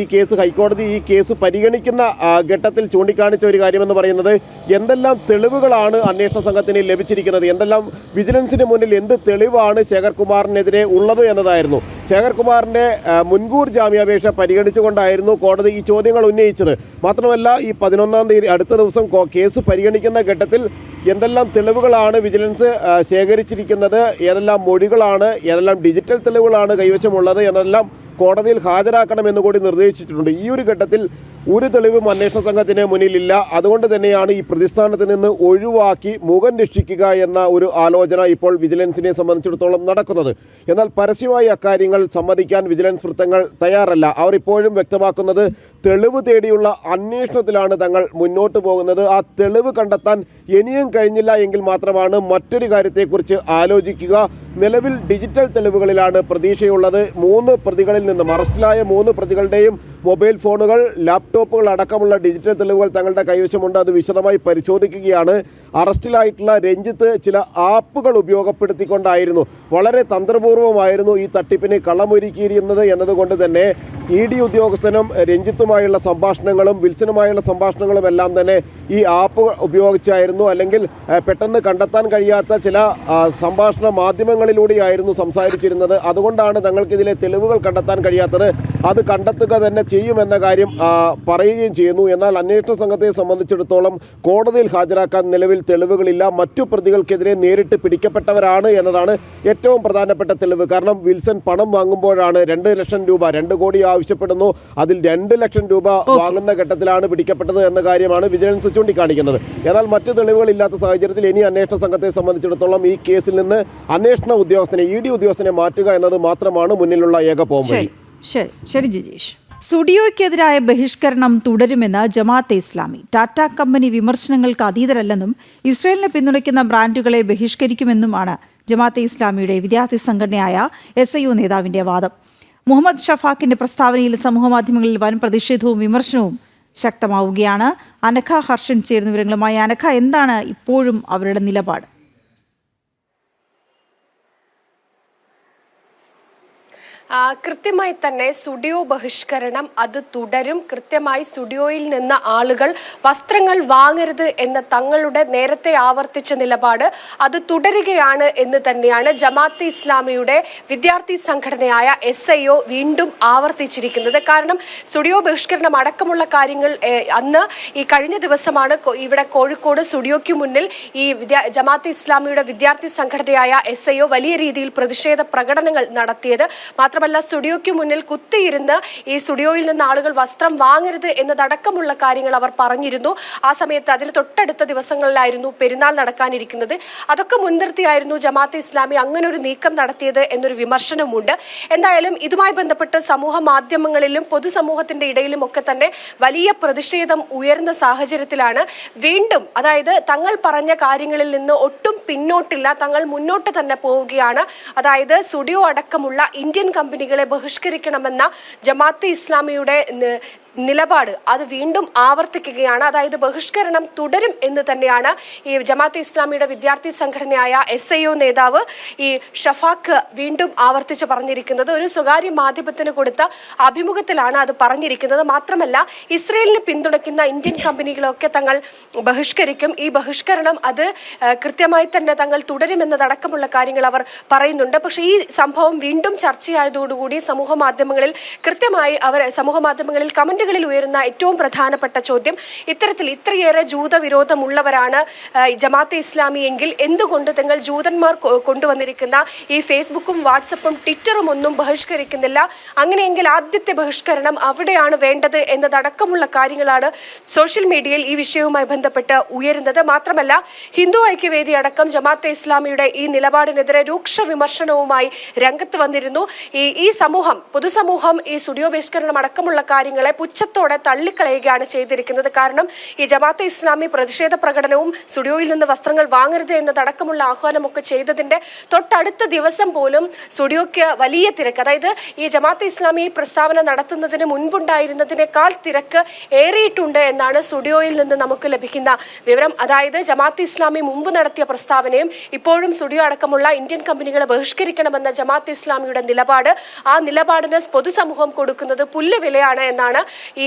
ഹൈക്കോടതി ഈ കേസ് പരിഗണിക്കുന്ന ഘട്ടത്തിൽ ചൂണ്ടിക്കാണിച്ച ഒരു കാര്യമെന്ന് പറയുന്നത്, എന്തെല്ലാം തെളിവുകളാണ് അന്വേഷണ സംഘത്തിന് ലഭിച്ചിരിക്കുന്നത്, എന്തെല്ലാം വിജിലൻസിന് മുന്നിൽ എന്ത് തെളിവാണ് ശേഖർ കുമാറിനെതിരെ ഉള്ളത് എന്നതായിരുന്നു. ശേഖർ കുമാറിൻ്റെ മുൻകൂർ ജാമ്യാപേക്ഷ പരിഗണിച്ചുകൊണ്ടായിരുന്നു കോടതി ഈ ചോദ്യങ്ങൾ ഉന്നയിച്ചത്. മാത്രമല്ല ഈ 11-ാം തീയതി അടുത്ത ദിവസം കേസ് പരിഗണിക്കുന്ന ഘട്ടത്തിൽ എന്തെല്ലാം തെളിവുകളാണ് വിജിലൻസ് ശേഖരിച്ചിരിക്കുന്നത്, ഏതെല്ലാം മൊഴികളാണ്, ഏതെല്ലാം ഡിജിറ്റൽ തെളിവുകളാണ് കൈവശമുള്ളത് എന്നെല്ലാം കോടതിയിൽ ഹാജരാക്കണമെന്ന് കൂടി നിർദ്ദേശിച്ചിട്ടുണ്ട്. ഈ ഒരു ഘട്ടത്തിൽ ഒരു തെളിവും അന്വേഷണ സംഘത്തിന് മുന്നിലില്ല. അതുകൊണ്ട് തന്നെയാണ് ഈ പ്രതിസ്ഥാനത്ത് നിന്ന് ഒഴിവാക്കി മുഖം രക്ഷിക്കുക എന്ന ഒരു ആലോചന ഇപ്പോൾ വിജിലൻസിനെ സംബന്ധിച്ചിടത്തോളം നടക്കുന്നത്. എന്നാൽ പരസ്യമായി അക്കാര്യങ്ങൾ സമ്മതിക്കാൻ വിജിലൻസ് വൃത്തങ്ങൾ തയ്യാറല്ല. അവർ ഇപ്പോഴും വ്യക്തമാക്കുന്നത് തെളിവ് തേടിയുള്ള അന്വേഷണത്തിലാണ് തങ്ങൾ മുന്നോട്ട് പോകുന്നത്. ആ തെളിവ് കണ്ടെത്താൻ ഇനിയും കഴിഞ്ഞില്ല എങ്കിൽ മാത്രമാണ് മറ്റൊരു കാര്യത്തെക്കുറിച്ച് ആലോചിക്കുക. നിലവിൽ ഡിജിറ്റൽ തെളിവുകളിലാണ് പ്രതീക്ഷയുള്ളത്. 3 പ്രതികളിൽ നിന്നും, അറസ്റ്റിലായ 3 പ്രതികളുടെയും മൊബൈൽ ഫോണുകൾ, ലാപ്ടോപ്പുകൾ അടക്കമുള്ള ഡിജിറ്റൽ തെളിവുകൾ തങ്ങളുടെ കൈവശമുണ്ട്. അത് വിശദമായി പരിശോധിക്കുകയാണ്. അറസ്റ്റിലായിട്ടുള്ള രഞ്ജിത്ത് ചില ആപ്പുകൾ ഉപയോഗപ്പെടുത്തിക്കൊണ്ടായിരുന്നു, വളരെ തന്ത്രപൂർവ്വമായിരുന്നു ഈ തട്ടിപ്പിന് കളമൊരുക്കിയിരുന്നത് എന്നതുകൊണ്ട് തന്നെ ED ഉദ്യോഗസ്ഥനും രഞ്ജിത്തുമായുള്ള സംഭാഷണങ്ങളും വിൽസനുമായുള്ള സംഭാഷണങ്ങളും എല്ലാം തന്നെ ഈ ആപ്പ് ഉപയോഗിച്ചായിരുന്നു, അല്ലെങ്കിൽ പെട്ടെന്ന് കണ്ടെത്താൻ കഴിയാത്ത ചില സംഭാഷണ മാധ്യമങ്ങളിലൂടെയായിരുന്നു സംസാരിച്ചിരുന്നത്. അതുകൊണ്ടാണ് തങ്ങൾക്കിതിലെ തെളിവുകൾ കണ്ടെത്താൻ കഴിയാത്തത്. അത് കണ്ടെത്തുക തന്നെ ചെയ്യുമെന്ന കാര്യം പറയുകയും ചെയ്യുന്നു. എന്നാൽ അന്വേഷണ സംഘത്തെ സംബന്ധിച്ചിടത്തോളം കോടതിയിൽ ഹാജരാക്കാൻ നിലവിൽ തെളിവുകളില്ല. മറ്റു പ്രതികൾക്കെതിരെ നേരിട്ട് പിടിക്കപ്പെട്ടവരാണ് എന്നതാണ് ഏറ്റവും പ്രധാനപ്പെട്ട തെളിവ്. കാരണം വിൽസൺ പണം വാങ്ങുമ്പോഴാണ് 2 ലക്ഷം രൂപ, 2 കോടി ആവശ്യപ്പെടുന്നു, അതിൽ 2 ലക്ഷം രൂപ വാങ്ങുന്ന ഘട്ടത്തിലാണ് പിടിക്കപ്പെട്ടത് എന്ന കാര്യമാണ് വിജിലൻസ് ചൂണ്ടിക്കാണിക്കുന്നത്. എന്നാൽ മറ്റു തെളിവുകളില്ലാത്ത സാഹചര്യത്തിൽ ഇനി അന്വേഷണ സംഘത്തെ സംബന്ധിച്ചിടത്തോളം ഈ കേസിൽ നിന്ന് അന്വേഷണ ഉദ്യോഗസ്ഥനെ, ED ഉദ്യോഗസ്ഥനെ മാറ്റുക എന്നത് മാത്രമാണ് മുന്നിലുള്ള ഏക പോംവഴി. ശരി ജിജീഷ്. സ്റ്റുഡിയോയ്ക്കെതിരായ ബഹിഷ്കരണം തുടരുമെന്ന് ജമാഅത്തെ ഇസ്ലാമി. ടാറ്റ കമ്പനി വിമർശനങ്ങൾക്ക് അതീതരല്ലെന്നും ഇസ്രയേലിനെ പിന്തുണയ്ക്കുന്ന ബ്രാൻഡുകളെ ബഹിഷ്കരിക്കുമെന്നുമാണ് ജമാഅത്തെ ഇസ്ലാമിയുടെ വിദ്യാർത്ഥി സംഘടനയായ SIU നേതാവിന്റെ വാദം. മുഹമ്മദ് ഷഫാഖിന്റെ പ്രസ്താവനയിൽ സമൂഹമാധ്യമങ്ങളിൽ വൻ പ്രതിഷേധവും വിമർശനവും ശക്തമാവുകയാണ്. അനഘ ഹർഷൻ ചേരുന്ന വിവരങ്ങളുമായി. അനഘ, എന്താണ് ഇപ്പോഴും അവരുടെ നിലപാട്? കൃത്യമായി തന്നെ സ്റ്റുഡിയോ ബഹിഷ്കരണം അത് തുടരും. കൃത്യമായി സ്റ്റുഡിയോയിൽ നിന്ന് ആളുകൾ വസ്ത്രങ്ങൾ വാങ്ങരുത് എന്ന തങ്ങളുടെ നേരത്തെ ആവർത്തിച്ച നിലപാട് അത് തുടരുകയാണ് എന്ന് തന്നെയാണ് ജമാഅത്തെ ഇസ്ലാമിയുടെ വിദ്യാർത്ഥി സംഘടനയായ SIO വീണ്ടും ആവർത്തിച്ചിരിക്കുന്നത്. കാരണം സ്റ്റുഡിയോ ബഹിഷ്കരണം അടക്കമുള്ള കാര്യങ്ങൾ അന്ന് ഈ കഴിഞ്ഞ ദിവസമാണ് ഇവിടെ കോഴിക്കോട് സ്റ്റുഡിയോയ്ക്ക് മുന്നിൽ ഈ ജമാഅത്തെ ഇസ്ലാമിയുടെ വിദ്യാർത്ഥി സംഘടനയായ SIO വലിയ രീതിയിൽ പ്രതിഷേധ പ്രകടനങ്ങൾ നടത്തിയത്. മാത്രമല്ല സ്റ്റുഡിയോയ്ക്ക് മുന്നിൽ കുത്തിയിരുന്ന് ഈ സ്റ്റുഡിയോയിൽ നിന്ന് ആളുകൾ വസ്ത്രം വാങ്ങരുത് എന്നതടക്കമുള്ള കാര്യങ്ങൾ അവർ പറഞ്ഞിരുന്നു. ആ സമയത്ത് അതിന് തൊട്ടടുത്ത ദിവസങ്ങളിലായിരുന്നു പെരുന്നാൾ നടക്കാനിരിക്കുന്നത്. അതൊക്കെ മുൻനിർത്തിയായിരുന്നു ജമാഅത്തെ ഇസ്ലാമി അങ്ങനെ ഒരു നീക്കം നടത്തിയത് എന്നൊരു വിമർശനമുണ്ട്. എന്തായാലും ഇതുമായി ബന്ധപ്പെട്ട് സമൂഹ മാധ്യമങ്ങളിലും പൊതുസമൂഹത്തിന്റെ ഇടയിലും ഒക്കെ തന്നെ വലിയ പ്രതിഷേധം ഉയർന്ന സാഹചര്യത്തിലാണ് വീണ്ടും, അതായത് തങ്ങൾ പറഞ്ഞ കാര്യങ്ങളിൽ നിന്ന് ഒട്ടും പിന്നോട്ടില്ല, തങ്ങൾ മുന്നോട്ട് തന്നെ പോവുകയാണ്. അതായത് സ്റ്റുഡിയോ അടക്കമുള്ള ഇന്ത്യൻ കമ്പനികളെ ബഹിഷ്കരിക്കണമെന്ന ജമാഅത്തെ ഇസ്ലാമിയുടെ നിലപാട് അത് വീണ്ടും ആവർത്തിക്കുകയാണ്. അതായത് ബഹിഷ്കരണം തുടരും എന്ന് തന്നെയാണ് ഈ ജമാഅത്തെ ഇസ്ലാമിയുടെ വിദ്യാർത്ഥി സംഘടനയായ SIO നേതാവ് ഈ ഷഫാഖ് വീണ്ടും ആവർത്തിച്ച് പറഞ്ഞിരിക്കുന്നത്. ഒരു സ്വകാര്യ മാധ്യമത്തിന് കൊടുത്ത അഭിമുഖത്തിലാണ് അത് പറഞ്ഞിരിക്കുന്നത്. മാത്രമല്ല, ഇസ്രയേലിനെ പിന്തുണയ്ക്കുന്ന ഇന്ത്യൻ കമ്പനികളൊക്കെ തങ്ങൾ ബഹിഷ്കരിക്കും. ഈ ബഹിഷ്കരണം അത് കൃത്യമായി തന്നെ തങ്ങൾ തുടരുമെന്നതടക്കമുള്ള കാര്യങ്ങൾ അവർ പറയുന്നുണ്ട്. പക്ഷേ ഈ സംഭവം വീണ്ടും ചർച്ചയായതോടുകൂടി സമൂഹ മാധ്യമങ്ങളിൽ കമന്റുകളിൽ ഉയരുന്ന ഏറ്റവും പ്രധാനപ്പെട്ട ചോദ്യം, ഇത്തരത്തിൽ ഇത്രയേറെ ജൂതവിരോധമുള്ളവരാണ് ജമാഅത്തെ ഇസ്ലാമി എങ്കിൽ എന്തുകൊണ്ട് തങ്ങൾ ജൂതന്മാർ കൊണ്ടുവന്നിരിക്കുന്ന ഈ ഫേസ്ബുക്കും വാട്സപ്പും ട്വിറ്ററും ഒന്നും ബഹിഷ്കരിക്കുന്നില്ല? അങ്ങനെയെങ്കിൽ ആദ്യത്തെ ബഹിഷ്കരണം അവിടെയാണ് വേണ്ടത് എന്നതടക്കമുള്ള കാര്യങ്ങളാണ് സോഷ്യൽ മീഡിയയിൽ ഈ വിഷയവുമായി ബന്ധപ്പെട്ട് ഉയരുന്നത്. മാത്രമല്ല, ഹിന്ദു ഐക്യവേദി അടക്കം ജമാഅത്തെ ഇസ്ലാമിയുടെ ഈ നിലപാടിനെതിരെ രൂക്ഷ വിമർശനവുമായി രംഗത്ത് വന്നിരുന്നു. ഈ പൊതുസമൂഹം ഈ സ്റ്റുഡിയോ ബഹിഷ്കരണം അടക്കമുള്ള കാര്യങ്ങളെ പുച്ഛത്തോടെ തള്ളിക്കളയുകയാണ് ചെയ്തിരിക്കുന്നത്. കാരണം ഈ ജമാഅത്തെ ഇസ്ലാമി പ്രതിഷേധ പ്രകടനവും സ്റ്റുഡിയോയിൽ നിന്ന് വസ്ത്രങ്ങൾ വാങ്ങരുത് എന്നതടക്കമുള്ള ആഹ്വാനമൊക്കെ ചെയ്തതിന്റെ തൊട്ടടുത്ത ദിവസം പോലും സ്റ്റുഡിയോയ്ക്ക് വലിയ തിരക്ക്, അതായത് ഈ ജമാഅത്തെ ഇസ്ലാമി പ്രസ്താവന നടത്തുന്നതിന് മുൻപുണ്ടായിരുന്നതിനേക്കാൾ തിരക്ക് ഏറിയിട്ടുണ്ട് എന്നാണ് സ്റ്റുഡിയോയിൽ നിന്ന് നമുക്ക് ലഭിക്കുന്ന വിവരം. അതായത് ജമാഅത്തെ ഇസ്ലാമി മുമ്പ് നടത്തിയ പ്രസ്താവനയും ഇപ്പോഴും സ്റ്റുഡിയോ അടക്കമുള്ള ഇന്ത്യൻ കമ്പനികളെ ബഹിഷ്കരിക്കണമെന്ന ജമാഅത്തെ ഇസ്ലാമിയുടെ നിലപാട്, ആ നിലപാടിന് പൊതുസമൂഹം കൊടുക്കുന്നത് പുല്ലുവിലയാണ് എന്നാണ് ഈ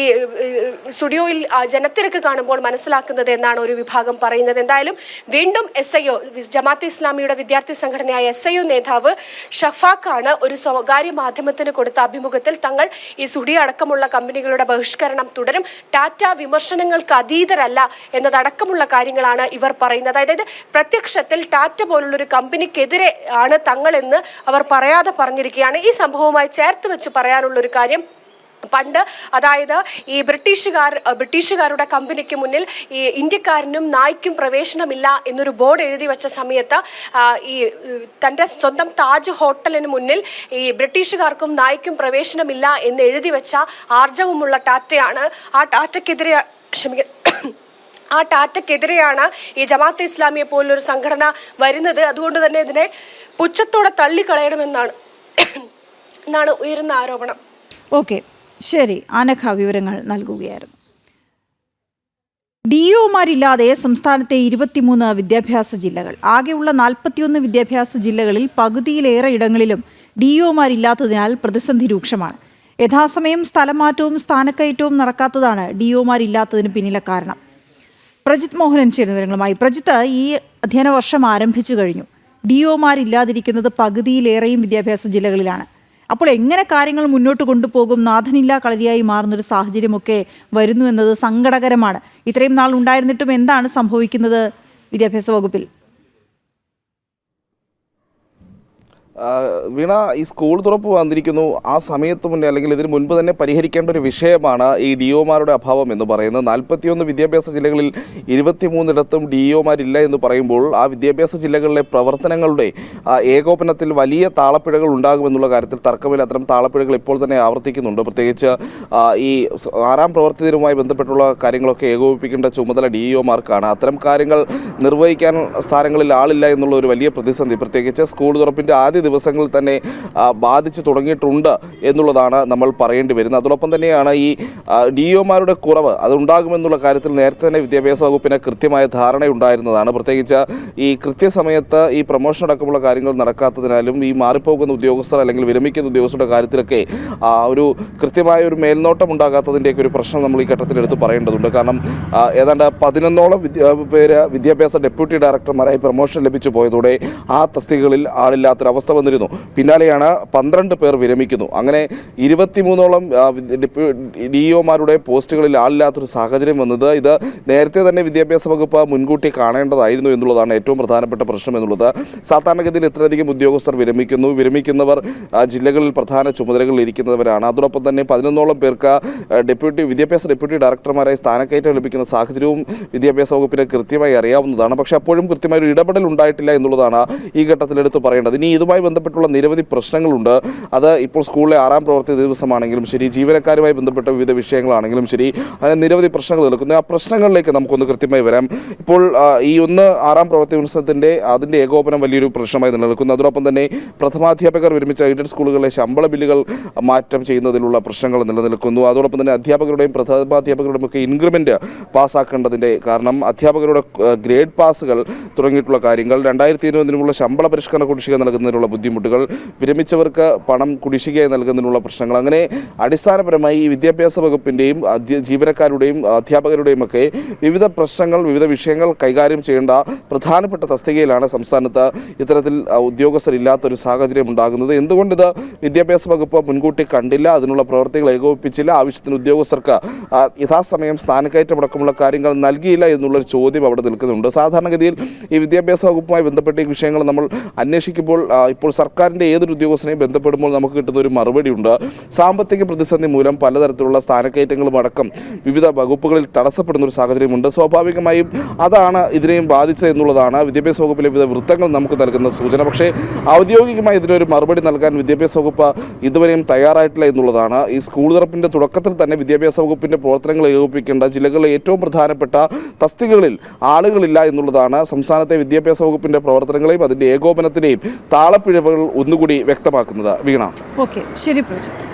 സ്റ്റുഡിയോയിൽ ജനത്തിരക്ക് കാണുമ്പോൾ മനസ്സിലാക്കുന്നത് എന്നാണ് ഒരു വിഭാഗം പറയുന്നത്. എന്തായാലും വീണ്ടും SIO ജമാഅത്തെ ഇസ്ലാമിയുടെ വിദ്യാർത്ഥി സംഘടനയായ SIO നേതാവ് ഷഫാഖാണ് ഒരു സ്വകാര്യ മാധ്യമത്തിന് കൊടുത്ത അഭിമുഖത്തിൽ തങ്ങൾ ഈ സ്റ്റുഡിയോ അടക്കമുള്ള കമ്പനികളുടെ ബഹിഷ്കരണം തുടരും, ടാറ്റ വിമർശനങ്ങൾക്ക് അതീതരല്ല എന്നതടക്കമുള്ള കാര്യങ്ങളാണ് ഇവർ പറയുന്നത്. അതായത് പ്രത്യക്ഷത്തിൽ ടാറ്റ പോലുള്ളൊരു കമ്പനിക്കെതിരെ ആണ് തങ്ങളെന്ന് അവർ പറയാതെ പറഞ്ഞിരിക്കുകയാണ്. ഈ സംഭവവുമായി ചേർത്ത് വെച്ച് പറയാനുള്ള ഒരു കാര്യം, പണ്ട് അതായത് ഈ ബ്രിട്ടീഷുകാരുടെ കമ്പനിക്ക് മുന്നിൽ ഈ ഇന്ത്യക്കാരനും നായ്ക്കും പ്രവേശനമില്ല എന്നൊരു ബോർഡ് എഴുതി വെച്ച സമയത്ത് ഈ തൻ്റെ സ്വന്തം താജ് ഹോട്ടലിന് മുന്നിൽ ഈ ബ്രിട്ടീഷുകാർക്കും നായ്ക്കും പ്രവേശനമില്ല എന്ന് എഴുതി വെച്ച ആർജവമുള്ള ടാറ്റയാണ്. ആ ടാറ്റയ്ക്കെതിരെയാണ് ഈ ജമാഅത്തെ ഇസ്ലാമിയെ പോലൊരു സംഘടന വരുന്നത്. അതുകൊണ്ട് തന്നെ ഇതിനെ പുച്ഛത്തോടെ തള്ളിക്കളയണമെന്നാണ് ഉയരുന്ന ആരോപണം. ഓക്കെ, ശരി. അനഘ വിവരങ്ങൾ നൽകുകയായിരുന്നു. DOമാരില്ലാതെ സംസ്ഥാനത്തെ 23 വിദ്യാഭ്യാസ ജില്ലകൾ. ആകെയുള്ള 41 വിദ്യാഭ്യാസ ജില്ലകളിൽ പകുതിയിലേറെ ഇടങ്ങളിലും DOമാരില്ലാത്തതിനാൽ പ്രതിസന്ധി രൂക്ഷമാണ്. യഥാസമയം സ്ഥലമാറ്റവും സ്ഥാനക്കയറ്റവും നടക്കാത്തതാണ് DOമാരില്ലാത്തതിന് പിന്നിലെ കാരണം. പ്രജിത് മോഹനൻ ചേരുന്ന വിവരങ്ങളുമായി. പ്രജിത്ത്, ഈ അധ്യയന വർഷം ആരംഭിച്ചു കഴിഞ്ഞു. DOമാരില്ലാതിരിക്കുന്നത് പകുതിയിലേറെയും വിദ്യാഭ്യാസ ജില്ലകളിലാണ്. അപ്പോൾ എങ്ങനെ കാര്യങ്ങൾ മുന്നോട്ട് കൊണ്ടുപോകും? നാഥനില്ലാ കളരിയായി മാറുന്നൊരു സാഹചര്യമൊക്കെ വരുന്നു എന്നത് സങ്കടകരമാണ്. ഇത്രയും നാൾ ഉണ്ടായിരുന്നിട്ടും എന്താണ് സംഭവിക്കുന്നത് വിദ്യാഭ്യാസ വകുപ്പിൽ? വീണ, ഈ സ്കൂൾ തുറപ്പ് വന്നിരിക്കുന്നു. ആ സമയത്ത് മുന്നേ അല്ലെങ്കിൽ ഇതിന് മുൻപ് തന്നെ പരിഹരിക്കേണ്ട ഒരു വിഷയമാണ് ഈ DOമാരുടെ അഭാവം എന്ന് പറയുന്നത്. 41 വിദ്യാഭ്യാസ ജില്ലകളിൽ 23 DOമാരില്ല എന്ന് പറയുമ്പോൾ ആ വിദ്യാഭ്യാസ ജില്ലകളിലെ പ്രവർത്തനങ്ങളുടെ ഏകോപനത്തിൽ വലിയ താളപ്പിഴകൾ ഉണ്ടാകുമെന്നുള്ള കാര്യത്തിൽ തർക്കമില്ല. അത്തരം താളപ്പിഴകൾ ഇപ്പോൾ തന്നെ ആവർത്തിക്കുന്നുണ്ട്. പ്രത്യേകിച്ച് ഈ 6ാം പ്രവൃത്തി ദിനവുമായി ബന്ധപ്പെട്ടുള്ള കാര്യങ്ങളൊക്കെ ഏകോപിപ്പിക്കേണ്ട ചുമതല DOമാർക്കാണ്. അത്തരം കാര്യങ്ങൾ നിർവഹിക്കാൻ സ്ഥാനങ്ങളിൽ ആളില്ല എന്നുള്ള ഒരു വലിയ പ്രതിസന്ധി പ്രത്യേകിച്ച് സ്കൂൾ തുറപ്പിൻ്റെ ആദ്യ ദിവസങ്ങളിൽ തന്നെ ബാധിച്ചു തുടങ്ങിയിട്ടുണ്ട് എന്നുള്ളതാണ് നമ്മൾ പറയേണ്ടി വരുന്നത്. അതോടൊപ്പം തന്നെയാണ് ഈ DOമാരുടെ കുറവ് അതുണ്ടാകുമെന്നുള്ള കാര്യത്തിൽ നേരത്തെ തന്നെ വിദ്യാഭ്യാസ വകുപ്പിന് കൃത്യമായ ധാരണയുണ്ടായിരുന്നതാണ്. പ്രത്യേകിച്ച് ഈ കൃത്യസമയത്ത് ഈ പ്രൊമോഷൻ അടക്കമുള്ള കാര്യങ്ങൾ നടക്കാത്തതിനാലും ഈ മാറിപ്പോകുന്ന ഉദ്യോഗസ്ഥർ അല്ലെങ്കിൽ വിരമിക്കുന്ന ഉദ്യോഗസ്ഥരുടെ കാര്യത്തിലൊക്കെ ഒരു കൃത്യമായ ഒരു മേൽനോട്ടം ഉണ്ടാകാത്തതിൻ്റെയൊക്കെ ഒരു പ്രശ്നം നമ്മൾ ഈ ഘട്ടത്തിൽ എടുത്ത് പറയേണ്ടതുണ്ട്. കാരണം ഏതാണ്ട് 11ഓളം പേര് വിദ്യാഭ്യാസ ഡെപ്യൂട്ടി ഡയറക്ടർമാരായി പ്രൊമോഷൻ ലഭിച്ചു പോയതോടെ ആ തസ്തികകളിൽ ആളില്ലാത്തൊരവസ്ഥ വന്നിരുന്നു. പിന്നാലെയാണ് 12 പേർ വിരമിക്കുന്നു. അങ്ങനെ 23ഓളം DOമാരുടെ പോസ്റ്റുകളിൽ ആളില്ലാത്തൊരു സാഹചര്യം വന്നത് ഇത് നേരത്തെ തന്നെ വിദ്യാഭ്യാസ വകുപ്പ് മുൻകൂട്ടി കാണേണ്ടതായിരുന്നു എന്നുള്ളതാണ് ഏറ്റവും പ്രധാനപ്പെട്ട പ്രശ്നം എന്നുള്ളത്. സാധാരണഗതിയിൽ ഇത്രയധികം ഉദ്യോഗസ്ഥർ വിരമിക്കുന്നവർ ജില്ലകളിൽ പ്രധാന ചുമതലകളിൽ ഇരിക്കുന്നവരാണ്. അതോടൊപ്പം തന്നെ 11ഓളം പേർക്ക് വിദ്യാഭ്യാസ ഡെപ്യൂട്ടി ഡയറക്ടർമാരായി സ്ഥാനക്കയറ്റം ലഭിക്കുന്ന സാഹചര്യവും വിദ്യാഭ്യാസ വകുപ്പിന് കൃത്യമായി അറിയാവുന്നതാണ്. പക്ഷേ അപ്പോഴും കൃത്യമായ ഒരു ഇടപെടൽ ഉണ്ടായിട്ടില്ല എന്നുള്ളതാണ് ഈ ഘട്ടത്തിൽ എടുത്ത് പറയേണ്ടത്. ഇനി ഇതുമായി അതുമായി ബന്ധപ്പെട്ടുള്ള നിരവധി പ്രശ്നങ്ങളുണ്ട്. അത് ഇപ്പോൾ സ്കൂളിലെ 6ാം പ്രവൃത്തി ദിവസമാണെങ്കിലും ശരി, ജീവനക്കാരുമായി ബന്ധപ്പെട്ട വിവിധ വിഷയങ്ങളാണെങ്കിലും ശരി, അങ്ങനെ നിരവധി പ്രശ്നങ്ങൾ നിൽക്കുന്നു. ആ പ്രശ്നങ്ങളിലേക്ക് നമുക്കൊന്ന് കൃത്യമായി വരാം. ഇപ്പോൾ ഈ 6ാം പ്രവൃത്തി ദിവസത്തിൻ്റെ അതിൻ്റെ ഏകോപനം വലിയൊരു പ്രശ്നമായി നിലനിൽക്കുന്നു. അതോടൊപ്പം തന്നെ പ്രഥമാധ്യാപകർ വിരമിച്ച എയ്ഡഡ് സ്കൂളുകളിലെ ശമ്പള ബില്ലുകൾ മാറ്റം ചെയ്യുന്നതിലുള്ള പ്രശ്നങ്ങൾ നിലനിൽക്കുന്നു. അതോടൊപ്പം തന്നെ അധ്യാപകരുടെയും പ്രഥമാധ്യാപകരുടെയും ഒക്കെ ഇൻക്രിമെൻ്റ് പാസ്സാക്കേണ്ടതിൻ്റെ കാരണം, അധ്യാപകരുടെ ഗ്രേഡ് പാസുകൾ തുടങ്ങിയിട്ടുള്ള കാര്യങ്ങൾ, 2020 ശമ്പള പരിഷ്കരണ കുടിശ്ശിക നൽകുന്നതിനുള്ള ബുദ്ധിമുട്ടുകൾ, വിരമിച്ചവർക്ക് പണം കുടിശ്ശികയായി നൽകുന്നതിനുള്ള പ്രശ്നങ്ങൾ, അങ്ങനെ അടിസ്ഥാനപരമായി ഈ വിദ്യാഭ്യാസ വകുപ്പിൻ്റെയും ജീവനക്കാരുടെയും അധ്യാപകരുടെയും ഒക്കെ വിവിധ പ്രശ്നങ്ങൾ, വിവിധ വിഷയങ്ങൾ കൈകാര്യം ചെയ്യേണ്ട പ്രധാനപ്പെട്ട തസ്തികയിലാണ് സംസ്ഥാനത്ത് ഇത്തരത്തിൽ ഉദ്യോഗസ്ഥരില്ലാത്തൊരു സാഹചര്യം ഉണ്ടാകുന്നത്. എന്തുകൊണ്ടിത് വിദ്യാഭ്യാസ വകുപ്പ് മുൻകൂട്ടി കണ്ടില്ല, അതിനുള്ള പ്രവർത്തികൾ ഏകോപിപ്പിച്ചില്ല, ആവശ്യത്തിന് ഉദ്യോഗസ്ഥർക്ക് യഥാസമയം സ്ഥാനക്കയറ്റമടക്കമുള്ള കാര്യങ്ങൾ നൽകിയില്ല എന്നുള്ളൊരു ചോദ്യം അവിടെ നിൽക്കുന്നുണ്ട്. സാധാരണഗതിയിൽ ഈ വിദ്യാഭ്യാസ വകുപ്പുമായി ബന്ധപ്പെട്ട ഈ വിഷയങ്ങൾ നമ്മൾ അന്വേഷിക്കുമ്പോൾ ഇപ്പോൾ സർക്കാരിൻ്റെ ഏതൊരു ഉദ്യോഗസ്ഥനെയും ബന്ധപ്പെടുമ്പോൾ നമുക്ക് കിട്ടുന്ന ഒരു മറുപടിയുണ്ട്. സാമ്പത്തിക പ്രതിസന്ധി മൂലം പലതരത്തിലുള്ള സ്ഥാനക്കയറ്റങ്ങളും അടക്കം വിവിധ വകുപ്പുകളിൽ തടസ്സപ്പെടുന്ന ഒരു സാഹചര്യമുണ്ട്. സ്വാഭാവികമായും അതാണ് ഇതിനെയും ബാധിച്ചത് എന്നുള്ളതാണ് വിദ്യാഭ്യാസ വകുപ്പിലെ വിവിധ വൃത്തങ്ങൾ നമുക്ക് നൽകുന്ന സൂചന. പക്ഷേ ഔദ്യോഗികമായി ഇതിനൊരു മറുപടി നൽകാൻ വിദ്യാഭ്യാസ വകുപ്പ് ഇതുവരെയും തയ്യാറായിട്ടില്ല എന്നുള്ളതാണ്. ഈ സ്കൂൾ തുറപ്പിൻ്റെ തുടക്കത്തിൽ തന്നെ വിദ്യാഭ്യാസ വകുപ്പിൻ്റെ പ്രവർത്തനങ്ങൾ ഏകോപിപ്പിക്കേണ്ട ജില്ലകളിലെ ഏറ്റവും പ്രധാനപ്പെട്ട തസ്തികകളിൽ ആളുകളില്ല എന്നുള്ളതാണ് സംസ്ഥാനത്തെ വിദ്യാഭ്യാസ വകുപ്പിൻ്റെ പ്രവർത്തനങ്ങളെയും അതിൻ്റെ ഏകോപനത്തിനെയും താളപ്പിഴവുകൾ ഒന്നുകൂടി വ്യക്തമാക്കുന്നത്. വീണ. ഓക്കെ, ശരി പ്രജിത്ത്.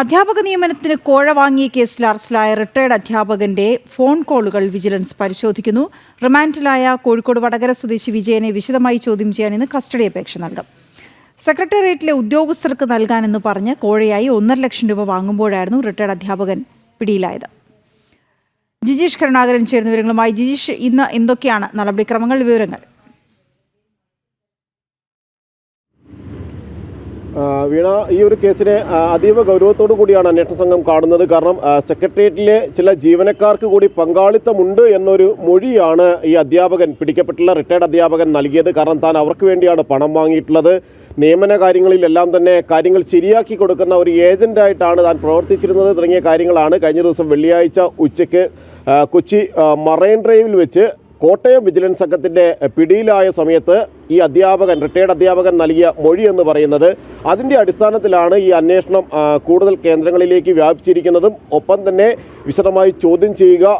അധ്യാപക നിയമനത്തിന് കോഴ വാങ്ങിയ കേസിൽ അറസ്റ്റിലായ റിട്ടയർഡ് അധ്യാപകന്റെ ഫോൺ കോളുകൾ വിജിലൻസ് പരിശോധിക്കുന്നു. റിമാൻഡിലായ കോഴിക്കോട് വടകര സ്വദേശി വിജയനെ വിശദമായി ചോദ്യം ചെയ്യാൻ ഇന്ന് കസ്റ്റഡി അപേക്ഷ നൽകും. സെക്രട്ടേറിയറ്റിലെ ഉദ്യോഗസ്ഥർക്ക് നൽകാനെന്ന് പറഞ്ഞ് കോഴയായി 1.5 ലക്ഷം രൂപ വാങ്ങുമ്പോഴായിരുന്നു റിട്ടയർഡ് അധ്യാപകൻ പിടിയിലായത്. ജിജീഷ് കരുണാകരൻ ചേർന്ന വിവരങ്ങളുമായി. ജിജീഷ്, ഇന്ന് എന്തൊക്കെയാണ് നടപടിക്രമങ്ങൾ, വിവരങ്ങൾ? വീണ, ഈ ഒരു കേസിനെ അതീവ ഗൗരവത്തോടു കൂടിയാണ് അന്വേഷണ സംഘം കാണുന്നത്. കാരണം സെക്രട്ടേറിയറ്റിലെ ചില ജീവനക്കാർക്ക് കൂടി പങ്കാളിത്തമുണ്ട് എന്നൊരു മൊഴിയാണ് ഈ അധ്യാപകൻ, പിടിക്കപ്പെട്ടുള്ള റിട്ടയർഡ് അധ്യാപകൻ നൽകിയത്. കാരണം താൻ അവർക്ക് വേണ്ടിയാണ് പണം വാങ്ങിയിട്ടുള്ളത്, നിയമന കാര്യങ്ങളിലെല്ലാം തന്നെ കാര്യങ്ങൾ ശരിയാക്കി കൊടുക്കുന്ന ഒരു ഏജൻ്റായിട്ടാണ് താൻ പ്രവർത്തിച്ചിരുന്നത് തുടങ്ങിയ കാര്യങ്ങളാണ് കഴിഞ്ഞ ദിവസം വെള്ളിയാഴ്ച ഉച്ചയ്ക്ക് കൊച്ചി മറൈൻ ഡ്രൈവിൽ വെച്ച് കോട്ടയം വിജിലൻസ് സംഘത്തിൻ്റെ പിടിയിലായ സമയത്ത് ഈ അധ്യാപകൻ, റിട്ടയർഡ് അധ്യാപകൻ നൽകിയ മൊഴി എന്ന് പറയുന്നത്. അതിൻ്റെ അടിസ്ഥാനത്തിലാണ് ഈ അന്വേഷണം കൂടുതൽ കേന്ദ്രങ്ങളിലേക്ക് വ്യാപിച്ചിരിക്കുന്നതും ഒപ്പം തന്നെ വിശദമായി ചോദ്യം ചെയ്യുക,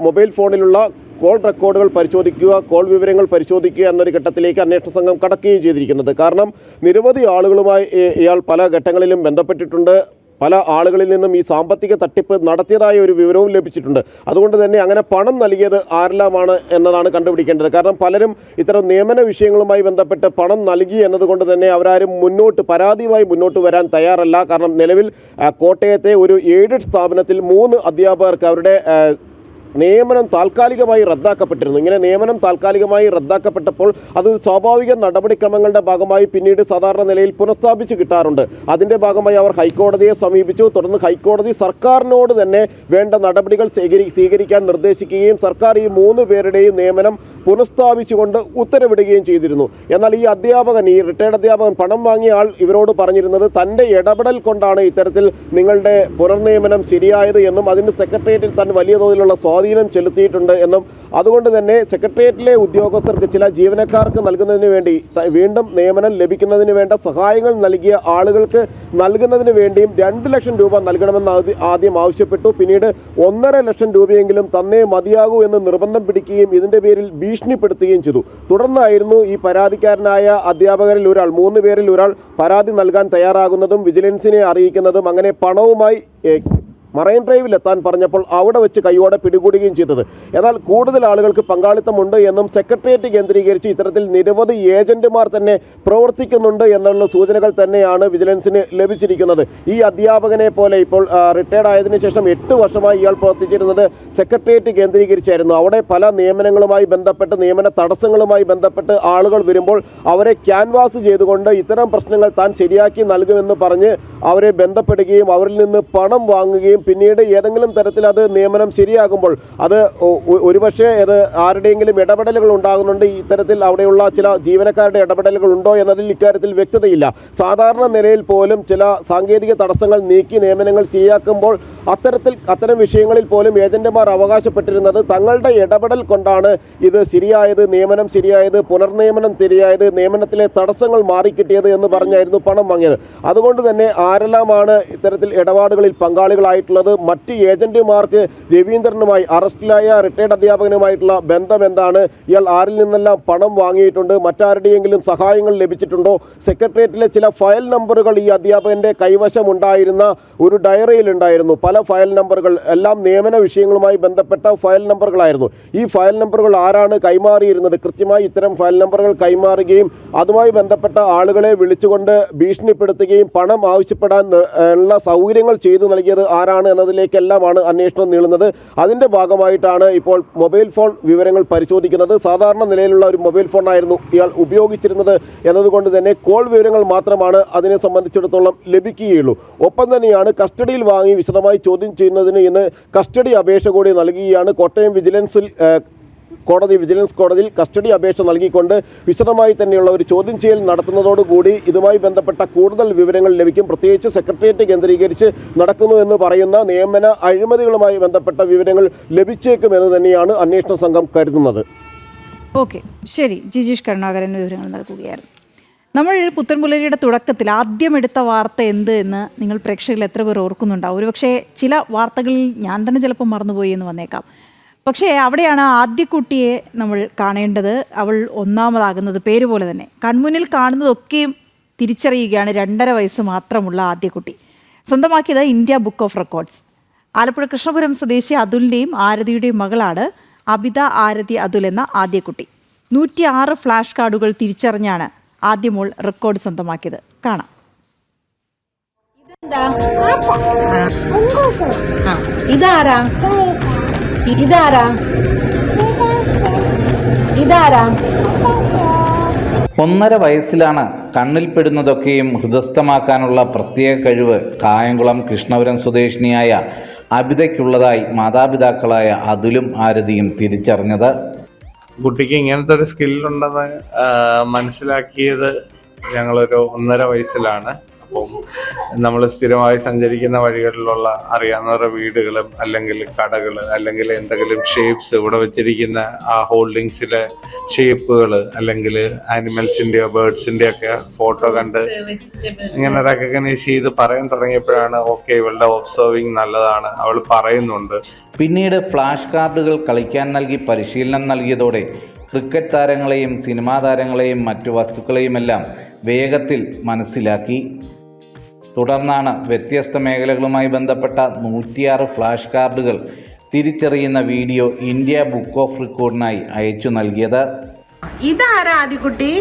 മൊബൈൽ ഫോണിലുള്ള കോൾ റെക്കോർഡുകൾ പരിശോധിക്കുക, കോൾ വിവരങ്ങൾ പരിശോധിക്കുക എന്നൊരു ഘട്ടത്തിലേക്ക് അന്വേഷണ സംഘം കടക്കുകയും ചെയ്തിരിക്കുന്നത്. കാരണം നിരവധി ആളുകളുമായി ഇയാൾ പല ഘട്ടങ്ങളിലും ബന്ധപ്പെട്ടിട്ടുണ്ട്. പല ആളുകളിൽ നിന്നും ഈ സാമ്പത്തിക തട്ടിപ്പ് നടത്തിയതായ ഒരു വിവരവും ലഭിച്ചിട്ടുണ്ട്. അതുകൊണ്ട് തന്നെ അങ്ങനെ പണം നൽകിയത് ആരെല്ലാമാണ് എന്നതാണ് കണ്ടുപിടിക്കേണ്ടത്. കാരണം പലരും ഇത്തരം നിയമന വിഷയങ്ങളുമായി ബന്ധപ്പെട്ട് പണം നൽകി എന്നതുകൊണ്ട് തന്നെ അവരാരും പരാതിയുമായി മുന്നോട്ട് വരാൻ തയ്യാറല്ല. കാരണം നിലവിൽ കോട്ടയത്തെ ഒരു എയ്ഡഡ് സ്ഥാപനത്തിൽ 3 അധ്യാപകർക്ക് അവരുടെ നിയമനം താൽക്കാലികമായി റദ്ദാക്കപ്പെട്ടിരുന്നു. ഇങ്ങനെ നിയമനം താൽക്കാലികമായി റദ്ദാക്കപ്പെട്ടപ്പോൾ അത് സ്വാഭാവിക നടപടിക്രമങ്ങളുടെ ഭാഗമായി പിന്നീട് സാധാരണ നിലയിൽ പുനഃസ്ഥാപിച്ച് കിട്ടാറുണ്ട്. അതിൻ്റെ ഭാഗമായി അവർ ഹൈക്കോടതിയെ സമീപിച്ചു. തുടർന്ന് ഹൈക്കോടതി സർക്കാരിനോട് തന്നെ വേണ്ട നടപടികൾ സ്വീകരിക്കാൻ നിർദ്ദേശിക്കുകയും സർക്കാർ ഈ 3 പേരുടെയും നിയമനം പുനഃസ്ഥാപിച്ചുകൊണ്ട് ഉത്തരവിടുകയും ചെയ്തിരുന്നു. എന്നാൽ ഈ അധ്യാപകൻ, ഈ റിട്ടയർഡ് അധ്യാപകൻ, പണം വാങ്ങിയ ആൾ ഇവരോട് പറഞ്ഞിരുന്നത് തൻ്റെ ഇടപെടൽ കൊണ്ടാണ് ഇത്തരത്തിൽ നിങ്ങളുടെ പുനർനിയമനം ശരിയായത് എന്നും അതിന് സെക്രട്ടേറിയറ്റിൽ താൻ വലിയ തോതിലുള്ള സ്വാധീനം ചെലുത്തിയിട്ടുണ്ട് എന്നും അതുകൊണ്ട് തന്നെ സെക്രട്ടേറിയറ്റിലെ ഉദ്യോഗസ്ഥർക്ക്, ചില ജീവനക്കാർക്ക് നൽകുന്നതിന് വേണ്ടി, വീണ്ടും നിയമനം ലഭിക്കുന്നതിന് വേണ്ട സഹായങ്ങൾ നൽകിയ ആളുകൾക്ക് നൽകുന്നതിന് വേണ്ടിയും 2 ലക്ഷം രൂപ നൽകണമെന്ന് ആദ്യം ആവശ്യപ്പെട്ടു. പിന്നീട് 1.5 ലക്ഷം രൂപയെങ്കിലും തന്നേ മതിയാകൂ എന്ന് നിർബന്ധം പിടിക്കുകയും ഇതിൻ്റെ പേരിൽ ഭീഷണിപ്പെടുത്തുകയും ചെയ്തു. തുടർന്നായിരുന്നു ഈ പരാതിക്കാരനായ അധ്യാപകരിൽ ഒരാൾ, 3 പേരിൽ ഒരാൾ പരാതി നൽകാൻ തയ്യാറാകുന്നതും വിജിലൻസിനെ അറിയിക്കുന്നതും അങ്ങനെ പണവുമായി മറൈൻ ഡ്രൈവിലെത്താൻ പറഞ്ഞപ്പോൾ അവിടെ വെച്ച് കൈയോടെ പിടികൂടുകയും ചെയ്തത്. എന്നാൽ കൂടുതൽ ആളുകൾക്ക് പങ്കാളിത്തമുണ്ട് എന്നും സെക്രട്ടേറിയറ്റ് കേന്ദ്രീകരിച്ച് ഇത്തരത്തിൽ നിരവധി ഏജന്റുമാർ തന്നെ പ്രവർത്തിക്കുന്നുണ്ട് എന്നുള്ള സൂചനകൾ തന്നെയാണ് വിജിലൻസിന് ലഭിച്ചിരിക്കുന്നത്. ഈ അധ്യാപകനെ പോലെ ഇപ്പോൾ റിട്ടയർഡ് ആയതിനു ശേഷം 8 വർഷമായി ഇയാൾ പ്രവർത്തിച്ചിരുന്നത് സെക്രട്ടേറിയറ്റ് കേന്ദ്രീകരിച്ചായിരുന്നു. അവിടെ പല നിയമനങ്ങളുമായി ബന്ധപ്പെട്ട്, നിയമന തടസ്സങ്ങളുമായി ബന്ധപ്പെട്ട് ആളുകൾ വരുമ്പോൾ അവരെ ക്യാൻവാസ് ചെയ്തുകൊണ്ട് ഇത്തരം പ്രശ്നങ്ങൾ താൻ ശരിയാക്കി നൽകുമെന്ന് പറഞ്ഞ് അവരെ ബന്ധപ്പെടുകയും അവരിൽ നിന്ന് പണം വാങ്ങുകയും പിന്നീട് ഏതെങ്കിലും തരത്തിൽ അത് നിയമനം ശരിയാകുമ്പോൾ അത് ഒരുപക്ഷെ അത് ആരുടെയെങ്കിലും ഇടപെടലുകൾ ഉണ്ടാകുന്നുണ്ട്. ഇത്തരത്തിൽ അവിടെയുള്ള ചില ജീവനക്കാരുടെ ഇടപെടലുകൾ ഉണ്ടോ എന്നതിൽ ഇക്കാര്യത്തിൽ വ്യക്തതയില്ല. സാധാരണ നിലയിൽ പോലും ചില സാങ്കേതിക തടസ്സങ്ങൾ നീക്കി നിയമനങ്ങൾ ശരിയാക്കുമ്പോൾ അത്തരം വിഷയങ്ങളിൽ പോലും ഏജന്റുമാർ അവകാശപ്പെട്ടിരുന്നത് തങ്ങളുടെ ഇടപെടൽ കൊണ്ടാണ് ഇത് ശരിയായത്, നിയമനം ശരിയായത്, പുനർനിയമനം ശരിയായത്, നിയമനത്തിലെ തടസ്സങ്ങൾ മാറിക്കിട്ടിയത് എന്ന് പറഞ്ഞായിരുന്നു പണം വാങ്ങിയത്. അതുകൊണ്ട് തന്നെ ആരെല്ലാമാണ് ഇത്തരത്തിൽ ഇടപാടുകളിൽ പങ്കാളികളായിട്ടുള്ളത്, മറ്റ് ഏജന്റുമാർക്ക് രവീന്ദ്രനുമായി അറസ്റ്റിലായ റിട്ടയർഡ് അധ്യാപകനുമായിട്ടുള്ള ബന്ധം എന്താണ്, ഇയാൾ ആരിൽ നിന്നെല്ലാം പണം വാങ്ങിയിട്ടുണ്ട്, മറ്റാരുടെയെങ്കിലും സഹായങ്ങൾ ലഭിച്ചിട്ടുണ്ടോ, സെക്രട്ടേറിയറ്റിലെ ചില ഫയൽ നമ്പറുകൾ ഈ അധ്യാപകന്റെ കൈവശമുണ്ടായിരുന്ന ഒരു ഡയറിയിൽ ഉണ്ടായിരുന്നു. പല ഫയൽ നമ്പറുകൾ എല്ലാം നിയമന വിഷയങ്ങളുമായി ബന്ധപ്പെട്ട ഫയൽ നമ്പറുകളായിരുന്നു. ഈ ഫയൽ നമ്പറുകൾ ആരാണ് കൈമാറിയിരുന്നത്? കൃത്യമായി ഇത്തരം ഫയൽ നമ്പറുകൾ കൈമാറുകയും അതുമായി ബന്ധപ്പെട്ട ആളുകളെ വിളിച്ചുകൊണ്ട് ഭീഷണിപ്പെടുത്തുകയും പണം ആവശ്യപ്പെടാൻ ഉള്ള സൗകര്യങ്ങൾ ചെയ്തു നൽകിയത് ആരാണ് എന്നതിലേക്കെല്ലാമാണ് അന്വേഷണം നീളുന്നത്. അതിൻ്റെ ഭാഗമായിട്ടാണ് ഇപ്പോൾ മൊബൈൽ ഫോൺ വിവരങ്ങൾ പരിശോധിക്കുന്നത്. സാധാരണ നിലയിലുള്ള ഒരു മൊബൈൽ ഫോണായിരുന്നു ഇയാൾ ഉപയോഗിച്ചിരുന്നത് എന്നതുകൊണ്ട് തന്നെ കോൾ വിവരങ്ങൾ മാത്രമാണ് അതിനെ സംബന്ധിച്ചിടത്തോളം ലഭിക്കുകയുള്ളൂ. ഒപ്പം തന്നെയാണ് കസ്റ്റഡിയിൽ വാങ്ങി വിശദമായി ചോദ്യം ചെയ്യുന്നതിന് ഇന്ന് കസ്റ്റഡി അപേക്ഷ കൂടി നൽകുകയാണ്. കോട്ടയം വിജിലൻസ് കോടതിയിൽ കസ്റ്റഡി അപേക്ഷ നൽകിക്കൊണ്ട് വിശദമായി തന്നെയുള്ള ഒരു ചോദ്യം ചെയ്യൽ നടത്തുന്നതോടുകൂടി ഇതുമായി ബന്ധപ്പെട്ട കൂടുതൽ വിവരങ്ങൾ ലഭിക്കും. പ്രത്യേകിച്ച് സെക്രട്ടേറിയറ്റ് കേന്ദ്രീകരിച്ച് നടക്കുന്നു എന്ന് പറയുന്ന നിയമന അഴിമതികളുമായി ബന്ധപ്പെട്ട വിവരങ്ങൾ ലഭിച്ചേക്കുമെന്ന് തന്നെയാണ് അന്വേഷണ സംഘം കരുതുന്നത്. ഓക്കെ, ശരി. ജിജീഷ് കരുണാകരൻ വിവരങ്ങൾ നൽകുകയായിരുന്നു. നമ്മൾ പുത്തൻപുലരിയുടെ തുടക്കത്തിൽ ആദ്യം എടുത്ത വാർത്ത എന്ത് എന്ന് നിങ്ങൾ പ്രേക്ഷകരിൽ എത്ര പേർ ഓർക്കുന്നുണ്ടാവും? ഒരുപക്ഷെ ചില വാർത്തകളിൽ ഞാൻ തന്നെ ചിലപ്പോൾ മറന്നുപോയി എന്ന് വന്നേക്കാം. പക്ഷേ അവിടെയാണ് ആദ്യക്കുട്ടിയെ നമ്മൾ കാണേണ്ടത്. അവൾ ഒന്നാമതാകുന്നത് പേര് പോലെ തന്നെ. കൺമുന്നിൽ കാണുന്നതൊക്കെയും തിരിച്ചറിയുകയാണ് 2.5 വയസ്സ് മാത്രമുള്ള ആദ്യക്കുട്ടി. സ്വന്തമാക്കിയത് India book of records. Alappuzha Krishnapuram സ്വദേശി അതുലിൻ്റെയും ആരതിയുടെയും മകളാണ് അബിത ആരതി അതുൽ എന്ന ആദ്യക്കുട്ടി. 106 ഫ്ലാഷ് കാർഡുകൾ തിരിച്ചറിഞ്ഞാണ് ആദ്യമോൾ റെക്കോർഡ് സ്വന്തമാക്കിയത്. കാണാം. ഇതാരാ? 1.5 വയസ്സിലാണ് കണ്ണിൽപ്പെടുന്നതൊക്കെയും ഹൃദയസ്ഥമാക്കാനുള്ള പ്രത്യേക കഴിവ് കായംകുളം കൃഷ്ണപുരം സ്വദേശിനിയായ അബിതയ്ക്കുള്ളതായി മാതാപിതാക്കളായ അതുലും ആരതിയും തിരിച്ചറിഞ്ഞത്. കുട്ടിക്ക് ഇങ്ങനത്തെ ഒരു സ്കില്ലുണ്ടെന്ന് മനസ്സിലാക്കിയത് ഞങ്ങളൊരു 1.5 വയസ്സിലാണ്. അപ്പം നമ്മൾ സ്ഥിരമായി സഞ്ചരിക്കുന്ന വഴികളിലുള്ള അറിയാവുന്നവരുടെ വീടുകളും അല്ലെങ്കിൽ കടകൾ അല്ലെങ്കിൽ എന്തെങ്കിലും ഷേപ്സ് ഇവിടെ വെച്ചിരിക്കുന്ന ആ ഹോൾഡിങ്സിലെ ഷേപ്പുകൾ അല്ലെങ്കിൽ ആനിമൽസിൻ്റെയോ ബേർഡ്സിൻ്റെയോ ഒക്കെ ഫോട്ടോ കണ്ട് ഇങ്ങനെ റെക്കഗ്നൈസ് ചെയ്ത് പറയാൻ തുടങ്ങിയപ്പോഴാണ് ഓക്കെ ഇവളുടെ ഒബ്സർവിങ് നല്ലതാണ്, അവൾ പറയുന്നുണ്ട്. പിന്നീട് ഫ്ലാഷ് കാർഡുകൾ കളിക്കാൻ നൽകി പരിശീലനം നൽകിയതോടെ ക്രിക്കറ്റ് താരങ്ങളെയും സിനിമാ താരങ്ങളെയും മറ്റു വസ്തുക്കളെയുമെല്ലാം വേഗത്തിൽ മനസ്സിലാക്കി. തുടർന്നാണ് വ്യത്യസ്ത മേഖലകളുമായി ബന്ധപ്പെട്ട 106 ഫ്ലാഷ് കാർഡുകൾ തിരിച്ചറിയുന്ന വീഡിയോ ഇന്ത്യ ബുക്ക് ഓഫ് റെക്കോർഡിനായി അയച്ചു നൽകിയത്. ഇതാരാ ആദിക്കുട്ടി?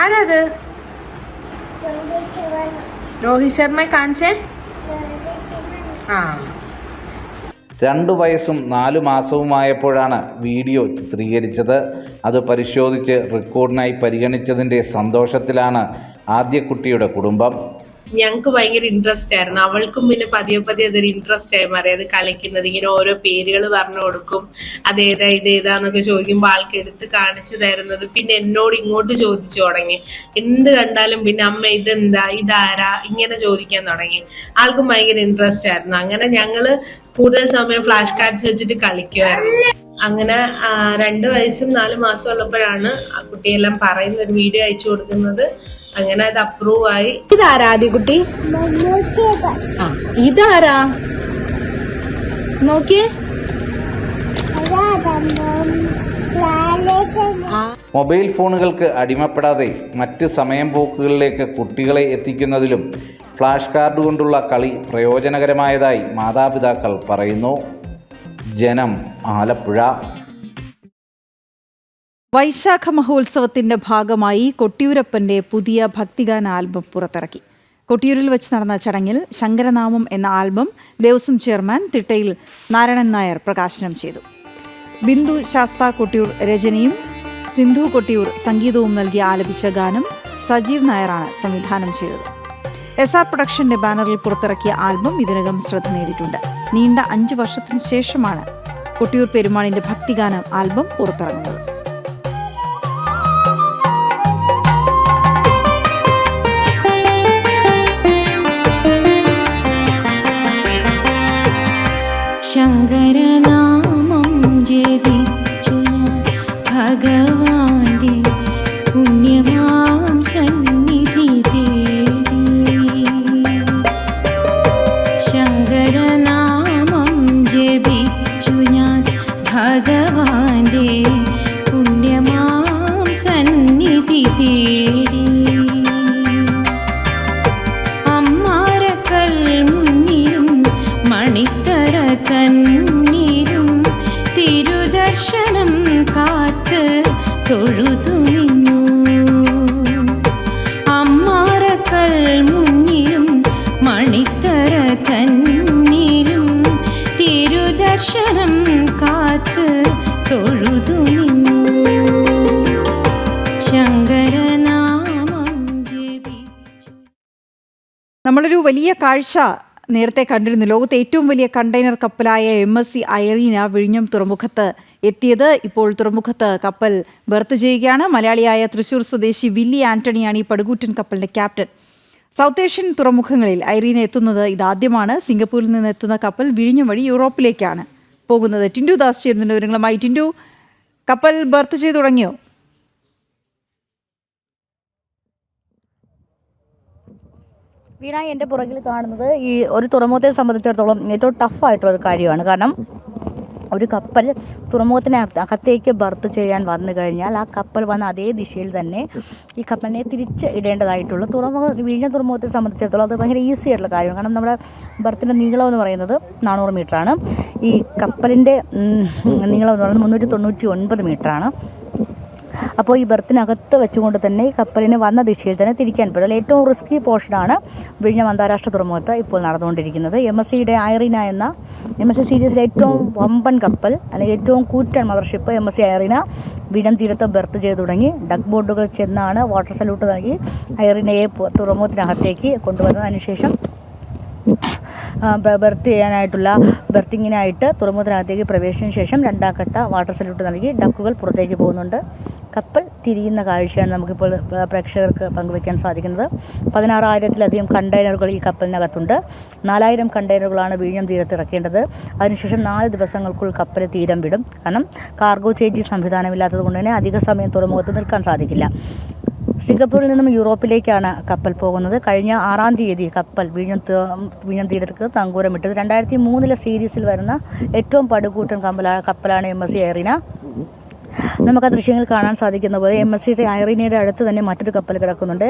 ആരാത്? രോഹിത് ശർമ്മയെ കാണിച്ചേ. 2 വയസ്സും 4 മാസവുമായപ്പോഴാണ് വീഡിയോ ചിത്രീകരിച്ചത്. അത് പരിശോധിച്ച് റെക്കോർഡിനായി പരിഗണിച്ചതിൻ്റെ സന്തോഷത്തിലാണ് ആദ്യക്കുട്ടിയുടെ കുടുംബം. ഞങ്ങൾക്ക് ഭയങ്കര ഇൻട്രസ്റ്റ് ആയിരുന്നു. അവൾക്കും പിന്നെ പതിയെ അതൊരു ഇൻട്രസ്റ്റ് ആയി മാറി. അത് കളിക്കുന്നത് ഇങ്ങനെ ഓരോ പേരുകൾ പറഞ്ഞു കൊടുക്കും, അതേതാ ഇതേതാന്നൊക്കെ ചോദിക്കുമ്പോൾ ആൾക്ക് എടുത്ത് കാണിച്ചു തരുന്നത്. പിന്നെ എന്നോട് ഇങ്ങോട്ട് ചോദിച്ചു തുടങ്ങി. എന്ത് കണ്ടാലും പിന്നെ അമ്മ ഇതെന്താ, ഇതാരാ, ഇങ്ങനെ ചോദിക്കാൻ തുടങ്ങി. ആൾക്കും ഭയങ്കര ഇൻട്രസ്റ്റ് ആയിരുന്നു. അങ്ങനെ ഞങ്ങള് കൂടുതൽ സമയം ഫ്ലാഷ് കാർഡ്സ് വെച്ചിട്ട് കളിക്കുമായിരുന്നു. അങ്ങനെ 2 വയസ്സും 4 മാസം ഉള്ളപ്പോഴാണ് ആ കുട്ടിയെല്ലാം പറയുന്ന ഒരു വീഡിയോ അയച്ചു കൊടുക്കുന്നത്. അങ്ങനെ അത് അപ്രൂവ് ആയി. ഇതാരാ ആദ്യക്കുട്ടി? ഇതാരാ നോക്കിയേ. മൊബൈൽ ഫോണുകൾക്ക് അടിമപ്പെടാതെ മറ്റ് സമയം പോക്കുകളിലേക്ക് കുട്ടികളെ എത്തിക്കുന്നതിലും ഫ്ലാഷ് കാർഡ് കൊണ്ടുള്ള കളി പ്രയോജനകരമായതായി മാതാപിതാക്കൾ പറയുന്നു. ജനം, ആലപ്പുഴ. വൈശാഖ മഹോത്സവത്തിൻ്റെ ഭാഗമായി കൊട്ടിയൂരപ്പൻ്റെ പുതിയ ഭക്തിഗാന ആൽബം പുറത്തിറക്കി. കൊട്ടിയൂരിൽ വെച്ച് നടന്ന ചടങ്ങിൽ ശങ്കരനാമം എന്ന ആൽബം ദേവസ്വം ചെയർമാൻ തിട്ടയിൽ നാരായണൻ നായർ പ്രകാശനം ചെയ്തു. ബിന്ദു ശാസ്ത കൊട്ടിയൂർ രചനയും സിന്ധു കൊട്ടിയൂർ സംഗീതവും നൽകി ആലപിച്ച ഗാനം സജീവ് നായരാണ് സംവിധാനം ചെയ്തത്. SR പ്രൊഡക്ഷന്റെ ബാനറിൽ പുറത്തിറക്കിയ ആൽബം ഇതിനകം ശ്രദ്ധ നേടിയിട്ടുണ്ട്. നീണ്ട 5 വർഷത്തിന് ശേഷമാണ് കൊട്ടിയൂർ പെരുമാളിന്റെ ഭക്തിഗാനം ആൽബം പുറത്തിറങ്ങുന്നത്. ശങ്കരനാമം ജപിച്ചു ഞാൻ ഭഗവാന്റെ പുണ്യമാം സന്നിധി തേടി. ശങ്കരനാമം ജപിച്ചു ഞാൻ ഭഗവാന്റെ പുണ്യമാം സന്നിധി തേടി. അമ്മാരക്കൽ മുന്നിലും മണിത്തറ തന്നിലും തിരുദർശനം കാത്ത് തൊഴുതു നിന്നു. അമ്മാരക്കൽ മുന്നിലും മണിത്തറ തന്നിലും തിരുദർശനം കാത്ത് തൊഴുതു നിന്നു. ശങ്കരനാമം ജപിച്ചു. നമ്മളൊരു വലിയ കാഴ്ച നേരത്തെ കണ്ടിരുന്നു. ലോകത്തെ ഏറ്റവും വലിയ കണ്ടെയ്നർ കപ്പലായ MSC ഐറീന വിഴിഞ്ഞം തുറമുഖത്ത് എത്തിയത്. ഇപ്പോൾ തുറമുഖത്ത് കപ്പൽ ബർത്ത് ചെയ്യുകയാണ്. മലയാളിയായ തൃശൂർ സ്വദേശി വില്ലി ആന്റണിയാണ് ഈ പടുകൂറ്റൻ കപ്പലിന്റെ ക്യാപ്റ്റൻ. സൗത്ത് ഏഷ്യൻ തുറമുഖങ്ങളിൽ ഐറീന എത്തുന്നത് ഇതാദ്യമാണ്. സിംഗപ്പൂരിൽ നിന്ന് എത്തുന്ന കപ്പൽ വിഴിഞ്ഞം വഴി യൂറോപ്പിലേക്കാണ് പോകുന്നത്. ടിൻഡു ദാസ് ചേരുന്നുണ്ട് വിവരങ്ങളുമായി. ടിൻഡു, കപ്പൽ ബർത്ത് ചെയ്തു തുടങ്ങിയോ? വീണ, എൻ്റെ പുറകിൽ കാണുന്നത് ഈ ഒരു തുറമുഖത്തെ സംബന്ധിച്ചിടത്തോളം ഏറ്റവും ടഫായിട്ടുള്ള ഒരു കാര്യമാണ്. കാരണം ഒരു കപ്പൽ തുറമുഖത്തിനകത്തേക്ക് ബർത്ത് ചെയ്യാൻ വന്നു കഴിഞ്ഞാൽ ആ കപ്പൽ വന്ന അതേ ദിശയിൽ തന്നെ ഈ കപ്പലിനെ തിരിച്ച് ഇടേണ്ടതായിട്ടുള്ള വിഴിഞ്ഞം തുറമുഖത്തെ സംബന്ധിച്ചിടത്തോളം അത് ഭയങ്കര ഈസി ആയിട്ടുള്ള കാര്യമാണ്. കാരണം നമ്മുടെ ബർത്തിൻ്റെ നീളം എന്ന് പറയുന്നത് 400 മീറ്ററാണ്. ഈ കപ്പലിൻ്റെ നീളം എന്ന് പറയുന്നത് 399 മീറ്ററാണ്. അപ്പോൾ ഈ ബർത്തിനകത്ത് വെച്ചുകൊണ്ട് തന്നെ ഈ കപ്പലിന് വന്ന ദിശയിൽ തന്നെ തിരിക്കാൻ പറ്റും. ഏറ്റവും റിസ്കി പോർഷനാണ് വിഴിഞ്ഞം അന്താരാഷ്ട്ര തുറമുഖത്ത് ഇപ്പോൾ നടന്നുകൊണ്ടിരിക്കുന്നത്. MSCയുടെ ഐറീന എന്ന MSC സീരീസിലെ ഏറ്റവും വമ്പൻ കപ്പൽ അല്ലെങ്കിൽ ഏറ്റവും കൂറ്റൻ മദർഷിപ്പ് MSC ഐറീന വിഴിഞ്ഞം തീരത്ത് ബർത്ത് ചെയ്ത് തുടങ്ങി. ഡക്ക് ബോട്ടുകൾ ചെന്നാണ് വാട്ടർ സല്യൂട്ട് നൽകി ഐറീനയെ തുറമുഖത്തിനകത്തേക്ക് കൊണ്ടുവന്നത്. അതിനുശേഷം ബർത്ത് ചെയ്യാനായിട്ടുള്ള ബർത്തിങ്ങിനായിട്ട് തുറമുഖത്തിനകത്തേക്ക് പ്രവേശിച്ചതിന് ശേഷം 2ാം ഘട്ട വാട്ടർ സല്യൂട്ട് നൽകി ഡക്കുകൾ പുറത്തേക്ക് പോകുന്നുണ്ട്. കപ്പൽ തിരിയുന്ന കാഴ്ചയാണ് നമുക്കിപ്പോൾ പ്രേക്ഷകർക്ക് പങ്കുവയ്ക്കാൻ സാധിക്കുന്നത്. 16,000-ലധികം കണ്ടെയ്നറുകൾ ഈ കപ്പലിനകത്തുണ്ട്. 4,000 കണ്ടെയ്നറുകളാണ് വിഴിഞ്ഞം തീരത്ത് ഇറക്കേണ്ടത്. അതിനുശേഷം 4 ദിവസങ്ങൾക്കുള്ളിൽ കപ്പൽ തീരം വിടും. കാരണം കാർഗോ ചേഞ്ചിങ് സംവിധാനമില്ലാത്തത് കൊണ്ട് തന്നെ അധിക സമയം തുറമുഖത്ത് നിൽക്കാൻ സാധിക്കില്ല. സിംഗപ്പൂരിൽ നിന്നും യൂറോപ്പിലേക്കാണ് കപ്പൽ പോകുന്നത്. കഴിഞ്ഞ 6-ാം തീയതി കപ്പൽ വിഴിഞ്ഞം തീരത്ത് തങ്കൂരമിട്ടത്. 2003 സീരീസിൽ വരുന്ന ഏറ്റവും പടുകൂറ്റൻ കപ്പലാണ് MSC ഐറീന. നമുക്ക് ആ ദൃശ്യങ്ങൾ കാണാൻ സാധിക്കുന്ന പോലെ MSCയുടെ ഐറീനയുടെ അടുത്ത് തന്നെ മറ്റൊരു കപ്പൽ കിടക്കുന്നുണ്ട്,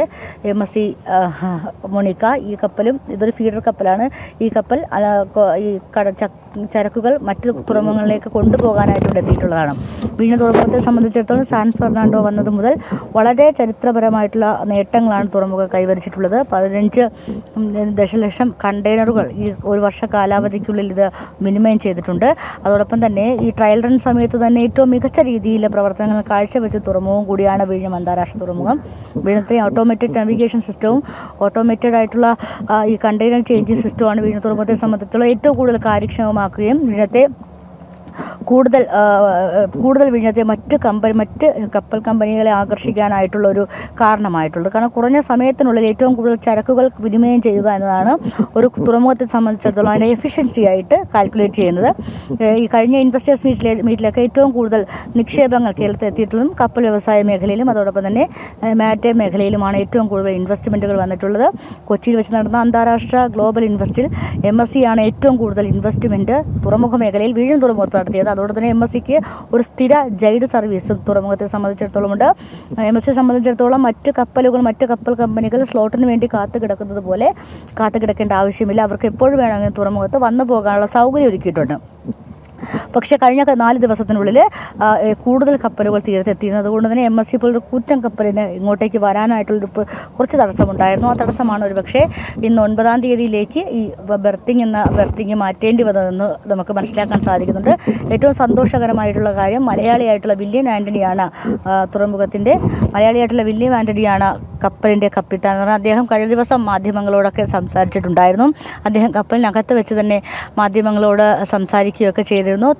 MSC മൊണിക്ക. ഈ കപ്പലും ഇതൊരു ഫീഡർ കപ്പലാണ്. ഈ കപ്പൽ ഈ ചരക്കുകൾ മറ്റ് തുറമുഖങ്ങളിലേക്ക് കൊണ്ടുപോകാനായിട്ട് എത്തിയിട്ടുള്ളതാണ്. വിഴിഞ്ഞം തുറമുഖത്തെ സംബന്ധിച്ചിടത്തോളം സാൻ ഫെർണാണ്ടോ വന്നത് മുതൽ വളരെ ചരിത്രപരമായിട്ടുള്ള നേട്ടങ്ങളാണ് തുറമുഖം കൈവരിച്ചിട്ടുള്ളത്. 15 ദശലക്ഷം കണ്ടെയ്നറുകൾ ഈ ഒരു വർഷ കാലാവധിക്കുള്ളിൽ ഇത് മിനിമൈൻ ചെയ്തിട്ടുണ്ട്. അതോടൊപ്പം തന്നെ ഈ ട്രയൽ റൺ സമയത്ത് തന്നെ ഏറ്റവും മികച്ച രീതിയിലെ പ്രവർത്തനങ്ങൾ കാഴ്ചവെച്ച തുറമുഖം കൂടിയാണ് വിഴിഞ്ഞം അന്താരാഷ്ട്ര തുറമുഖം. വിഴിഞ്ഞത്തെ ഓട്ടോമേറ്റഡ് നാവിഗേഷൻ സിസ്റ്റവും ഓട്ടോമേറ്റഡ് ആയിട്ടുള്ള ഈ കണ്ടെയ്നർ ചേഞ്ചിങ് സിസ്റ്റമാണ് വിഴിഞ്ഞം തുറമുഖത്തെ സംബന്ധിച്ചുള്ള ഏറ്റവും കൂടുതൽ കാര്യക്ഷമമാക്കുകയും വിഴിഞ്ഞത്തെ കൂടുതൽ വിഴിഞ്ഞത്തെ മറ്റ് കപ്പൽ കമ്പനികളെ ആകർഷിക്കാനായിട്ടുള്ള ഒരു കാരണമായിട്ടുള്ളത്. കാരണം കുറഞ്ഞ സമയത്തിനുള്ളിൽ ഏറ്റവും കൂടുതൽ ചരക്കുകൾ വിനിമയം ചെയ്യുക എന്നതാണ് ഒരു തുറമുഖത്തെ സംബന്ധിച്ചിടത്തോളം അതിൻ്റെ എഫിഷ്യൻസി ആയിട്ട് കാൽക്കുലേറ്റ് ചെയ്യുന്നത്. ഈ കഴിഞ്ഞ ഇൻവെസ്റ്റേഴ്സ് മീറ്റിലൊക്കെ ഏറ്റവും കൂടുതൽ നിക്ഷേപങ്ങൾ കേരളത്തിൽ എത്തിയിട്ടുള്ളതും കപ്പൽ വ്യവസായ മേഖലയിലും അതോടൊപ്പം തന്നെ മാരിടൈം മേഖലയിലുമാണ് ഏറ്റവും കൂടുതൽ ഇൻവെസ്റ്റ്മെൻറ്റുകൾ വന്നിട്ടുള്ളത്. കൊച്ചിയിൽ വെച്ച് നടന്ന അന്താരാഷ്ട്ര ഗ്ലോബൽ ഇൻവെസ്റ്റിൽ MSC ആണ് ഏറ്റവും കൂടുതൽ ഇൻവെസ്റ്റ്മെൻറ്റ് തുറമുഖ മേഖലയിൽ വിഴിഞ്ഞം തുറമുഖത്ത് നടത്തിയത്. അതോടെ തന്നെ MSCക്ക് ഒരു സ്ഥിര ജൈഡ് സർവീസും തുറമുഖത്തെ സംബന്ധിച്ചിടത്തോളം ഉണ്ട്. MSCയെ സംബന്ധിച്ചിടത്തോളം മറ്റ് കപ്പൽ കമ്പനികൾ സ്ലോട്ടിന് വേണ്ടി കാത്തുകിടക്കുന്നത് പോലെ കാത്തുകിടക്കേണ്ട ആവശ്യമില്ല. അവർക്ക് എപ്പോഴും വേണമെങ്കിൽ തുറമുഖത്ത് വന്നു പോകാനുള്ള സൗകര്യം ഒരുക്കിയിട്ടുണ്ട്. പക്ഷേ കഴിഞ്ഞ 4 ദിവസത്തിനുള്ളിൽ കൂടുതൽ കപ്പലുകൾ തീരത്തെത്തിയിരുന്നു. അതുകൊണ്ട് തന്നെ MSC പോലൊരു കൂറ്റൻ കപ്പലിന് ഇങ്ങോട്ടേക്ക് വരാനായിട്ടുള്ളൊരു കുറച്ച് തടസ്സമുണ്ടായിരുന്നു. ആ തടസ്സമാണ് ഒരു പക്ഷേ ഇന്ന് 9-ാം തീയതിയിലേക്ക് ഈ ബർത്തിങ് മാറ്റേണ്ടി വന്നതെന്ന് നമുക്ക് മനസ്സിലാക്കാൻ സാധിക്കുന്നുണ്ട്. ഏറ്റവും സന്തോഷകരമായിട്ടുള്ള കാര്യം മലയാളിയായിട്ടുള്ള വില്യം ആൻ്റണിയാണ് കപ്പലിൻ്റെ കപ്പിത്താൻ എന്ന് പറഞ്ഞാൽ അദ്ദേഹം കഴിഞ്ഞ ദിവസം മാധ്യമങ്ങളോടൊക്കെ സംസാരിച്ചിട്ടുണ്ടായിരുന്നു. അദ്ദേഹം കപ്പലിനകത്ത് വെച്ച് തന്നെ മാധ്യമങ്ങളോട് സംസാരിക്കുകയൊക്കെ ചെയ്തിരുന്നു.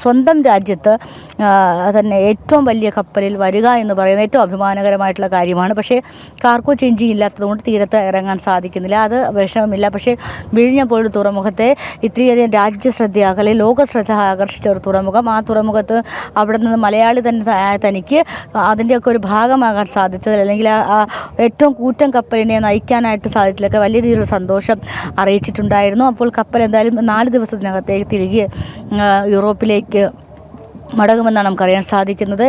സ്വന്തം രാജ്യത്ത് തന്നെ ഏറ്റവും വലിയ കപ്പലിൽ വരിക എന്ന് പറയുന്നത് ഏറ്റവും അഭിമാനകരമായിട്ടുള്ള കാര്യമാണ്. പക്ഷേ കാർഗോ ചേഞ്ചിങ് ഇല്ലാത്തതുകൊണ്ട് തീരത്ത് ഇറങ്ങാൻ സാധിക്കുന്നില്ല. അത് വിഷമമില്ല. പക്ഷേ വിഴിഞ്ഞം പോലൊരു തുറമുഖത്തെ ഇത്രയധികം രാജ്യശ്രദ്ധ അല്ലെങ്കിൽ ലോകശ്രദ്ധ ആകർഷിച്ച ഒരു തുറമുഖം, ആ തുറമുഖത്ത് അവിടെ നിന്ന് മലയാളി തനിക്ക് അതിൻ്റെയൊക്കെ ഒരു ഭാഗമാകാൻ സാധിച്ചതിൽ അല്ലെങ്കിൽ ആ ഏറ്റവും കൂറ്റൻ കപ്പലിനെ നയിക്കാനായിട്ട് സാധിച്ചതിലൊക്കെ വലിയ രീതിയിലുള്ള സന്തോഷം അറിയിച്ചിട്ടുണ്ടായിരുന്നു. അപ്പോൾ കപ്പൽ എന്തായാലും 4 ദിവസത്തിനകത്തേക്ക് തിരികെ യൂറോപ്പിലേക്ക് മടങ്ങുമെന്നാണ് നമുക്കറിയാൻ സാധിക്കുന്നത്.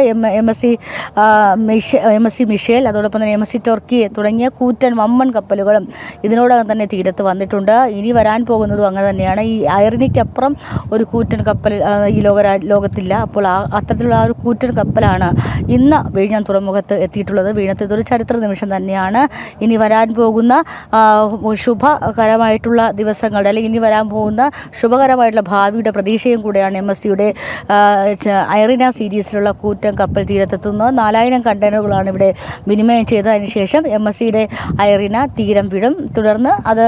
MSC മിഷേൽ, അതോടൊപ്പം തന്നെ MSC ടർക്കി തുടങ്ങിയ കൂറ്റൻ വമ്പൻ കപ്പലുകളും ഇതിനോടകം തന്നെ തീരത്ത് വന്നിട്ടുണ്ട്. ഇനി വരാൻ പോകുന്നതും അങ്ങനെ തന്നെയാണ്. ഈ ഐറിനിക്കപ്പുറം ഒരു കൂറ്റൻ കപ്പൽ ഈ ലോകത്തില്ല. അപ്പോൾ അത്തരത്തിലുള്ള ആ ഒരു കൂറ്റൻ കപ്പലാണ് ഇന്ന് വിഴിഞ്ഞം തുറമുഖത്ത് എത്തിയിട്ടുള്ളത്. വിഴിഞ്ഞത്ത് ഇതൊരു ചരിത്ര നിമിഷം തന്നെയാണ്. ഇനി വരാൻ പോകുന്ന ശുഭകരമായിട്ടുള്ള ദിവസങ്ങളുടെ അല്ലെങ്കിൽ ഇനി വരാൻ പോകുന്ന ശുഭകരമായിട്ടുള്ള ഭാവിയുടെ പ്രതീക്ഷയും കൂടെയാണ് MSCയുടെ ഐറിന സീരീസിലുള്ള കൂറ്റൻ കപ്പൽ തീരത്തെത്തുന്നത്. 4000 കണ്ടെയ്നറുകളാണ് ഇവിടെ വിനിമയം ചെയ്തതിന് ശേഷം MSCയുടെ ഐറിന തീരം വിടും. തുടർന്ന് അത്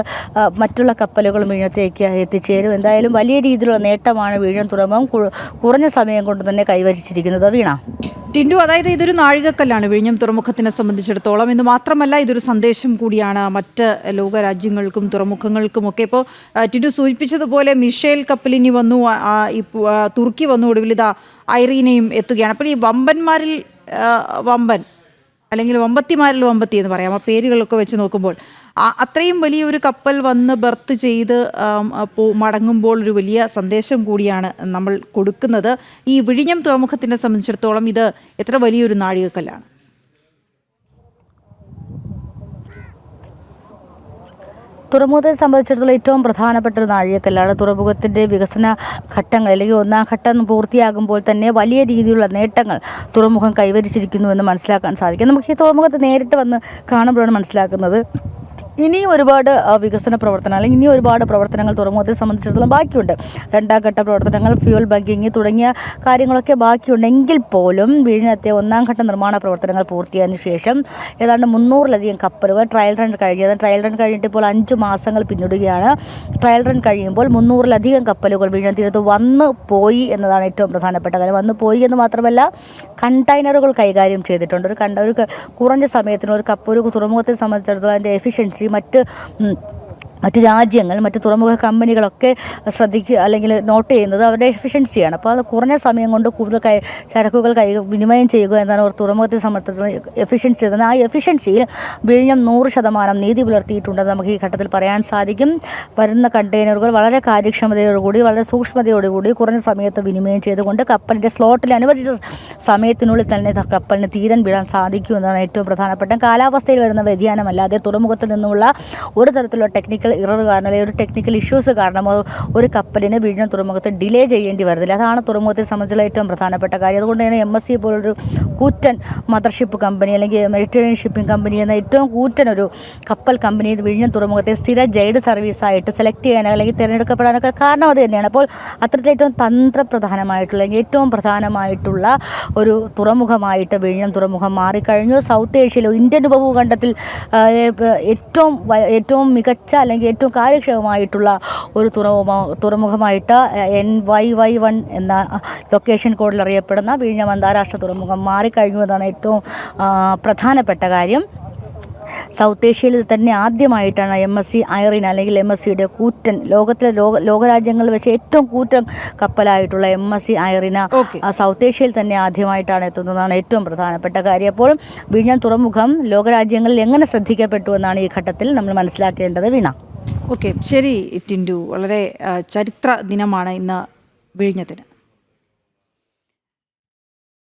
മറ്റുള്ള കപ്പലുകളും വിഴിഞ്ഞത്തേക്ക് എത്തിച്ചേരും. എന്തായാലും വലിയ രീതിയിലുള്ള നേട്ടമാണ് വിഴിഞ്ഞം തുറമുഖം കുറഞ്ഞ സമയം കൊണ്ട് തന്നെ കൈവരിച്ചിരിക്കുന്നത്. വീണ ടിൻഡു, അതായത് ഇതൊരു നാഴികക്കല്ലാണ് വിഴിഞ്ഞം തുറമുഖത്തിനെ സംബന്ധിച്ചിടത്തോളം. എന്ന് മാത്രമല്ല ഇതൊരു സന്ദേശം കൂടിയാണ് മറ്റ് ലോകരാജ്യങ്ങൾക്കും തുറമുഖങ്ങൾക്കുമൊക്കെ. ഇപ്പോൾ ടിൻഡു സൂചിപ്പിച്ചതുപോലെ മിഷേൽ കപ്പലിനി വന്നു, തുർക്കി വന്നു, ഒടുവിൽ ഇതാ ഐറീനയും എത്തുകയാണ്. അപ്പോൾ ഈ വമ്പന്മാരിൽ വമ്പൻ അല്ലെങ്കിൽ വമ്പത്തിമാരിൽ വമ്പത്തി എന്ന് പറയാം, ആ പേരുകളൊക്കെ വെച്ച് നോക്കുമ്പോൾ അത്രയും വലിയൊരു കപ്പൽ വന്ന് ബർത്ത് ചെയ്ത് മടങ്ങുമ്പോൾ ഒരു വലിയ സന്ദേശം കൂടിയാണ് നമ്മൾ കൊടുക്കുന്നത്. ഈ വിഴിഞ്ഞം തുറമുഖത്തിനെ സംബന്ധിച്ചിടത്തോളം ഇത് എത്ര വലിയൊരു നാഴികക്കല്ലാണ്? തുറമുഖത്തെ സംബന്ധിച്ചിടത്തോളം ഏറ്റവും പ്രധാനപ്പെട്ട ഒരു നാഴികക്കല്ലാണ്. തുറമുഖത്തിൻ്റെ വികസന ഘട്ടങ്ങൾ അല്ലെങ്കിൽ 1ാം ഘട്ടം പൂർത്തിയാകുമ്പോൾ തന്നെ വലിയ രീതിയിലുള്ള നേട്ടങ്ങൾ തുറമുഖം കൈവരിച്ചിരിക്കുന്നു എന്ന് മനസ്സിലാക്കാൻ സാധിക്കും. നമുക്ക് ഈ തുറമുഖത്ത് നേരിട്ട് വന്ന് കാണുമ്പോഴാണ് മനസ്സിലാക്കുന്നത് ഇനിയും ഒരുപാട് വികസന പ്രവർത്തനം അല്ലെങ്കിൽ ഇനിയും ഒരുപാട് പ്രവർത്തനങ്ങൾ തുറമുഖത്തെ സംബന്ധിച്ചിടത്തോളം ബാക്കിയുണ്ട്. 2ാം ഘട്ട പ്രവർത്തനങ്ങൾ, ഫ്യൂൽ ബങ്കിങ് തുടങ്ങിയ കാര്യങ്ങളൊക്കെ ബാക്കിയുണ്ടെങ്കിൽ പോലും വിഴിഞ്ഞത്തെ 1ാം ഘട്ട നിർമ്മാണ പ്രവർത്തനങ്ങൾ പൂർത്തിയായതിനു ശേഷം ഏതാണ്ട് 300-ലധികം കപ്പലുകൾ ട്രയൽ റൺ കഴിഞ്ഞിട്ട് ഇപ്പോൾ 5 മാസങ്ങൾ പിന്നിടുകയാണ്. ട്രയൽ റൺ കഴിയുമ്പോൾ 300-ലധികം കപ്പലുകൾ വിഴിഞ്ഞം തീരത്ത് വന്നു പോയി എന്നതാണ് ഏറ്റവും പ്രധാനപ്പെട്ട കാര്യം. വന്നു പോയി എന്ന് മാത്രമല്ല കണ്ടെയ്നറുകൾ കൈകാര്യം ചെയ്തിട്ടുണ്ട്. ഒരു കുറഞ്ഞ സമയത്തിന് ഒരു തുറമുഖത്തെ സംബന്ധിച്ചിടത്തോളം അതിൻ്റെ എഫിഷ്യൻസി മറ്റ് രാജ്യങ്ങൾ, മറ്റ് തുറമുഖ കമ്പനികളൊക്കെ ശ്രദ്ധിക്കുക അല്ലെങ്കിൽ നോട്ട് ചെയ്യുന്നത് അവരുടെ എഫിഷ്യൻസിയാണ്. അപ്പോൾ അത് കുറഞ്ഞ സമയം കൊണ്ട് കൂടുതൽ ചരക്കുകൾ വിനിമയം ചെയ്യുക എന്നാണ് ഒരു തുറമുഖത്തെ സംബന്ധിച്ചിടത്തോളം എഫിഷ്യൻസി. ആ എഫിഷ്യൻസിയിൽ വിഴിഞ്ഞം 100% നീതി പുലർത്തിയിട്ടുണ്ടെന്ന് നമുക്ക് ഈ ഘട്ടത്തിൽ പറയാൻ സാധിക്കും. വരുന്ന കണ്ടെയ്നറുകൾ വളരെ കാര്യക്ഷമതയോടുകൂടി വളരെ സൂക്ഷ്മതയോടുകൂടി കുറഞ്ഞ സമയത്ത് വിനിമയം ചെയ്തുകൊണ്ട് കപ്പലിൻ്റെ സ്ലോട്ടിൽ അനുവദിച്ച സമയത്തിനുള്ളിൽ തന്നെ കപ്പലിന് തീരം വിടാൻ സാധിക്കുമെന്നാണ് ഏറ്റവും പ്രധാനപ്പെട്ട. കാലാവസ്ഥയിൽ വരുന്ന വ്യതിയാനമല്ലാതെ തുറമുഖത്തിൽ നിന്നുള്ള ഒരു തരത്തിലുള്ള ടെക്നിക്കൽ ഇറർ കാരണം അല്ലെങ്കിൽ ഒരു ടെക്നിക്കൽ ഇഷ്യൂസ് കാരണം ഒരു കപ്പലിന് വിഴിഞ്ഞം തുറമുഖത്ത് ഡിലേ ചെയ്യേണ്ടി വരുന്നില്ല. അതാണ് തുറമുഖത്തെ സംബന്ധിച്ചുള്ള ഏറ്റവും പ്രധാനപ്പെട്ട കാര്യം. അതുകൊണ്ട് തന്നെ MSC പോലൊരു കൂറ്റൻ മദർഷിപ്പ് കമ്പനി അല്ലെങ്കിൽ മെഡിറ്ററേനിയൻ ഷിപ്പിംഗ് കമ്പനി എന്ന ഏറ്റവും കൂറ്റൻ ഒരു കപ്പൽ കമ്പനി വിഴിഞ്ഞം തുറമുഖത്തെ സ്ഥിര ജൈഡ് സർവീസായിട്ട് സെലക്ട് ചെയ്യാനോ അല്ലെങ്കിൽ തിരഞ്ഞെടുക്കപ്പെടാനൊക്കെ കാരണം അത് തന്നെയാണ്. അപ്പോൾ അത്തരത്തിൽ ഏറ്റവും തന്ത്രപ്രധാനമായിട്ടുള്ള അല്ലെങ്കിൽ ഏറ്റവും പ്രധാനമായിട്ടുള്ള ഒരു തുറമുഖമായിട്ട് വിഴിഞ്ഞം തുറമുഖം മാറിക്കഴിഞ്ഞു. സൗത്ത് ഏഷ്യയിലെ ഇന്ത്യൻ ഉപഭൂഖണ്ഡത്തിൽ ഏറ്റവും മികച്ച അല്ലെങ്കിൽ ഏറ്റവും കാര്യക്ഷമമായിട്ടുള്ള ഒരു തുറമുഖമായിട്ട് NYY1 എന്ന ലൊക്കേഷൻ കോഡിൽ അറിയപ്പെടുന്ന വിഴിഞ്ഞം അന്താരാഷ്ട്ര തുറമുഖം മാറിക്കഴിഞ്ഞു എന്നതാണ് ഏറ്റവും പ്രധാനപ്പെട്ട കാര്യം. സൗത്ത് ഏഷ്യയിൽ തന്നെ ആദ്യമായിട്ടാണ് MSC ഐറിന അല്ലെങ്കിൽ MSCയുടെ കൂറ്റൻ ലോകരാജ്യങ്ങളിൽ വെച്ച് ഏറ്റവും കൂറ്റൻ കപ്പലായിട്ടുള്ള MSC ഐറിന സൗത്ത് ഏഷ്യയിൽ തന്നെ ആദ്യമായിട്ടാണ് എത്തുന്നതാണ് ഏറ്റവും പ്രധാനപ്പെട്ട കാര്യം. അപ്പോൾ വിഴിഞ്ഞം തുറമുഖം ലോകരാജ്യങ്ങളിൽ എങ്ങനെ ശ്രദ്ധിക്കപ്പെട്ടു എന്നാണ് ഈ ഘട്ടത്തിൽ നമ്മൾ മനസ്സിലാക്കേണ്ടത്. വീണ. ഓക്കെ, ശരി ടിൻഡു. വളരെ ചരിത്ര ദിനമാണ് ഇന്ന് വിഴിഞ്ഞത്തിന്.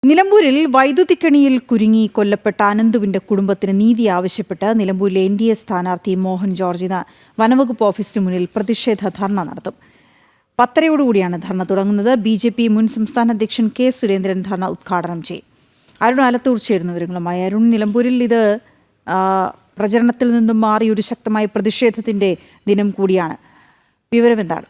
നിലമ്പൂരിൽ വൈദ്യുതിക്കണിയിൽ കുരുങ്ങി കൊല്ലപ്പെട്ട അനന്തുവിന്റെ കുടുംബത്തിന് നീതി ആവശ്യപ്പെട്ട് നിലമ്പൂരിലെ NDA സ്ഥാനാർത്ഥി മോഹൻ ജോർജ് ഇന്ന് വനവകുപ്പ് ഓഫീസിന് മുന്നിൽ പ്രതിഷേധ ധർണ നടത്തും. 10:30 ധർണ തുടങ്ങുന്നത്. BJP മുൻ സംസ്ഥാന അധ്യക്ഷൻ K. സുരേന്ദ്രൻ ധർണ ഉദ്ഘാടനം ചെയ്യും. അരുൺ ആലത്തൂർ ചേരുന്ന വിവരങ്ങളുമായി. അരുൺ, നിലമ്പൂരിൽ ഇത് പ്രചരണത്തിൽ നിന്നും മാറി ഒരു ശക്തമായ പ്രതിഷേധത്തിന്റെ ദിനം കൂടിയാണ്. വിവരം എന്താണ്?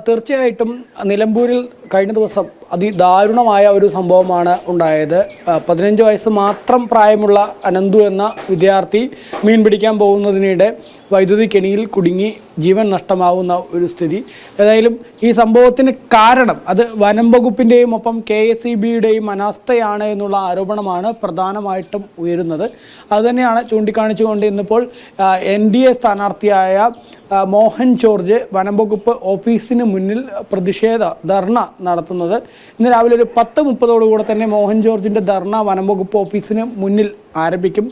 തീർച്ചയായിട്ടും നിലമ്പൂരിൽ കഴിഞ്ഞ ദിവസം അതിദാരുണമായ ഒരു സംഭവമാണ് ഉണ്ടായത്. 15 വയസ്സ് മാത്രം പ്രായമുള്ള അനന്തു എന്ന വിദ്യാർത്ഥി മീൻ പിടിക്കാൻ പോകുന്നതിനിടെ വൈദ്യുതി കെണിയിൽ കുടുങ്ങി ജീവൻ നഷ്ടമാവുന്ന ഒരു സ്ഥിതി. ഏതായാലും ഈ സംഭവത്തിന് കാരണം അത് വനം വകുപ്പിൻ്റെയും ഒപ്പം KSEBയുടെയും അനാസ്ഥയാണ് എന്നുള്ള ആരോപണമാണ് പ്രധാനമായിട്ടും ഉയരുന്നത്. അതുതന്നെയാണ് ചൂണ്ടിക്കാണിച്ചുകൊണ്ട് ഇന്നിപ്പോൾ NDA സ്ഥാനാർത്ഥിയായ മോഹൻ ജോർജ് വനം വകുപ്പ് ഓഫീസിന് മുന്നിൽ പ്രതിഷേധ ധർണ നടത്തുന്നത്. ഇന്ന് രാവിലെ ഒരു 10:30 തന്നെ മോഹൻ ജോർജിൻ്റെ ധർണ വനം വകുപ്പ് ഓഫീസിന് മുന്നിൽ ആരംഭിക്കും.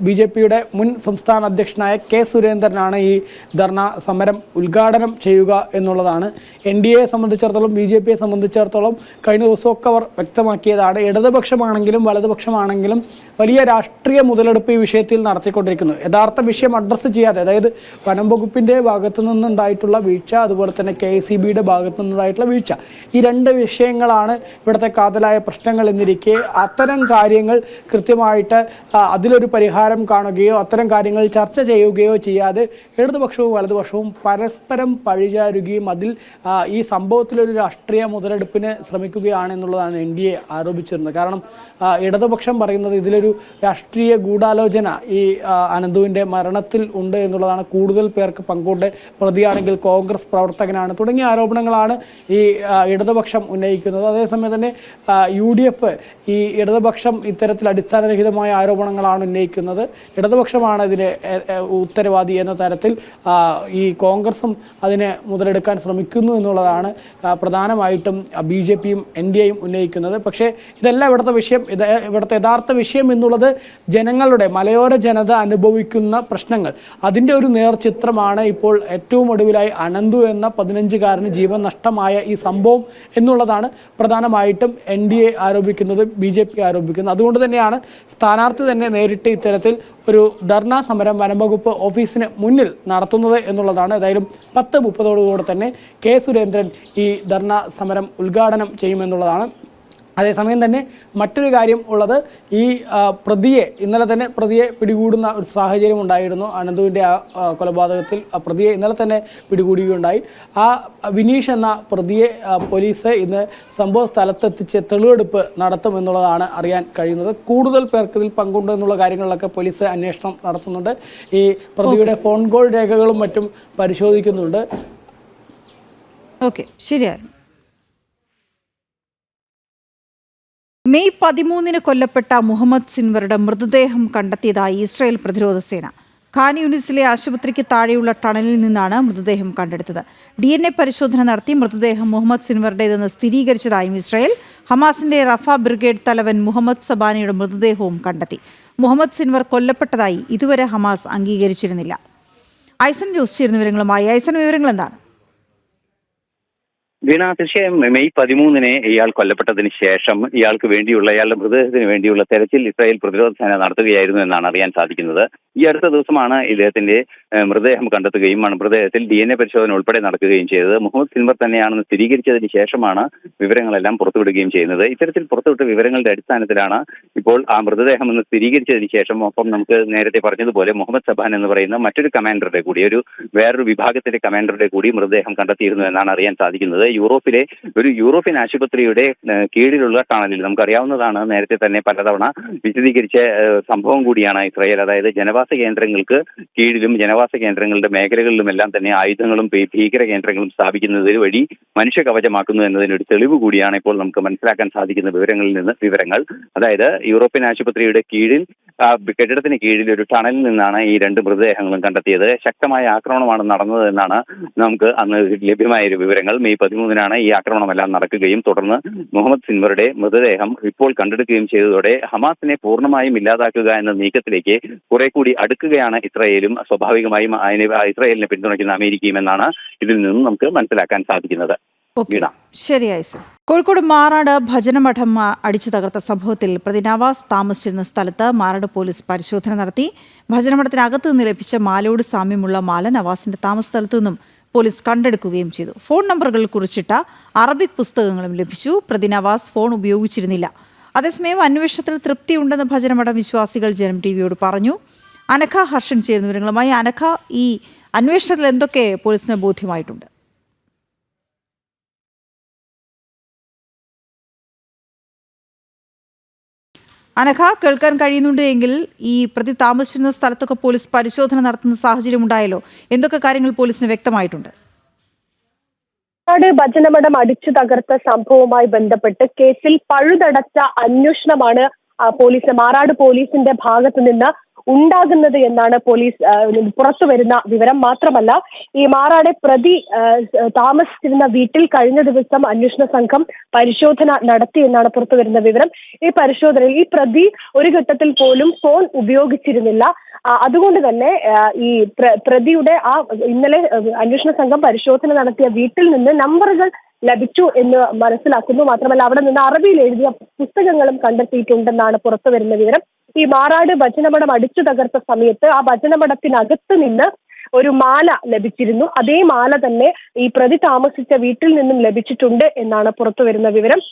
BJPയുടെ മുൻ സംസ്ഥാന അധ്യക്ഷനായ K. സുരേന്ദ്രനാണ് ഈ ധർണ സമരം ഉദ്ഘാടനം ചെയ്യുക എന്നുള്ളതാണ്. NDAയെ സംബന്ധിച്ചിടത്തോളം BJPയെ സംബന്ധിച്ചിടത്തോളം കഴിഞ്ഞ ദിവസമൊക്കെ അവർ വ്യക്തമാക്കിയതാണ്. ഇടതുപക്ഷമാണെങ്കിലും വലതുപക്ഷമാണെങ്കിലും വലിയ രാഷ്ട്രീയ മുതലെടുപ്പ് ഈ വിഷയത്തിൽ നടത്തിക്കൊണ്ടിരിക്കുന്നു. യഥാർത്ഥ വിഷയം അഡ്രസ്സ് ചെയ്യാതെ, അതായത് വനം വകുപ്പിൻ്റെ ഭാഗത്തു നിന്നുണ്ടായിട്ടുള്ള വീഴ്ച, അതുപോലെ തന്നെ KSEBയുടെ ഭാഗത്തു നിന്നുണ്ടായിട്ടുള്ള വീഴ്ച, ഈ രണ്ട് വിഷയങ്ങളാണ് ഇവിടുത്തെ കാതലായ പ്രശ്നങ്ങൾ എന്നിരിക്കെ അത്തരം കാര്യങ്ങൾ കൃത്യമായിട്ട് അതിലൊരു പരിഹാരം കാണുകയോ അത്തരം കാര്യങ്ങൾ ചർച്ച ചെയ്യുകയോ ചെയ്യാതെ ഇടതുപക്ഷവും വലതുപക്ഷവും പരസ്പരം പഴിചാരുകയും അതിൽ ഈ സംഭവത്തിലൊരു രാഷ്ട്രീയ മുതലെടുപ്പിന് ശ്രമിക്കുകയാണ് എന്നുള്ളതാണ് NDA ആരോപിച്ചിരുന്നത്. കാരണം ഇടതുപക്ഷം പറയുന്നത് ഇതിലൊരു രാഷ്ട്രീയ ഗൂഢാലോചന ഈ അനന്തുവിൻ്റെ മരണത്തിൽ ഉണ്ട് എന്നുള്ളതാണ്. കൂടുതൽ പേർക്ക് പങ്കുണ്ട്, പ്രതിയാണെങ്കിൽ കോൺഗ്രസ് പ്രവർത്തകനാണ് തുടങ്ങിയ ആരോപണങ്ങളാണ് ഈ ഇടതുപക്ഷം ഉന്നയിക്കുന്നത്. അതേസമയം തന്നെ UDF ഈ ഇടതുപക്ഷം ഇത്തരത്തിൽ അടിസ്ഥാനരഹിതമായ ആരോപണങ്ങളാണ് ഉന്നയിക്കുന്നത്. ഇടതുപക്ഷമാണ് ഇതിന് ഉത്തരവാദി എന്ന തരത്തിൽ ഈ കോൺഗ്രസും അതിനെ മുതലെടുക്കാൻ ശ്രമിക്കുന്നു എന്നുള്ളതാണ് പ്രധാനമായിട്ടും BJPയും NDAയും ഉന്നയിക്കുന്നത്. പക്ഷേ ഇതല്ല ഇവിടുത്തെ വിഷയം. ഇവിടുത്തെ യഥാർത്ഥ വിഷയം എന്നുള്ളത് ജനങ്ങളുടെ, മലയോര ജനത അനുഭവിക്കുന്ന പ്രശ്നങ്ങൾ, അതിൻ്റെ ഒരു നേർചിത്രമാണ് ഇപ്പോൾ ഏറ്റവും ഒടുവിലായി അനന്തു എന്ന 15-കാരന് ജീവൻ നഷ്ടമായ ഈ സംഭവം എന്നുള്ളതാണ് പ്രധാനമായിട്ടും NDA ആരോപിക്കുന്നത്, BJP ആരോപിക്കുന്നത്. അതുകൊണ്ട് തന്നെയാണ് സ്ഥാനാർത്ഥി തന്നെ നേരിട്ട് ഇത്തരത്തിൽ ഒരു ധർണാ സമരം വനംവകുപ്പ് ഓഫീസിന് മുന്നിൽ നടത്തുന്നത് എന്നുള്ളതാണ്. ഏതായാലും 10:30 തന്നെ K. സുരേന്ദ്രൻ ഈ ധർണാ സമരം ഉദ്ഘാടനം ചെയ്യുമെന്നുള്ളതാണ്. അതേസമയം തന്നെ മറ്റൊരു കാര്യം ഉള്ളത്, ഈ ഇന്നലെ തന്നെ പ്രതിയെ പിടികൂടുന്ന ഒരു സാഹചര്യം ഉണ്ടായിരുന്നു. അനന്തുവിൻ്റെ കൊലപാതകത്തിൽ പ്രതിയെ ഇന്നലെ തന്നെ പിടികൂടുകയുണ്ടായി. ആ വിനീഷ് എന്ന പ്രതിയെ പോലീസ് ഇന്ന് സംഭവ സ്ഥലത്തെത്തിച്ച് തെളിവെടുപ്പ് നടത്തുമെന്നുള്ളതാണ് അറിയാൻ കഴിയുന്നത്. കൂടുതൽ പേർക്ക് ഇതിൽ പങ്കുണ്ട് എന്നുള്ള കാര്യങ്ങളിലൊക്കെ പോലീസ് അന്വേഷണം നടത്തുന്നുണ്ട്. ഈ പ്രതിയുടെ ഫോൺ കോൾ രേഖകളും മറ്റും പരിശോധിക്കുന്നുണ്ട്. ഓക്കെ, ശരിയാണ്. മെയ് 13 കൊല്ലപ്പെട്ട മുഹമ്മദ് സിൻവറുടെ മൃതദേഹം കണ്ടെത്തിയതായി ഇസ്രായേൽ പ്രതിരോധ സേന. ഖാൻ യൂണിസിലെ ആശുപത്രിക്ക് താഴെയുള്ള ടണലിൽ നിന്നാണ് മൃതദേഹം കണ്ടെടുത്തത്. DNA പരിശോധന നടത്തി മൃതദേഹം മുഹമ്മദ് സിൻവറുടേതെന്ന് സ്ഥിരീകരിച്ചതായും ഇസ്രായേൽ. ഹമാസിന്റെ റഫ ബ്രിഗേഡ് തലവൻ മുഹമ്മദ് സബാനിയുടെ മൃതദേഹവും കണ്ടെത്തി. മുഹമ്മദ് സിൻവർ കൊല്ലപ്പെട്ടതായി ഇതുവരെ ഹമാസ് അംഗീകരിച്ചിരുന്നില്ല. ഐസൻ ജോസ് ചേരുന്ന വിവരങ്ങളുമായി. ഐസൻ, വിവരങ്ങൾ എന്താണ്? വീണ, തീർച്ചയായും മെയ് 13 ഇയാൾ കൊല്ലപ്പെട്ടതിന് ശേഷം ഇയാളുടെ മൃതദേഹത്തിന് വേണ്ടിയുള്ള തെരച്ചിൽ ഇസ്രായേൽ പ്രതിരോധ സേന നടത്തുകയായിരുന്നു എന്നാണ് അറിയാൻ സാധിക്കുന്നത്. ഈ അടുത്ത ദിവസമാണ് ഇദ്ദേഹത്തിന്റെ മൃതദേഹം കണ്ടെത്തുകയും മൃതദേഹത്തിൽ DNA പരിശോധന ഉൾപ്പെടെ നടക്കുകയും ചെയ്തത്. മുഹമ്മദ് സിൻവർ തന്നെയാണെന്ന് സ്ഥിരീകരിച്ചതിന് ശേഷമാണ് വിവരങ്ങളെല്ലാം പുറത്തുവിടുകയും ചെയ്യുന്നത്. ഇത്തരത്തിൽ പുറത്തുവിട്ട വിവരങ്ങളുടെ അടിസ്ഥാനത്തിലാണ് ഇപ്പോൾ ആ മൃതദേഹം എന്ന് സ്ഥിരീകരിച്ചതിന് ശേഷം, ഒപ്പം നമുക്ക് നേരത്തെ പറഞ്ഞതുപോലെ മുഹമ്മദ് സബാൻ എന്ന് പറയുന്ന മറ്റൊരു കമാൻഡറുടെ കൂടി, വേറൊരു വിഭാഗത്തിന്റെ കമാൻഡറുടെ കൂടി മൃതദേഹം കണ്ടെത്തിയിരുന്നു എന്നാണ് അറിയാൻ സാധിക്കുന്നത്. യൂറോപ്പിലെ ഒരു യൂറോപ്യൻ ആശുപത്രിയുടെ കീഴിലുള്ള ടണലിൽ, നമുക്കറിയാവുന്നതാണ്, നേരത്തെ തന്നെ പലതവണ വിശദീകരിച്ച സംഭവം കൂടിയാണ് ഇസ്രായേൽ. അതായത് ജനവാസ കേന്ദ്രങ്ങൾക്ക് കീഴിലും ജനവാസ കേന്ദ്രങ്ങളുടെ മേഖലകളിലുമെല്ലാം തന്നെ ആയുധങ്ങളും ഭീകര കേന്ദ്രങ്ങളും സ്ഥാപിക്കുന്നത് വഴി മനുഷ്യ കവചമാക്കുന്നു എന്നതിനൊരു തെളിവ് കൂടിയാണ് ഇപ്പോൾ നമുക്ക് മനസ്സിലാക്കാൻ സാധിക്കുന്ന വിവരങ്ങൾ. അതായത് യൂറോപ്യൻ ആശുപത്രിയുടെ കീഴിൽ, കെട്ടിടത്തിന് കീഴിൽ ഒരു ടണലിൽ നിന്നാണ് ഈ 2 മൃതദേഹങ്ങളും കണ്ടെത്തിയത്. ശക്തമായ ആക്രമണമാണ് നടന്നത് എന്നാണ് നമുക്ക് അന്ന് ലഭ്യമായ വിവരങ്ങൾ. മെയ് 13 ഈ ആക്രമണമെല്ലാം നടക്കുകയും തുടർന്ന് മുഹമ്മദ് സിൻവറുടെ മൃതദേഹം ഇപ്പോൾ കണ്ടെടുക്കുകയും ചെയ്തതോടെ ഹമാസിനെ പൂർണ്ണമായും ഇല്ലാതാക്കുക എന്ന നീക്കത്തിലേക്ക് കുറെ കൂടി അടുക്കുകയാണ് ഇസ്രായേലും സ്വാഭാവികമായും ഇസ്രായേലിനെ പിന്തുണയ്ക്കുന്ന അമേരിക്കയും എന്നാണ് ഇതിൽ നിന്നും നമുക്ക് മനസ്സിലാക്കാൻ സാധിക്കുന്നത്. ശരിയായി സർ. കോഴിക്കോട് മാറാട് ഭജനമഠം അടിച്ചു തകർത്ത സംഭവത്തിൽ പ്രതി നവാസ് താമസിച്ചിരുന്ന സ്ഥലത്ത് മാറാട് പോലീസ് പരിശോധന നടത്തി. ഭജനമഠത്തിനകത്ത് നിന്ന് ലഭിച്ച മാലയോട് സാമ്യമുള്ള മാല നവാസിന്റെ താമസ സ്ഥലത്തു നിന്നും പോലീസ് കണ്ടെടുക്കുകയും ചെയ്തു. ഫോൺ നമ്പറുകൾ കുറിച്ചിട്ട അറബിക് പുസ്തകങ്ങളും ലഭിച്ചു. പ്രതി നവാസ് ഫോൺ ഉപയോഗിച്ചിരുന്നില്ല. അതേസമയം അന്വേഷണത്തിൽ തൃപ്തിയുണ്ടെന്ന് ഭജനമഠം വിശ്വാസികൾ ജനം TVയോട് പറഞ്ഞു. അനഘ ഹർഷൻ ചേരുന്ന വിവരങ്ങളുമായി. അനഘ, ഈ അന്വേഷണത്തിൽ എന്തൊക്കെ പോലീസിന് ബോധ്യമായിട്ടുണ്ട്? അനഘ, കേൾക്കാൻ കഴിയുന്നുണ്ട് എങ്കിൽ ഈ പ്രതി താമസിച്ചിരുന്ന സ്ഥലത്തൊക്കെ പോലീസ് പരിശോധന നടത്തുന്ന സാഹചര്യം ഉണ്ടായല്ലോ. എന്തൊക്കെ കാര്യങ്ങൾ പോലീസിന് വ്യക്തമായിട്ടുണ്ട്? ഭജനമഠം അടിച്ചു തകർത്ത സംഭവവുമായി ബന്ധപ്പെട്ട് കേസിൽ പഴുതടച്ച അന്വേഷണമാണ് മാറാട് പോലീസിന്റെ ഭാഗത്തു നിന്ന് ഉണ്ടാകുന്നത് എന്നാണ് പോലീസ് പുറത്തു വരുന്ന വിവരം. മാത്രമല്ല, ഈ മാറാടെ പ്രതി താമസിച്ചിരുന്ന വീട്ടിൽ കഴിഞ്ഞ ദിവസം അന്വേഷണ സംഘം പരിശോധന നടത്തി എന്നാണ് പുറത്തു വരുന്ന വിവരം. ഈ പരിശോധനയിൽ ഈ പ്രതി ഒരു ഘട്ടത്തിൽ പോലും ഫോൺ ഉപയോഗിച്ചിരുന്നില്ല. അതുകൊണ്ട് തന്നെ ഈ പ്രതിയുടെ ഇന്നലെ അന്വേഷണ സംഘം പരിശോധന നടത്തിയ വീട്ടിൽ നിന്ന് നമ്പറുകൾ ലഭിച്ചു എന്ന് മനസ്സിലാക്കുന്നു. മാത്രമല്ല, അവിടെ നിന്ന് അറബിയിൽ എഴുതിയ പുസ്തകങ്ങളും കണ്ടെത്തിയിട്ടുണ്ടെന്നാണ് പുറത്തു വരുന്ന വിവരം. ഈ മാറാട് ഭജനമഠം അടിച്ചു തകർത്ത സമയത്ത് ആ ഭജനമഠത്തിനകത്ത് നിന്ന് ഒരു മാല ലഭിച്ചിരുന്നു. അതേ മാല തന്നെ ഈ പ്രതി താമസിച്ച വീട്ടിൽ നിന്നും ലഭിച്ചിട്ടുണ്ട് എന്നാണ് പുറത്തു വരുന്ന വിവരം.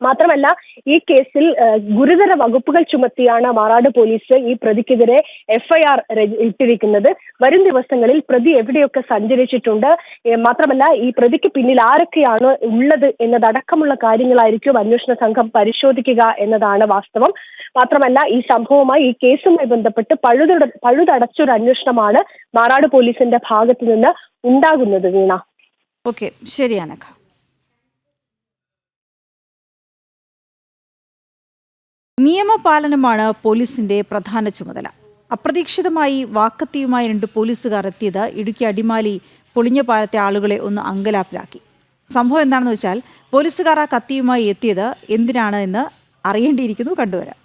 മാത്രമല്ല, ഈ കേസിൽ ഗുരുതര വകുപ്പുകൾ ചുമത്തിയാണ് മാറാട് പോലീസ് ഈ പ്രതിക്കെതിരെ FIR ഇട്ടിരിക്കുന്നത്. വരും ദിവസങ്ങളിൽ പ്രതി എവിടെയൊക്കെ സഞ്ചരിച്ചിട്ടുണ്ട്, മാത്രമല്ല ഈ പ്രതിക്ക് പിന്നിൽ ആരൊക്കെയാണ് ഉള്ളത് എന്നതടക്കമുള്ള കാര്യങ്ങളായിരിക്കും അന്വേഷണ സംഘം പരിശോധിക്കുക എന്നതാണ് വാസ്തവം. മാത്രമല്ല, ഈ സംഭവവുമായി ഈ കേസുമായി ബന്ധപ്പെട്ട് പഴുതടച്ചൊരു അന്വേഷണമാണ് മാറാട് പോലീസിന്റെ ഭാഗത്തു നിന്ന് ഉണ്ടാകുന്നത്. വീണ. ഓക്കെ, ശരി അനഘ. നിയമപാലനമാണ് പോലീസിന്റെ പ്രധാന ചുമതല. അപ്രതീക്ഷിതമായി വാക്കത്തിയുമായി 2 പോലീസുകാർ എത്തിയത് ഇടുക്കി അടിമാലി പൊളിഞ്ഞ പാലത്തെ ആളുകളെ ഒന്ന് അങ്കലാപ്പിലാക്കി. സംഭവം എന്താണെന്ന് വെച്ചാൽ, പോലീസുകാർ ആ കത്തിയുമായി എത്തിയത് എന്തിനാണ് എന്ന് അറിയേണ്ടിയിരിക്കുന്നു. കണ്ടുവരാം.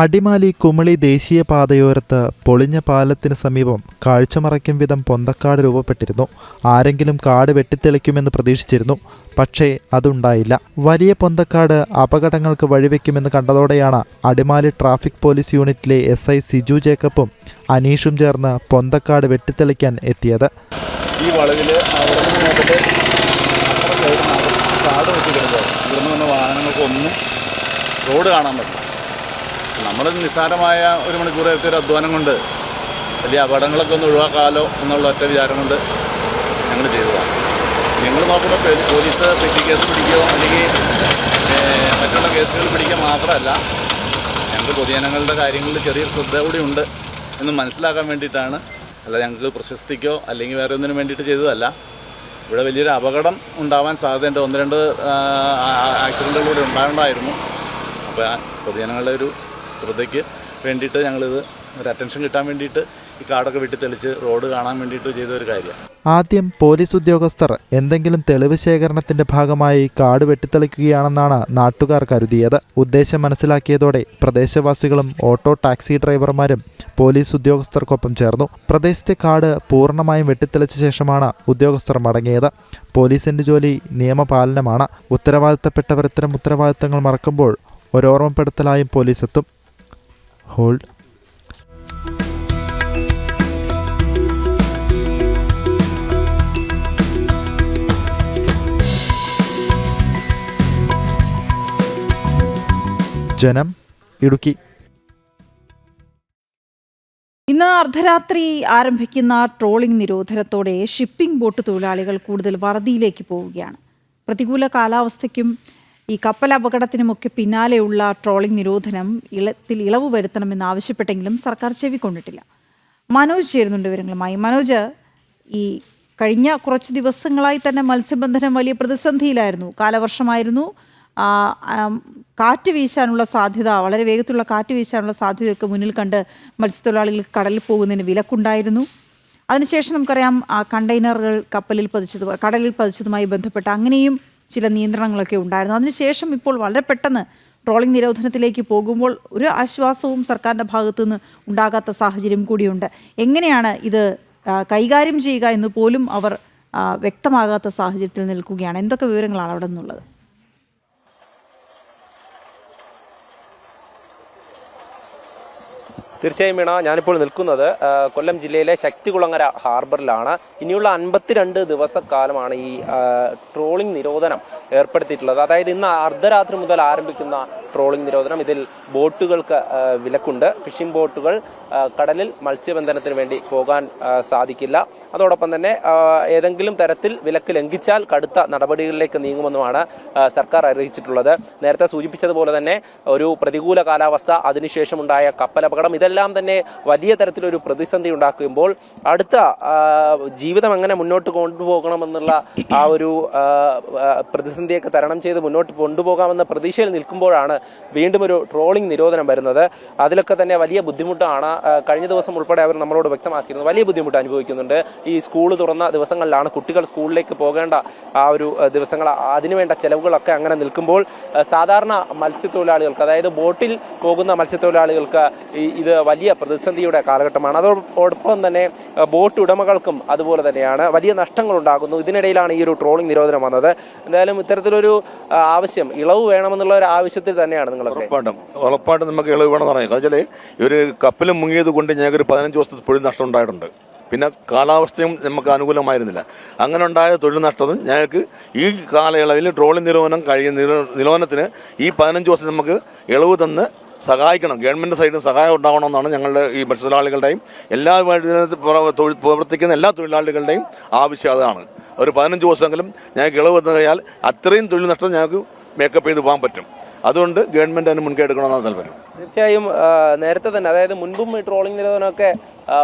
അടിമാലി കുമളി ദേശീയപാതയോരത്ത് പൊളിഞ്ഞ പാലത്തിന് സമീപം കാഴ്ചമറയ്ക്കും വിധം പൊന്തക്കാട് രൂപപ്പെട്ടിരുന്നു. ആരെങ്കിലും കാട് വെട്ടിത്തെളിക്കുമെന്ന് പ്രതീക്ഷിച്ചിരുന്നു. പക്ഷേ അതുണ്ടായില്ല. വലിയ പൊന്തക്കാട് അപകടങ്ങൾക്ക് വഴിവെക്കുമെന്ന് കണ്ടതോടെയാണ് അടിമാലി ട്രാഫിക് പോലീസ് യൂണിറ്റിലെ SI സിജു ജേക്കബും അനീഷും ചേർന്ന് പൊന്തക്കാട് വെട്ടിത്തെളിക്കാൻ എത്തിയത്. ഈ വളവിൽ കാട് വെച്ചിട്ടുണ്ട്. ഇവിടുന്ന് വന്ന വാഹനങ്ങൾക്കൊന്നും റോഡ് കാണാൻ പറ്റും. നമ്മൾ നിസ്സാരമായ 1 മണിക്കൂർ നേരത്തെ ഒരു അധ്വാനം കൊണ്ട് വലിയ അപകടങ്ങളൊക്കെ ഒന്ന് ഒഴിവാക്കാമല്ലോ എന്നുള്ള ഒറ്റ വിചാരം കൊണ്ട് ഞങ്ങൾ ചെയ്തതാണ്. ഞങ്ങൾ നോക്കുമ്പോൾ പോലീസ് പെറ്റി കേസ് പിടിക്കുകയോ അല്ലെങ്കിൽ മറ്റുള്ള കേസുകൾ പിടിക്കുക മാത്രമല്ല, ഞങ്ങൾക്ക് പൊതുജനങ്ങളുടെ കാര്യങ്ങളിൽ ചെറിയൊരു ശ്രദ്ധ കൂടി ഉണ്ട് എന്ന് മനസ്സിലാക്കാൻ വേണ്ടിയിട്ടാണ്. അല്ല ഞങ്ങൾക്ക് പ്രശസ്തിക്കോ അല്ലെങ്കിൽ വേറെ ഒന്നിനും വേണ്ടിയിട്ട് ചെയ്തതല്ല. ഇവിടെ വലിയൊരു അപകടം ഉണ്ടാവാൻ സാധ്യതയുണ്ട്. 1-2 ആക്സിഡൻറ്റുകളിലൂടെ ഉണ്ടായിട്ടുണ്ടായിരുന്നു. അപ്പോൾ പൊതുജനങ്ങളുടെ ഒരു ശ്രദ്ധയ്ക്ക് വേണ്ടിയിട്ട് ഞങ്ങളിത് ഒരു അറ്റൻഷൻ കിട്ടാൻ വേണ്ടിയിട്ട് ഈ കാടൊക്കെ വെട്ടിത്തെളിച്ച് റോഡ് കാണാൻ വേണ്ടിയിട്ട് ചെയ്ത ഒരു കാര്യമാണ്. ആദ്യം പോലീസ് ഉദ്യോഗസ്ഥർ എന്തെങ്കിലും തെളിവ് ശേഖരണത്തിന്റെ ഭാഗമായി കാട് വെട്ടിത്തെളിക്കുകയാണെന്നാണ് നാട്ടുകാർ കരുതിയത്. ഉദ്ദേശം മനസ്സിലാക്കിയതോടെ പ്രദേശവാസികളും ഓട്ടോ ടാക്സി ഡ്രൈവർമാരും പോലീസ് ഉദ്യോഗസ്ഥർക്കൊപ്പം ചേർന്നു. പ്രദേശത്തെ കാട് പൂർണ്ണമായും വെട്ടിത്തെളിച്ച ശേഷമാണ് ഉദ്യോഗസ്ഥർ മടങ്ങിയത്. പോലീസിന്റെ ജോലി നിയമപാലനമാണ്. ഉത്തരവാദിത്തപ്പെട്ടവർ ഇത്തരം ഉത്തരവാദിത്തങ്ങൾ മറക്കുമ്പോൾ ഒരോർമ്മപ്പെടുത്തലായും പോലീസ് എത്തും. ഹോൾഡ്. ജനം, ഇടുക്കി. ഇന്ന് അർദ്ധരാത്രി ആരംഭിക്കുന്ന ട്രോളിംഗ് നിരോധനത്തോടെ ഷിപ്പിംഗ് ബോട്ട് തൊഴിലാളികൾ കൂടുതൽ വറുതിയിലേക്ക് പോവുകയാണ്. പ്രതികൂല കാലാവസ്ഥയ്ക്കും ഈ കപ്പൽ അപകടത്തിനുമൊക്കെ പിന്നാലെയുള്ള ട്രോളിംഗ് നിരോധനം ഇളവ് വരുത്തണമെന്നാവശ്യപ്പെട്ടെങ്കിലും സർക്കാർ ചെവിക്കൊണ്ടിട്ടില്ല. മനോജ് ചേരുന്നുണ്ട് വിവരങ്ങളുമായി. മനോജ്, ഈ കഴിഞ്ഞ കുറച്ച് ദിവസങ്ങളായി തന്നെ മത്സ്യബന്ധനം വലിയ പ്രതിസന്ധിയിലായിരുന്നു. കാലവർഷമായിരുന്നു. കാറ്റ് വീശാനുള്ള സാധ്യത, വളരെ വേഗത്തിലുള്ള കാറ്റ് വീശാനുള്ള സാധ്യതയൊക്കെ മുന്നിൽ കണ്ട് മത്സ്യത്തൊഴിലാളികൾ കടലിൽ പോകുന്നതിന് വിലക്കുണ്ടായിരുന്നു. അതിനുശേഷം നമുക്കറിയാം കണ്ടെയ്നറുകൾ കടലിൽ പതിച്ചതുമായി ബന്ധപ്പെട്ട് അങ്ങനെയും ചില നിയന്ത്രണങ്ങളൊക്കെ ഉണ്ടായിരുന്നു. അതിനുശേഷം ഇപ്പോൾ വളരെ പെട്ടെന്ന് ട്രോളിംഗ് നിരോധനത്തിലേക്ക് പോകുമ്പോൾ ഒരു ആശ്വാസവും സർക്കാരിൻ്റെ ഭാഗത്തു നിന്ന് ഉണ്ടാകാത്ത സാഹചര്യം കൂടിയുണ്ട്. എങ്ങനെയാണ് ഇത് കൈകാര്യം ചെയ്യുക എന്ന് പോലും അവർ വ്യക്തമാകാത്ത സാഹചര്യത്തിൽ നിൽക്കുകയാണ്. എന്തൊക്കെ വിവരങ്ങളാണ് അവിടെ നിന്നുള്ളത്? തീർച്ചയായും വീണ, ഞാനിപ്പോൾ നിൽക്കുന്നത് കൊല്ലം ജില്ലയിലെ ശക്തികുളങ്ങര ഹാർബറിലാണ്. ഇനിയുള്ള 52 ദിവസക്കാലമാണ് ഈ ട്രോളിംഗ് നിരോധനം ഏർപ്പെടുത്തിയിട്ടുള്ളത്. അതായത് ഇന്ന് അർദ്ധരാത്രി മുതൽ ആരംഭിക്കുന്ന ട്രോളിംഗ് നിരോധനം. ഇതിൽ ബോട്ടുകൾക്ക് വിലക്കുണ്ട്. ഫിഷിംഗ് ബോട്ടുകൾ കടലിൽ മത്സ്യബന്ധനത്തിന് വേണ്ടി പോകാൻ സാധിക്കില്ല. അതോടൊപ്പം തന്നെ ഏതെങ്കിലും തരത്തിൽ വിലക്ക് ലംഘിച്ചാൽ കടുത്ത നടപടികളിലേക്ക് നീങ്ങുമെന്നുമാണ് സർക്കാർ അറിയിച്ചിട്ടുള്ളത്. നേരത്തെ സൂചിപ്പിച്ചതുപോലെ തന്നെ ഒരു പ്രതികൂല കാലാവസ്ഥ, അതിനുശേഷമുണ്ടായ കപ്പലപകടം, ഇതെല്ലാം തന്നെ വലിയ തരത്തിലൊരു പ്രതിസന്ധി ഉണ്ടാക്കുമ്പോൾ അടുത്ത ജീവിതം എങ്ങനെ മുന്നോട്ട് കൊണ്ടുപോകണമെന്നുള്ള ആ ഒരു പ്രതിസന്ധിയൊക്കെ തരണം ചെയ്ത് മുന്നോട്ട് കൊണ്ടുപോകാമെന്ന പ്രതീക്ഷയിൽ നിൽക്കുമ്പോഴാണ് വീണ്ടും ഒരു ട്രോളിംഗ് നിരോധനം വരുന്നത്. അതിലൊക്കെ തന്നെ വലിയ ബുദ്ധിമുട്ടാണ്. കഴിഞ്ഞ ദിവസം ഉൾപ്പെടെ അവർ നമ്മളോട് വ്യക്തമാക്കിയിരുന്നു, വലിയ ബുദ്ധിമുട്ട് അനുഭവിക്കുന്നുണ്ട്. ഈ സ്കൂൾ തുറന്ന ദിവസങ്ങളിലാണ് കുട്ടികൾ സ്കൂളിലേക്ക് പോകേണ്ട ആ ഒരു ദിവസങ്ങൾ, അതിനുവേണ്ട ചെലവുകളൊക്കെ അങ്ങനെ നിൽക്കുമ്പോൾ സാധാരണ മത്സ്യത്തൊഴിലാളികൾക്ക്, അതായത് ബോട്ടിൽ പോകുന്ന മത്സ്യത്തൊഴിലാളികൾക്ക് ഇത് വലിയ പ്രതിസന്ധിയുടെ കാലഘട്ടമാണ്. അതോടൊപ്പം തന്നെ ബോട്ട് ഉടമകൾക്കും അതുപോലെ തന്നെയാണ് വലിയ നഷ്ടങ്ങൾ ഉണ്ടാകുന്നു. ഇതിനിടയിലാണ് ഈ ഒരു ട്രോളിംഗ് നിരോധനം വന്നത്. എന്തായാലും ഇത്തരത്തിലൊരു ആവശ്യം, ഇളവ് വേണമെന്നുള്ള ഒരു ആവശ്യത്തിൽ തന്നെയാണ് നിങ്ങൾ ഉറപ്പായിട്ടും നമുക്ക് ഇളവ് വേണമെന്ന് പറയാം. കാരണം വെച്ചാൽ ഒരു കപ്പൽ മുങ്ങിയത് കൊണ്ട് ഞങ്ങൾക്ക് 15 ദിവസത്തെ തൊഴിൽ നഷ്ടം ഉണ്ടായിട്ടുണ്ട്. പിന്നെ കാലാവസ്ഥയും നമുക്ക് അനുകൂലമായിരുന്നില്ല. അങ്ങനെ ഉണ്ടായ തൊഴിൽ നഷ്ടവും ഞങ്ങൾക്ക് ഈ കാലയളവിൽ ട്രോളിംഗ് നിരോധനത്തിന് ഈ 15 ദിവസം നമുക്ക് ഇളവ് തന്ന് സഹായിക്കണം. ഗവൺമെൻറ് സൈഡിൽ സഹായം ഉണ്ടാവണമെന്നാണ് ഞങ്ങളുടെ ഈ മത്സ്യത്തൊഴിലാളികളുടെയും എല്ലാ പ്രവർത്തിക്കുന്ന എല്ലാ തൊഴിലാളികളുടെയും ആവശ്യം. അതാണ് ഒരു 15 ദിവസമെങ്കിലും ഞങ്ങൾക്ക് ഇളവ് തന്നു കഴിഞ്ഞാൽ അത്രയും തൊഴിൽ നഷ്ടം ഞങ്ങൾക്ക് മേക്കപ്പ് ചെയ്ത് പോകാൻ പറ്റും. അതുകൊണ്ട് ഗവൺമെൻറ് അതിന് മുൻകൈ എടുക്കണമെന്നാണ് താല്പര്യം. തീർച്ചയായും നേരത്തെ തന്നെ, അതായത് മുൻപും ഈ ട്രോളിംഗ് നിരോധനമൊക്കെ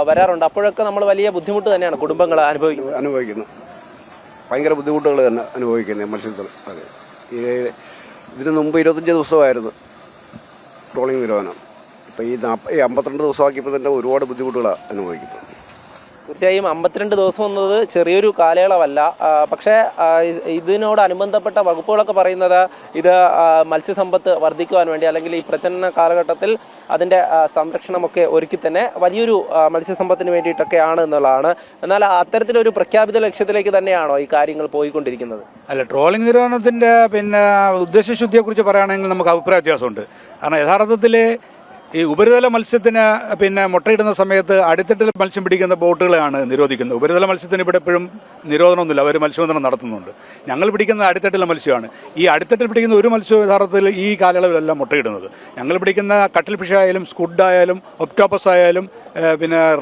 വരാറുണ്ട്. അപ്പോഴൊക്കെ നമ്മൾ വലിയ ബുദ്ധിമുട്ട് തന്നെയാണ് കുടുംബങ്ങൾ അനുഭവിക്കുന്നത്. ഭയങ്കര ബുദ്ധിമുട്ടുകൾ തന്നെ അനുഭവിക്കുന്നത് മത്സ്യത്തൊഴിലാളികൾ. ഇതിന് മുമ്പ് 25 ദിവസമായിരുന്നു ട്രോളിംഗ് നിരോധനം. ഇപ്പോൾ ഈ 52 ദിവസമാക്കിയപ്പോൾ തന്നെ ഒരുപാട് ബുദ്ധിമുട്ടുകളാണ് അനുഭവിക്കുന്നത്. തീർച്ചയായും 52 ദിവസം എന്നത് ചെറിയൊരു കാലയളവല്ല. പക്ഷേ ഇതിനോടനുബന്ധപ്പെട്ട വകുപ്പുകളൊക്കെ പറയുന്നത് ഇത് മത്സ്യസമ്പത്ത് വർദ്ധിക്കുവാൻ വേണ്ടി, അല്ലെങ്കിൽ ഈ പ്രജനന കാലഘട്ടത്തിൽ അതിൻ്റെ സംരക്ഷണമൊക്കെ ഒരുക്കി തന്നെ വലിയൊരു മത്സ്യസമ്പത്തിന് വേണ്ടിയിട്ടൊക്കെയാണ് എന്നുള്ളതാണ്. എന്നാൽ അത്തരത്തിലൊരു പ്രഖ്യാപിത ലക്ഷ്യത്തിലേക്ക് തന്നെയാണോ ഈ കാര്യങ്ങൾ പോയിക്കൊണ്ടിരിക്കുന്നത്? അല്ല, ട്രോളിംഗ് നിരോധനത്തിൻ്റെ ഉദ്ദേശശുദ്ധിയെക്കുറിച്ച് പറയുകയാണെങ്കിൽ നമുക്ക് അഭിപ്രായ വ്യത്യാസമുണ്ട്. കാരണം യഥാർത്ഥത്തിൽ ഈ ഉപരിതല മത്സ്യത്തിന് മുട്ടയിടുന്ന സമയത്ത് അടിത്തട്ടിൽ മത്സ്യം പിടിക്കുന്ന ബോട്ടുകളെയാണ് നിരോധിക്കുന്നത്. ഉപരിതല മത്സ്യത്തിന് ഇവിടെ എപ്പോഴും നിരോധനമൊന്നുമില്ല, അവർ മത്സ്യബന്ധനം നടത്തുന്നുണ്ട്. ഞങ്ങൾ പിടിക്കുന്ന അടിത്തട്ടിലെ മത്സ്യമാണ്. ഈ അടിത്തട്ടിൽ പിടിക്കുന്ന ഒരു മത്സ്യം യഥാർത്ഥത്തിൽ ഈ കാലയളവിലല്ല മുട്ടയിടുന്നത്. ഞങ്ങൾ പിടിക്കുന്ന കട്ടിൽ ഫിഷ് ആയാലും സ്കുഡ് ആയാലും ഒക്ടോപ്പസ് ആയാലും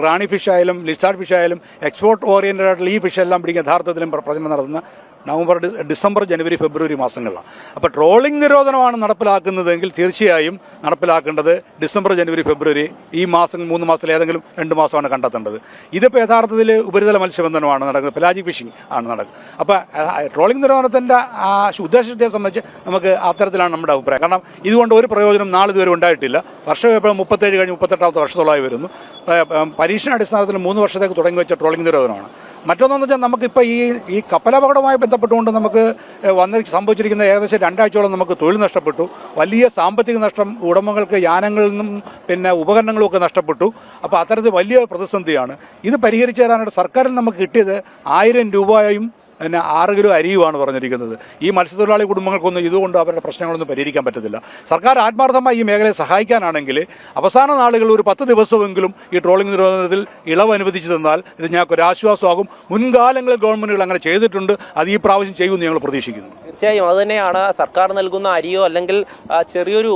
റാണി ഫിഷ് ആയാലും ലിസാർഡ് ഫിഷ് ആയാലും എക്സ്പോർട്ട് ഓറിയൻറ്റഡ് ആയിട്ടുള്ള ഈ ഫിഷ് എല്ലാം പിടിക്കുന്ന യഥാർത്ഥത്തിലും പ്രജനനം നടത്തുന്ന നവംബർ, ഡിസംബർ, ജനുവരി, ഫെബ്രുവരി മാസങ്ങളിലാണ്. അപ്പോൾ ട്രോളിംഗ് നിരോധനമാണ് നടപ്പിലാക്കുന്നതെങ്കിൽ തീർച്ചയായും നടപ്പിലാക്കേണ്ടത് ഡിസംബർ, ജനുവരി, ഫെബ്രുവരി ഈ 3 മാസത്തിൽ ഏതെങ്കിലും 2 മാസമാണ് കണ്ടെത്തേണ്ടത്. ഇതിപ്പോൾ യഥാർത്ഥത്തിൽ ഉപരിതല മത്സ്യബന്ധനമാണ് നടക്കുന്നത്, പെലാജിക് ഫിഷിംഗ് ആണ് നടക്കുന്നത്. അപ്പോൾ ട്രോളിംഗ് നിരോധനത്തിൻ്റെ ഉദ്ദേശത്തെ സംബന്ധിച്ച് നമുക്ക് അത്തരത്തിലാണ് നമ്മുടെ അഭിപ്രായം. കാരണം ഇതുകൊണ്ട് ഒരു പ്രയോജനം നാളിതുവരെ ഉണ്ടായിട്ടില്ല. വർഷം ഇപ്പോൾ 37 കഴിഞ്ഞ് 38ാമത്തെ വർഷത്തോളമായി വരുന്നു. പരീക്ഷണാടിസ്ഥാനത്തിൽ 3 വർഷത്തേക്ക് തുടങ്ങി വെച്ച ട്രോളിംഗ് നിരോധനമാണ്. മറ്റൊന്നെന്ന് വെച്ചാൽ നമുക്കിപ്പോൾ ഈ കപ്പലപകടവുമായി ബന്ധപ്പെട്ടുകൊണ്ട് നമുക്ക് സംഭവിച്ചിരിക്കുന്ന ഏകദേശം 2 ആഴ്ചയോളം നമുക്ക് തൊഴിൽ നഷ്ടപ്പെട്ടു. വലിയ സാമ്പത്തിക നഷ്ടം ഉടമകൾക്ക്, യാനങ്ങളിൽ നിന്നും ഉപകരണങ്ങളും ഒക്കെ നഷ്ടപ്പെട്ടു. അപ്പോൾ അത്തരത്തിൽ വലിയ പ്രതിസന്ധിയാണ്. ഇത് പരിഹരിച്ചു തരാനായിട്ട് സർക്കാരിൽ നമുക്ക് കിട്ടിയത് 1000 രൂപയും 6 കിലോ അരിയുമാണ് പറഞ്ഞിരിക്കുന്നത്. ഈ മത്സ്യത്തൊഴിലാളി കുടുംബങ്ങൾക്കൊന്നും ഇതുകൊണ്ട് അവരുടെ പ്രശ്നങ്ങളൊന്നും പരിഹരിക്കാൻ പറ്റത്തില്ല. സർക്കാർ ആത്മാർത്ഥമായി ഈ മേഖലയെ സഹായിക്കാനാണെങ്കിൽ അവസാന നാളുകൾ ഒരു 10 ദിവസമെങ്കിലും ഈ ട്രോളിംഗ് നിരോധനത്തിൽ ഇളവ് അനുവദിച്ചു തന്നാൽ ഇത് ഞങ്ങൾക്കൊരു ആശ്വാസമാകും. മുൻകാലങ്ങളിൽ ഗവൺമെൻറ്റുകൾ അങ്ങനെ ചെയ്തിട്ടുണ്ട്, അത് ഈ പ്രാവശ്യം ചെയ്യുമെന്ന് ഞങ്ങൾ പ്രതീക്ഷിക്കുന്നു. തീർച്ചയായും അതുതന്നെയാണ്. സർക്കാർ നൽകുന്ന അരിയോ അല്ലെങ്കിൽ ചെറിയൊരു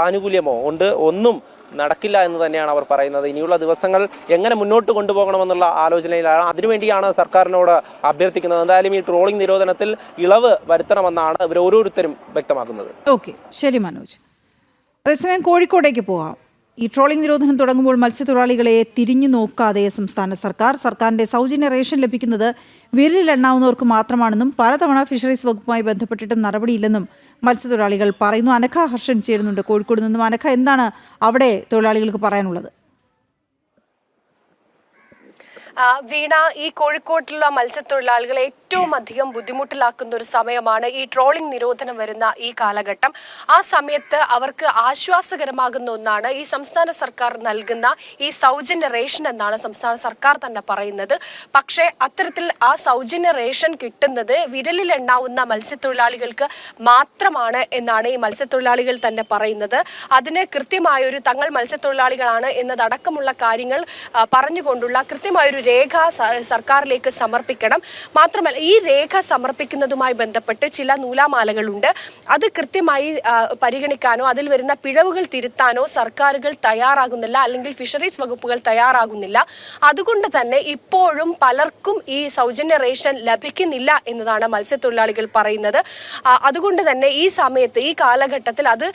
ആനുകൂല്യമോ കൊണ്ട് ഒന്നും നടക്കില്ല എന്ന് തന്നെയാണ് അവർ പറയുന്നത്. ഇനിയുള്ള ദിവസങ്ങൾ എങ്ങനെ മുന്നോട്ട് കൊണ്ടുപോകണമെന്നുള്ള ആലോചനയിലാണ്. അതിനുവേണ്ടിയാണ് സർക്കാരിനോട് അഭ്യർത്ഥിക്കുന്നത്. എന്തായാലും ഈ ട്രോളിംഗ് നിരോധനത്തിൽ ഇളവ് വരുത്തണമെന്നാണ് ഇവർ ഓരോരുത്തരും വ്യക്തമാക്കുന്നത്. ഓക്കെ, ശരി മനോജ്. അതേസമയം കോഴിക്കോടേക്ക് പോകാം. ഈ ട്രോളിംഗ് നിരോധനം തുടങ്ങുമ്പോൾ മത്സ്യത്തൊഴിലാളികളെ തിരിഞ്ഞു നോക്കാതെ സംസ്ഥാന സർക്കാരിന്റെ സൗജന്യ റേഷൻ ലഭിക്കുന്നത് വിരലിലെണ്ണാവുന്നവർക്ക് മാത്രമാണെന്നും പലതവണ ഫിഷറീസ് വകുപ്പുമായി ബന്ധപ്പെട്ടിട്ടും നടപടിയില്ലെന്നും മത്സ്യത്തൊഴിലാളികൾ പറയുന്നു. അനഘ ഹർഷൻ ചേരുന്നുണ്ട് കോഴിക്കോട് നിന്നും. അനഘ, എന്താണ് അവിടെ തൊഴിലാളികൾക്ക് പറയാനുള്ളത്? വീണ, ഈ കോഴിക്കോട്ടിലുള്ള മത്സ്യത്തൊഴിലാളികളെ ഏറ്റവും അധികം ബുദ്ധിമുട്ടിലാക്കുന്ന ഒരു സമയമാണ് ഈ ട്രോളിംഗ് നിരോധനം വരുന്ന ഈ കാലഘട്ടം. ആ സമയത്ത് അവർക്ക് ആശ്വാസകരമാകുന്ന ഒന്നാണ് ഈ സംസ്ഥാന സർക്കാർ നൽകുന്ന ഈ സൗജന്യ റേഷൻ എന്നാണ് സംസ്ഥാന സർക്കാർ തന്നെ പറയുന്നത്. പക്ഷേ അത്തരത്തിൽ ആ സൗജന്യ റേഷൻ കിട്ടുന്നത് വിരലിലെണ്ണാവുന്ന മത്സ്യത്തൊഴിലാളികൾക്ക് മാത്രമാണ് എന്നാണ് ഈ മത്സ്യത്തൊഴിലാളികൾ തന്നെ പറയുന്നത്. അതിന് കൃത്യമായൊരു തങ്ങൾ മത്സ്യത്തൊഴിലാളികളാണ് എന്നതടക്കമുള്ള കാര്യങ്ങൾ പറഞ്ഞുകൊണ്ടുള്ള കൃത്യമായൊരു രേഖ സർക്കാരിലേക്ക് സമർപ്പിക്കണം. മാത്രമല്ല, ഈ രേഖ സമർപ്പിക്കുന്നതുമായി ബന്ധപ്പെട്ട് ചില നൂലാമാലകളുണ്ട്. അത് കൃത്യമായി പരിഗണിക്കാനോ അതിൽ വരുന്ന പിഴവുകൾ തിരുത്താനോ സർക്കാരുകൾ തയ്യാറാകുന്നില്ല, അല്ലെങ്കിൽ ഫിഷറീസ് വകുപ്പുകൾ തയ്യാറാകുന്നില്ല. അതുകൊണ്ട് തന്നെ ഇപ്പോഴും പലർക്കും ഈ സൗജന്യ റേഷൻ ലഭിക്കുന്നില്ല എന്നതാണ് മത്സ്യത്തൊഴിലാളികൾ പറയുന്നത്. അതുകൊണ്ട് തന്നെ ഈ സമയത്ത്, ഈ കാലഘട്ടത്തിൽ അത്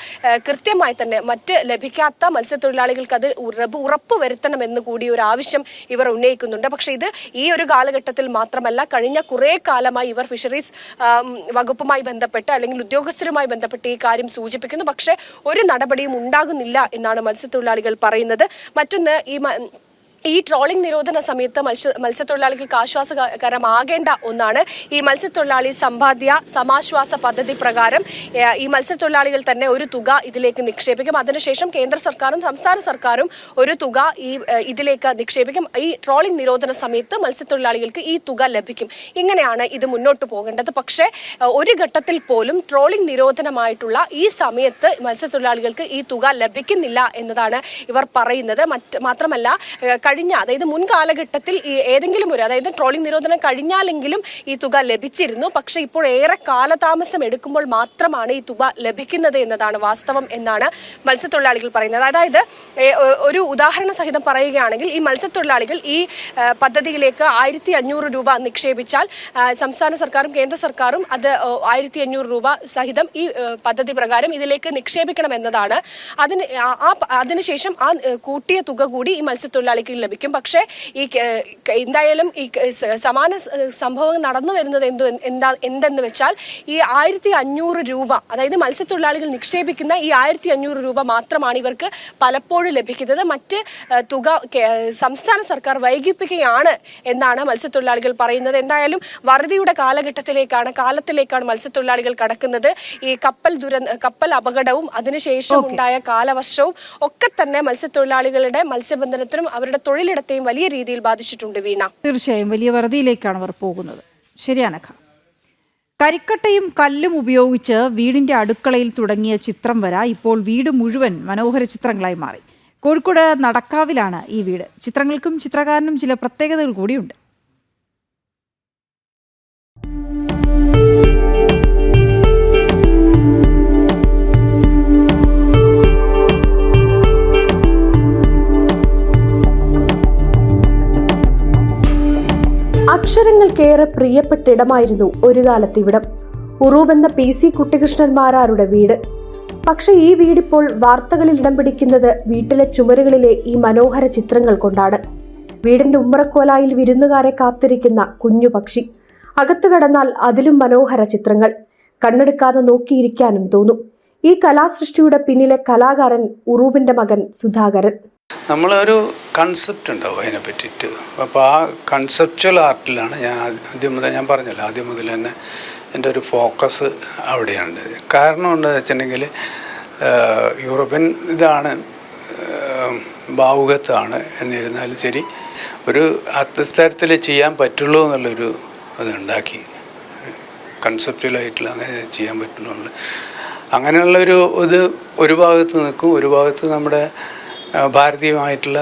കൃത്യമായി തന്നെ മറ്റ് ലഭിക്കാത്ത മത്സ്യത്തൊഴിലാളികൾക്ക് അത് ഉറപ്പ് വരുത്തണമെന്ന് കൂടി ഒരു ആവശ്യം ഇവർ ഉന്നയിക്കുന്നുണ്ട്. പക്ഷേ ഇത് ഈ ഒരു കാലഘട്ടത്തിൽ മാത്രമല്ല, കഴിഞ്ഞ കുറേ കാലമായി ഇവർ ഫിഷറീസ് വകുപ്പുമായി ബന്ധപ്പെട്ട് അല്ലെങ്കിൽ ഉദ്യോഗസ്ഥരുമായി ബന്ധപ്പെട്ട് ഈ കാര്യം സൂചിപ്പിക്കുന്നു. പക്ഷേ ഒരു നടപടിയും ഉണ്ടാകുന്നില്ല എന്നാണ് മത്സ്യത്തൊഴിലാളികൾ പറയുന്നത്. മറ്റൊന്ന്, ഈ ട്രോളിംഗ് നിരോധന സമയത്ത് മത്സ്യത്തൊഴിലാളികൾക്ക് ആശ്വാസകരമാകേണ്ട ഒന്നാണ് ഈ മത്സ്യത്തൊഴിലാളി സമ്പാദ്യ സമാശ്വാസ പദ്ധതി പ്രകാരം ഈ മത്സ്യത്തൊഴിലാളികൾ തന്നെ ഒരു തുക ഇതിലേക്ക് നിക്ഷേപിക്കും. അതിനുശേഷം കേന്ദ്ര സർക്കാരും സംസ്ഥാന സർക്കാരും ഒരു തുക ഇതിലേക്ക് നിക്ഷേപിക്കും. ഈ ട്രോളിംഗ് നിരോധന സമയത്ത് മത്സ്യത്തൊഴിലാളികൾക്ക് ഈ തുക ലഭിക്കും. ഇങ്ങനെയാണ് ഇത് മുന്നോട്ട് പോകേണ്ടത്. പക്ഷേ ഒരു ഘട്ടത്തിൽ പോലും ട്രോളിംഗ് നിരോധനമായിട്ടുള്ള ഈ സമയത്ത് മത്സ്യത്തൊഴിലാളികൾക്ക് ഈ തുക ലഭിക്കുന്നില്ല എന്നതാണ് ഇവർ പറയുന്നത്. മാത്രമല്ല, അതായത് മുൻ കാലഘട്ടത്തിൽ ഏതെങ്കിലും അതായത് ട്രോളിംഗ് നിരോധനം കഴിഞ്ഞാലെങ്കിലും ഈ തുക ലഭിച്ചിരുന്നു. പക്ഷേ ഇപ്പോൾ ഏറെ കാലതാമസം എടുക്കുമ്പോൾ മാത്രമാണ് ഈ തുക ലഭിക്കുന്നത് എന്നതാണ് വാസ്തവം എന്നാണ് മത്സ്യത്തൊഴിലാളികൾ പറയുന്നത്. അതായത് ഒരു ഉദാഹരണ സഹിതം പറയുകയാണെങ്കിൽ, ഈ മത്സ്യത്തൊഴിലാളികൾ ഈ പദ്ധതിയിലേക്ക് 1500 രൂപ നിക്ഷേപിച്ചാൽ സംസ്ഥാന സർക്കാരും കേന്ദ്ര സർക്കാരും അത് 1500 രൂപ സഹിതം ഈ പദ്ധതി പ്രകാരം ഇതിലേക്ക് നിക്ഷേപിക്കണം എന്നതാണ്. അതിനുശേഷം ആ കൂട്ടിയ തുക കൂടി ഈ മത്സ്യത്തൊഴിലാളിക്ക് ലഭിക്കും. പക്ഷേ എന്തായാലും ഈ സമാന സംഭവം നടന്നു വരുന്നത് എന്തെന്ന് വെച്ചാൽ, ഈ 1500 രൂപ, അതായത് മത്സ്യത്തൊഴിലാളികൾ നിക്ഷേപിക്കുന്ന ഈ 1500 രൂപ മാത്രമാണ് ഇവർക്ക് പലപ്പോഴും ലഭിക്കുന്നത്. മറ്റ് തുക സംസ്ഥാന സർക്കാർ വൈകിപ്പിക്കുകയാണ് എന്നാണ് മത്സ്യത്തൊഴിലാളികൾ പറയുന്നത്. എന്തായാലും വറുതിയുടെ കാലത്തിലേക്കാണ് മത്സ്യത്തൊഴിലാളികൾ കടക്കുന്നത്. ഈ കപ്പൽ അപകടവും അതിനുശേഷം ഉണ്ടായ കാലവർഷവും ഒക്കെ തന്നെ മത്സ്യത്തൊഴിലാളികളുടെ മത്സ്യബന്ധനത്തിനും അവരുടെ തൊഴിലിടത്തെയും വലിയ രീതിയിൽ ബാധിച്ചിട്ടുണ്ട്. വീണ, തീർച്ചയായും വലിയ വറുതിയിലേക്കാണ് അവർ പോകുന്നത്. ശരിയാനഖ. കരിക്കട്ടയും കല്ലും ഉപയോഗിച്ച് വീടിന്റെ അടുക്കളയിൽ തുടങ്ങിയ ചിത്രം വര ഇപ്പോൾ വീട് മുഴുവൻ മനോഹര ചിത്രങ്ങളായി മാറി. കോഴിക്കോട് നടക്കാവിലാണ് ഈ വീട്. ചിത്രങ്ങൾക്കും ചിത്രകാരനും ചില പ്രത്യേകതകൾ കൂടിയുണ്ട്. അക്ഷരങ്ങൾക്കേറെ പ്രിയപ്പെട്ടിടമായിരുന്നു ഒരു കാലത്ത് ഇവിടം. ഉറൂബെന്ന PC കുട്ടികൃഷ്ണന്മാരാരുടെ വീട്. പക്ഷെ ഈ വീടിപ്പോൾ വാർത്തകളിൽ ഇടം പിടിക്കുന്നത് വീട്ടിലെ ചുമരുകളിലെ ഈ മനോഹര ചിത്രങ്ങൾ കൊണ്ടാണ്. വീടിന്റെ ഉമ്മറക്കോലായിൽ വിരുന്നുകാരെ കാത്തിരിക്കുന്ന കുഞ്ഞു പക്ഷി. അകത്ത് കടന്നാൽ അതിലും മനോഹര ചിത്രങ്ങൾ. കണ്ണെടുക്കാതെ നോക്കിയിരിക്കാനും തോന്നും. ഈ കലാസൃഷ്ടിയുടെ പിന്നിലെ കലാകാരൻ ഉറൂബിന്റെ മകൻ സുധാകരൻ. നമ്മളൊരു കൺസെപ്റ്റ് ഉണ്ടാവും അതിനെ പറ്റിയിട്ട്. അപ്പോൾ ആ കൺസെപ്ച്വൽ ആർട്ടിലാണ് ഞാൻ പറഞ്ഞല്ലോ, ആദ്യം മുതൽ തന്നെ എൻ്റെ ഒരു ഫോക്കസ് അവിടെയാണ്. കാരണം എന്താണെന്ന് വെച്ചിട്ടുണ്ടെങ്കിൽ, യൂറോപ്യൻ ഇതാണ്, ഭാവുകത്താണ്. എന്നിരുന്നാലും ശരി, ഒരു അത്തരത്തിൽ ചെയ്യാൻ പറ്റുള്ളൂ എന്നുള്ളൊരു അതുണ്ടാക്കി. കൺസെപ്ച്വലായിട്ടുള്ള അങ്ങനെ ചെയ്യാൻ പറ്റുള്ളൂ എന്നുള്ളത്. അങ്ങനെയുള്ളൊരു ഇത് ഒരു ഭാഗത്ത് നിൽക്കും, ഒരു ഭാഗത്ത് നമ്മുടെ ഭാരതീയമായിട്ടുള്ള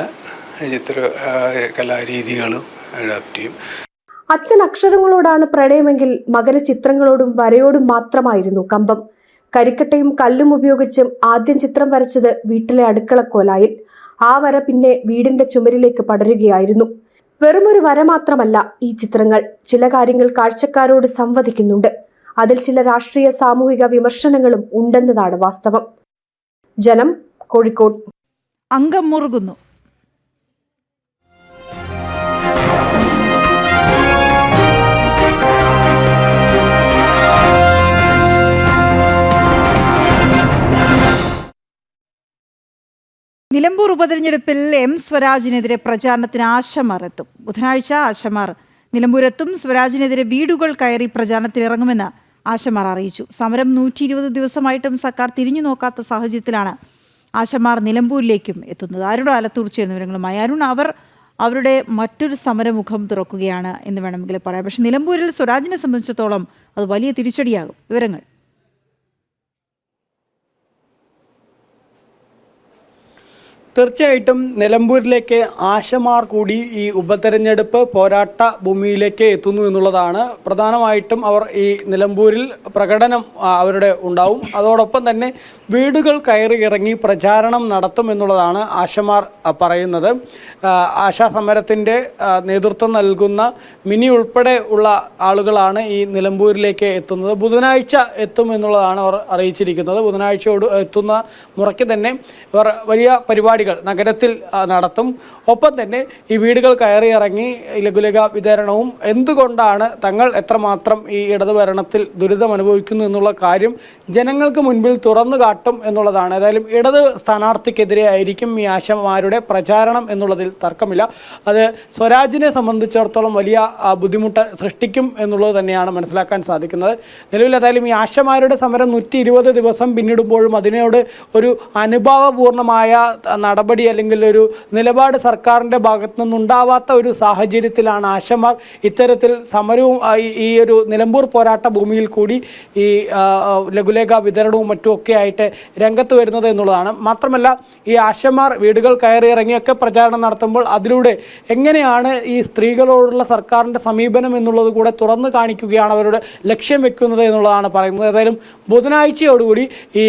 കലാരീതികളും അഡാപ്റ്റ് ചെയ്യും. അച്ഛൻ അക്ഷരങ്ങളോടാണ് പ്രണയമെങ്കിൽ മകന് ചിത്രങ്ങളോടും വരയോടും മാത്രമായിരുന്നു കമ്പം. കരിക്കട്ടയും കല്ലും ഉപയോഗിച്ചും ആദ്യം ചിത്രം വരച്ചത് വീട്ടിലെ അടുക്കളക്കോലായിൽ. ആ വര പിന്നെ വീടിന്റെ ചുമരിലേക്ക് പടരുകയായിരുന്നു. വെറുമൊരു വര മാത്രമല്ല ഈ ചിത്രങ്ങൾ. ചില കാര്യങ്ങൾ കാഴ്ചക്കാരോട് സംവദിക്കുന്നുണ്ട്. അതിൽ ചില രാഷ്ട്രീയ സാമൂഹിക വിമർശനങ്ങളും ഉണ്ടെന്നതാണ് വാസ്തവം. ജനം, കോഴിക്കോട്. അംഗം മുറുകുന്നു. നിലമ്പൂർ ഉപതെരഞ്ഞെടുപ്പിൽ എം സ്വരാജിനെതിരെ പ്രചാരണത്തിന് ആശമാർ എത്തും. ബുധനാഴ്ച ആശമാർ നിലമ്പൂരെത്തും. സ്വരാജിനെതിരെ വീടുകൾ കയറി പ്രചാരണത്തിനിറങ്ങുമെന്ന് ആശമാർ അറിയിച്ചു. സമരം 120 ദിവസമായിട്ടും സർക്കാർ തിരിഞ്ഞു നോക്കാത്ത സാഹചര്യത്തിലാണ് ആശമാർ നിലമ്പൂരിലേക്കും എത്തുന്നത്. അരുൺ ആലത്തൂർ ചേരുന്ന വിവരങ്ങളുമായി. അരുൺ, അവരുടെ മറ്റൊരു സമരമുഖം തുറക്കുകയാണ് എന്ന് വേണമെങ്കിൽ പറയാം. പക്ഷെ നിലമ്പൂരിൽ സ്വരാജിനെ സംബന്ധിച്ചിടത്തോളം അത് വലിയ തിരിച്ചടിയാകും. വിവരങ്ങൾ. തീർച്ചയായിട്ടും നിലമ്പൂരിലേക്ക് ആശമാർ കൂടി ഈ ഉപതെരഞ്ഞെടുപ്പ് പോരാട്ട ഭൂമിയിലേക്ക് എത്തുന്നു എന്നുള്ളതാണ്. പ്രധാനമായിട്ടും അവർ ഈ നിലമ്പൂരിൽ പ്രകടനം അവരുടെ ഉണ്ടാവും. അതോടൊപ്പം തന്നെ വീടുകൾ കയറി ഇറങ്ങി പ്രചാരണം നടത്തും എന്നുള്ളതാണ് ആശമാർ പറയുന്നത്. ആശാസമരത്തിൻ്റെ നേതൃത്വം നൽകുന്ന മിനി ഉൾപ്പെടെ ഉള്ള ആളുകളാണ് ഈ നിലമ്പൂരിലേക്ക് എത്തുന്നത്. ബുധനാഴ്ച എത്തും എന്നുള്ളതാണ് അവർ അറിയിച്ചിരിക്കുന്നത്. ബുധനാഴ്ചയോട് എത്തുന്ന മുറയ്ക്ക് തന്നെ ഇവർ വലിയ പരിപാടികൾ നഗരത്തിൽ നടത്തും. ഒപ്പം തന്നെ ഈ വീടുകൾ കയറി ഇറങ്ങി ലഘുലേഖ വിതരണവും എന്തുകൊണ്ടാണ് തങ്ങൾ എത്രമാത്രം ഈ ഇടതു ഭരണത്തിൽ ദുരിതം അനുഭവിക്കുന്നു എന്നുള്ള കാര്യം ജനങ്ങൾക്ക് മുൻപിൽ തുറന്നു കാട്ടും എന്നുള്ളതാണ്. ഏതായാലും ഇടത് സ്ഥാനാർത്ഥിക്കെതിരെ ആയിരിക്കും ഈ ആശമാരുടെ പ്രചാരണം എന്നുള്ളതിൽ തർക്കമില്ല. അത് സ്വരാജിനെ സംബന്ധിച്ചിടത്തോളം വലിയ ബുദ്ധിമുട്ട് സൃഷ്ടിക്കും എന്നുള്ളത് തന്നെയാണ് മനസ്സിലാക്കാൻ സാധിക്കുന്നത്. നിലവിൽ ഏതായാലും ഈ ആശമാരുടെ സമരം 120 ദിവസം പിന്നിടുമ്പോഴും അതിനോട് ഒരു അനുഭാവപൂർണമായ നടപടി അല്ലെങ്കിൽ ഒരു നിലപാട് സർക്കാരിൻ്റെ ഭാഗത്തു നിന്നുണ്ടാവാത്ത ഒരു സാഹചര്യത്തിലാണ് ആശമാർ ഇത്തരത്തിൽ സമരവും ഈ ഒരു നിലമ്പൂർ പോരാട്ട ഭൂമിയിൽ കൂടി ഈ ലഘുലേഖ വിതരണവും മറ്റുമൊക്കെ ആയിട്ട് രംഗത്ത് വരുന്നത് എന്നുള്ളതാണ്. മാത്രമല്ല ഈ ആശമാർ വീടുകൾ കയറി ഇറങ്ങിയൊക്കെ പ്രചാരണം നടത്തുമ്പോൾ അതിലൂടെ എങ്ങനെയാണ് ഈ സ്ത്രീകളോടുള്ള സർക്കാരിൻ്റെ സമീപനം എന്നുള്ളത് കൂടെ തുറന്നു കാണിക്കുകയാണ് അവരുടെ ലക്ഷ്യം വെക്കുന്നത് എന്നുള്ളതാണ് പറയുന്നത്. ഏതായാലും ബുധനാഴ്ചയോടുകൂടി ഈ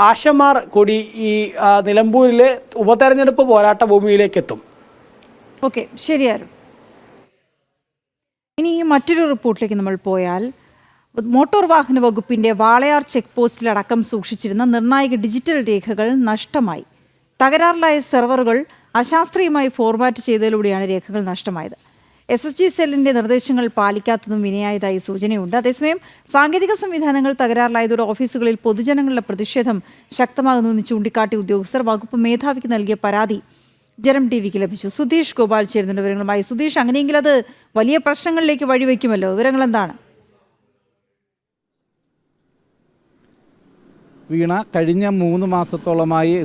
ആശമാർ കൂടി ഈ നിലമ്പൂരിലെ ഉപതെരഞ്ഞെടുപ്പ് പോരാട്ട ഭൂമിയിലേക്ക് എത്തും. ഓക്കെ, ശരിയായിരുന്നു. ഇനി മറ്റൊരു റിപ്പോർട്ടിലേക്ക് നമ്മൾ പോയാൽ, മോട്ടോർ വാഹന വകുപ്പിന്റെ വാളയാർ ചെക്ക് പോസ്റ്റിലടക്കം സൂക്ഷിച്ചിരുന്ന നിർണായക ഡിജിറ്റൽ രേഖകൾ നഷ്ടമായി. തകരാറിലായ സെർവറുകൾ അശാസ്ത്രീയമായി ഫോർമാറ്റ് ചെയ്തതിലൂടെയാണ് രേഖകൾ നഷ്ടമായത്. SSG സെല്ലിന്റെ നിർദ്ദേശങ്ങൾ പാലിക്കാത്തതും വിനയായതായി സൂചനയുണ്ട്. അതേസമയം സാങ്കേതിക സംവിധാനങ്ങൾ തകരാറിലായതോടെ ഓഫീസുകളിൽ പൊതുജനങ്ങളുടെ പ്രതിഷേധം ശക്തമാകുന്നുവെന്ന് ചൂണ്ടിക്കാട്ടി ഉദ്യോഗസ്ഥർ വകുപ്പ് മേധാവിക്ക് നൽകിയ പരാതി ജനം ടിവിക്ക് ലഭിച്ചു. സുധീഷ് ഗോപാൽ ചേരുന്നുണ്ട് വിവരങ്ങളുമായി. സുധീഷ്, അങ്ങനെയെങ്കിൽ അത് വലിയ പ്രശ്നങ്ങളിലേക്ക് വഴിവെക്കുമല്ലോ. വിവരങ്ങൾ എന്താണ്? വീണ, കഴിഞ്ഞ 3 മാസത്തോളമായി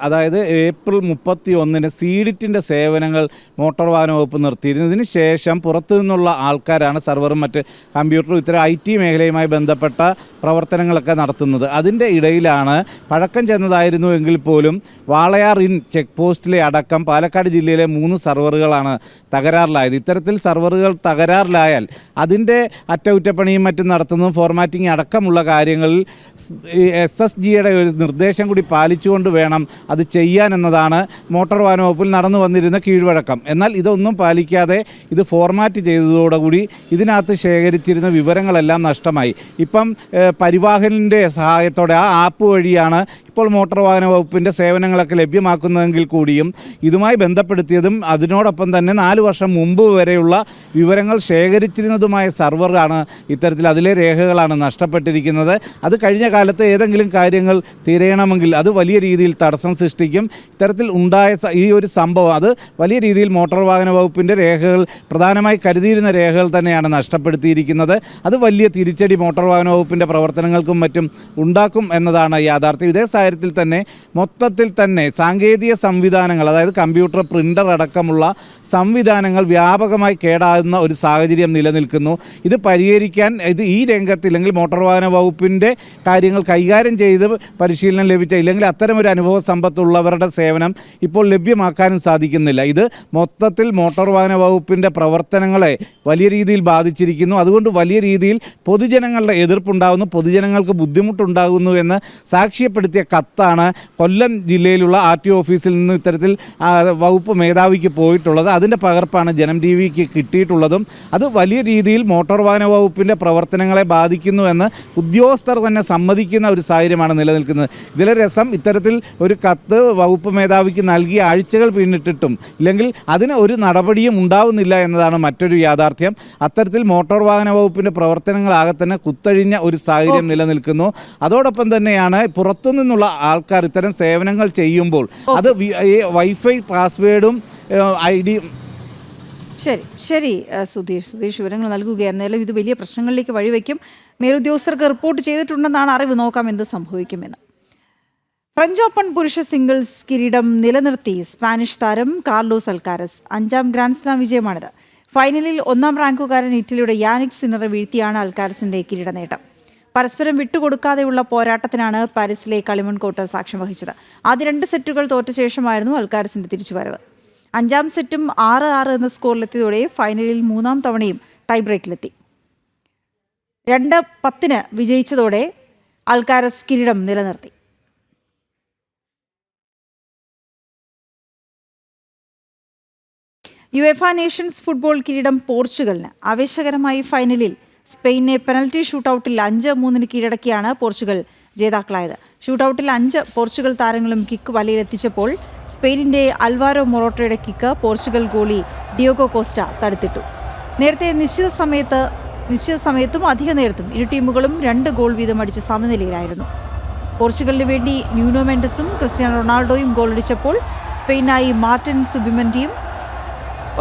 അതായത് ഏപ്രിൽ 31 സീഡിറ്റിൻ്റെ സേവനങ്ങൾ മോട്ടോർ വാഹന വകുപ്പ് നിർത്തിയിരുന്നതിന് ശേഷം പുറത്തു നിന്നുള്ള ആൾക്കാരാണ് സെർവറും മറ്റ് കമ്പ്യൂട്ടറും ഇത്തരം IT മേഖലയുമായി ബന്ധപ്പെട്ട പ്രവർത്തനങ്ങളൊക്കെ നടത്തുന്നത്. അതിൻ്റെ ഇടയിലാണ് പഴക്കം ചെന്നതായിരുന്നു എങ്കിൽ പോലും വാളയാർ ചെക്ക് പോസ്റ്റിലെ അടക്കം പാലക്കാട് ജില്ലയിലെ 3 സെർവറുകളാണ് തകരാറിലായത്. ഇത്തരത്തിൽ സെർവറുകൾ തകരാറിലായാൽ അതിൻ്റെ അറ്റകുറ്റപ്പണിയും മറ്റും നടത്തുന്നതും ഫോർമാറ്റിംഗ് അടക്കമുള്ള കാര്യങ്ങളിൽ SSGയുടെ ഒരു നിർദ്ദേശം കൂടി പാലിച്ചുകൊണ്ട് വേണം അത് ചെയ്യാൻ എന്നതാണ് മോട്ടോർ വാഹന വകുപ്പിൽ നടന്നു വന്നിരുന്ന കീഴ്വഴക്കം. എന്നാൽ ഇതൊന്നും പാലിക്കാതെ ഇത് ഫോർമാറ്റ് ചെയ്തതോടുകൂടി ഇതിനകത്ത് ശേഖരിച്ചിരുന്ന വിവരങ്ങളെല്ലാം നഷ്ടമായി. ഇപ്പം പരിവാഹനിൻ്റെ സഹായത്തോടെ ആ ആപ്പ് വഴിയാണ് ഇപ്പോൾ മോട്ടോർ വാഹന വകുപ്പിൻ്റെ സേവനങ്ങളൊക്കെ ലഭ്യമാക്കുന്നതെങ്കിൽ കൂടിയും ഇതുമായി ബന്ധപ്പെടുത്തിയതും അതിനോടൊപ്പം തന്നെ 4 വർഷം മുമ്പ് വരെയുള്ള വിവരങ്ങൾ ശേഖരിച്ചിരുന്നതുമായ സെർവറാണ് ഇത്തരത്തിൽ അതിലെ രേഖകളാണ് നഷ്ടപ്പെട്ടിരിക്കുന്നത്. അത് കഴിഞ്ഞ കാലത്ത് ഏതെങ്കിലും കാര്യങ്ങൾ തിരയണമെങ്കിൽ അത് വലിയ രീതിയിൽ തടസ്സം സൃഷ്ടിക്കും. ഇത്തരത്തിൽ ഉണ്ടായ ഈ ഒരു സംഭവം അത് വലിയ രീതിയിൽ മോട്ടോർ വാഹന വകുപ്പിൻ്റെ രേഖകൾ പ്രധാനമായി കരുതിയിരുന്ന രേഖകൾ തന്നെയാണ് നഷ്ടപ്പെടുത്തിയിരിക്കുന്നത്. അത് വലിയ തിരിച്ചടി മോട്ടോർ വാഹന വകുപ്പിൻ്റെ പ്രവർത്തനങ്ങൾക്കും മറ്റും ഉണ്ടാക്കും എന്നതാണ് യാഥാർത്ഥ്യം. ഇതേ സാഹചര്യത്തിൽ തന്നെ മൊത്തത്തിൽ തന്നെ സാങ്കേതിക സംവിധാനങ്ങൾ, അതായത് കമ്പ്യൂട്ടർ, പ്രിൻ്റർ അടക്കമുള്ള സംവിധാനങ്ങൾ വ്യാപകമായി കേടാകുന്ന ഒരു സാഹചര്യം നിലനിൽക്കുന്നു. ഇത് പരിഹരിക്കാൻ ഈ രംഗത്ത് ഇല്ലെങ്കിൽ മോട്ടോർ വാഹന വകുപ്പിൻ്റെ കാര്യങ്ങൾ കൈകാര്യം ചെയ്ത് പരിശീലനം ലഭിച്ച ഇല്ലെങ്കിൽ അത്തരമൊരു അനുഭവ സമ്പത്തുള്ളവരുടെ സേവനം ഇപ്പോൾ ലഭ്യമാക്കാനും സാധിക്കുന്നില്ല. ഇത് മൊത്തത്തിൽ മോട്ടോർ വാഹന വകുപ്പിൻ്റെ പ്രവർത്തനങ്ങളെ വലിയ രീതിയിൽ ബാധിച്ചിരിക്കുന്നു. അതുകൊണ്ട് വലിയ രീതിയിൽ പൊതുജനങ്ങളുടെ എതിർപ്പുണ്ടാകുന്നു, പൊതുജനങ്ങൾക്ക് ബുദ്ധിമുട്ടുണ്ടാകുന്നു എന്ന് സാക്ഷ്യപ്പെടുത്തിയ കത്താണ് കൊല്ലം ജില്ലയിലുള്ള RTO ഓഫീസിൽ നിന്ന് ഇത്തരത്തിൽ വകുപ്പ് മേധാവിക്ക് പോയിട്ടുള്ളത്. അതിൻ്റെ പകർപ്പാണ് ജനം TVക്ക് കിട്ടിയിട്ടുള്ളതും. അത് വലിയ രീതിയിൽ മോട്ടോർ വാഹന വകുപ്പിൻ്റെ പ്രവർത്തനങ്ങളെ ബാധിക്കുന്നു എന്ന് ഉദ്യോഗസ്ഥർ തന്നെ സമ്മതിക്കുന്ന ഒരു സാഹചര്യമാണ് നിലനിൽക്കുന്നത്. ഇതിലെ രസം, ഇത്തരത്തിൽ ഒരു കത്ത് വകുപ്പ് മേധാവിക്ക് നൽകിയ ആഴ്ചകൾ പിന്നിട്ടിട്ടും ഇല്ലെങ്കിൽ അതിന് ഒരു നടപടിയും ഉണ്ടാവുന്നില്ല എന്നതാണ് മറ്റൊരു യാഥാർത്ഥ്യം. അത്തരത്തിൽ മോട്ടോർ വാഹന വകുപ്പിൻ്റെ പ്രവർത്തനങ്ങളാകെ തന്നെ കുത്തഴിഞ്ഞ ഒരു സാഹചര്യം നിലനിൽക്കുന്നു. അതോടൊപ്പം തന്നെയാണ് പുറത്തുനിന്നുള്ള പുറത്തുനിന്നുള്ള ആൾക്കാർ ഇത്തരം സേവനങ്ങൾ ചെയ്യുമ്പോൾ അത് വൈഫൈ പാസ്വേഡും ID. ശരി സുധീഷ് വിവരങ്ങൾ നൽകുകയായിരുന്നാലും ഇത് വലിയ പ്രശ്നങ്ങളിലേക്ക് വഴിവെക്കും. മേലുദ്യോഗസ്ഥർക്ക് റിപ്പോർട്ട് ചെയ്തിട്ടുണ്ടെന്നാണ് അറിവ്. നോക്കാം എന്ത് സംഭവിക്കുമെന്ന്. ഫ്രഞ്ച് ഓപ്പൺ പുരുഷ സിംഗിൾസ് കിരീടം നിലനിർത്തി സ്പാനിഷ് താരം കാർലോസ് അൽക്കാരസ്. 5ാം ഗ്രാൻഡ് സ്ലാം വിജയമാണിത്. ഫൈനലിൽ 1ാം റാങ്കുകാരൻ ഇറ്റലിയുടെ യാനിക് സിന്നറെ വീഴ്ത്തിയാണ് അൽക്കാരസിന്റെ കിരീട നേട്ടം. പരസ്പരം വിട്ടുകൊടുക്കാതെയുള്ള പോരാട്ടത്തിനാണ് പാരീസിലെ കളിമൺ കോർട്ട് സാക്ഷ്യം വഹിച്ചത്. ആദ്യ 2 സെറ്റുകൾ തോറ്റ ശേഷമായിരുന്നു അൽക്കാരസിന്റെ തിരിച്ചുവരവ്. 5ാം സെറ്റും 6-6 എന്ന സ്കോറിലെത്തിയതോടെ ഫൈനലിൽ 3ാം തവണയും ടൈ ബ്രേക്കിലെത്തി. 2-10 വിജയിച്ചതോടെ അൽക്കാരസ് കിരീടം നിലനിർത്തി. യുവേഫ നേഷൻസ് ഫുട്ബോൾ കിരീടം പോർച്ചുഗലിന്. ആവേശകരമായി ഫൈനലിൽ സ്പെയിനെ പെനൽറ്റി ഷൂട്ടൌട്ടിൽ 5-3 കീഴടക്കിയാണ് പോർച്ചുഗൽ ജേതാക്കളായത്. ഷൂട്ടൌട്ടിൽ 5 പോർച്ചുഗൽ താരങ്ങളും കിക്ക് വലയിലെത്തിച്ചപ്പോൾ സ്പെയിനിന്റെ അൽവാരോ മൊറോട്ടയുടെ kick Portugal goalie Diogo Costa തടുത്തിട്ടു. നേരത്തെ നിശ്ചിത സമയത്തും അധിക നേരത്തും ഇരു ടീമുകളും 2 ഗോൾ വീതം അടിച്ച് സമനിലയിലായിരുന്നു. പോർച്ചുഗലിന് വേണ്ടി ന്യൂനോ മെൻഡസും ക്രിസ്ത്യാനോ റൊണാൾഡോയും ഗോളടിച്ചപ്പോൾ സ്പെയിനായി മാർട്ടിൻ സുബിമന്റിയും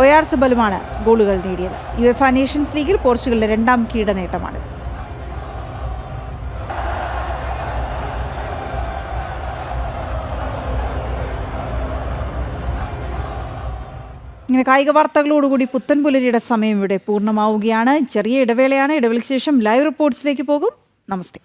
ഒയാർസബലുമാണ് ഗോളുകൾ നേടിയത്. യുവേഫ നേഷൻസ് ലീഗിൽ പോർച്ചുഗലിന്റെ 2ാം കിരീട നേട്ടമാണിത്. ഇങ്ങനെ കായിക വാർത്തകളോടുകൂടി പുത്തൻ പുലരിയുടെ സമയം ഇവിടെ പൂർണ്ണമാവുകയാണ്. ചെറിയ ഇടവേളയാണ്. ഇടവേളയ്ക്ക് ശേഷം ലൈവ് റിപ്പോർട്ട്സിലേക്ക് പോകും. നമസ്തേ.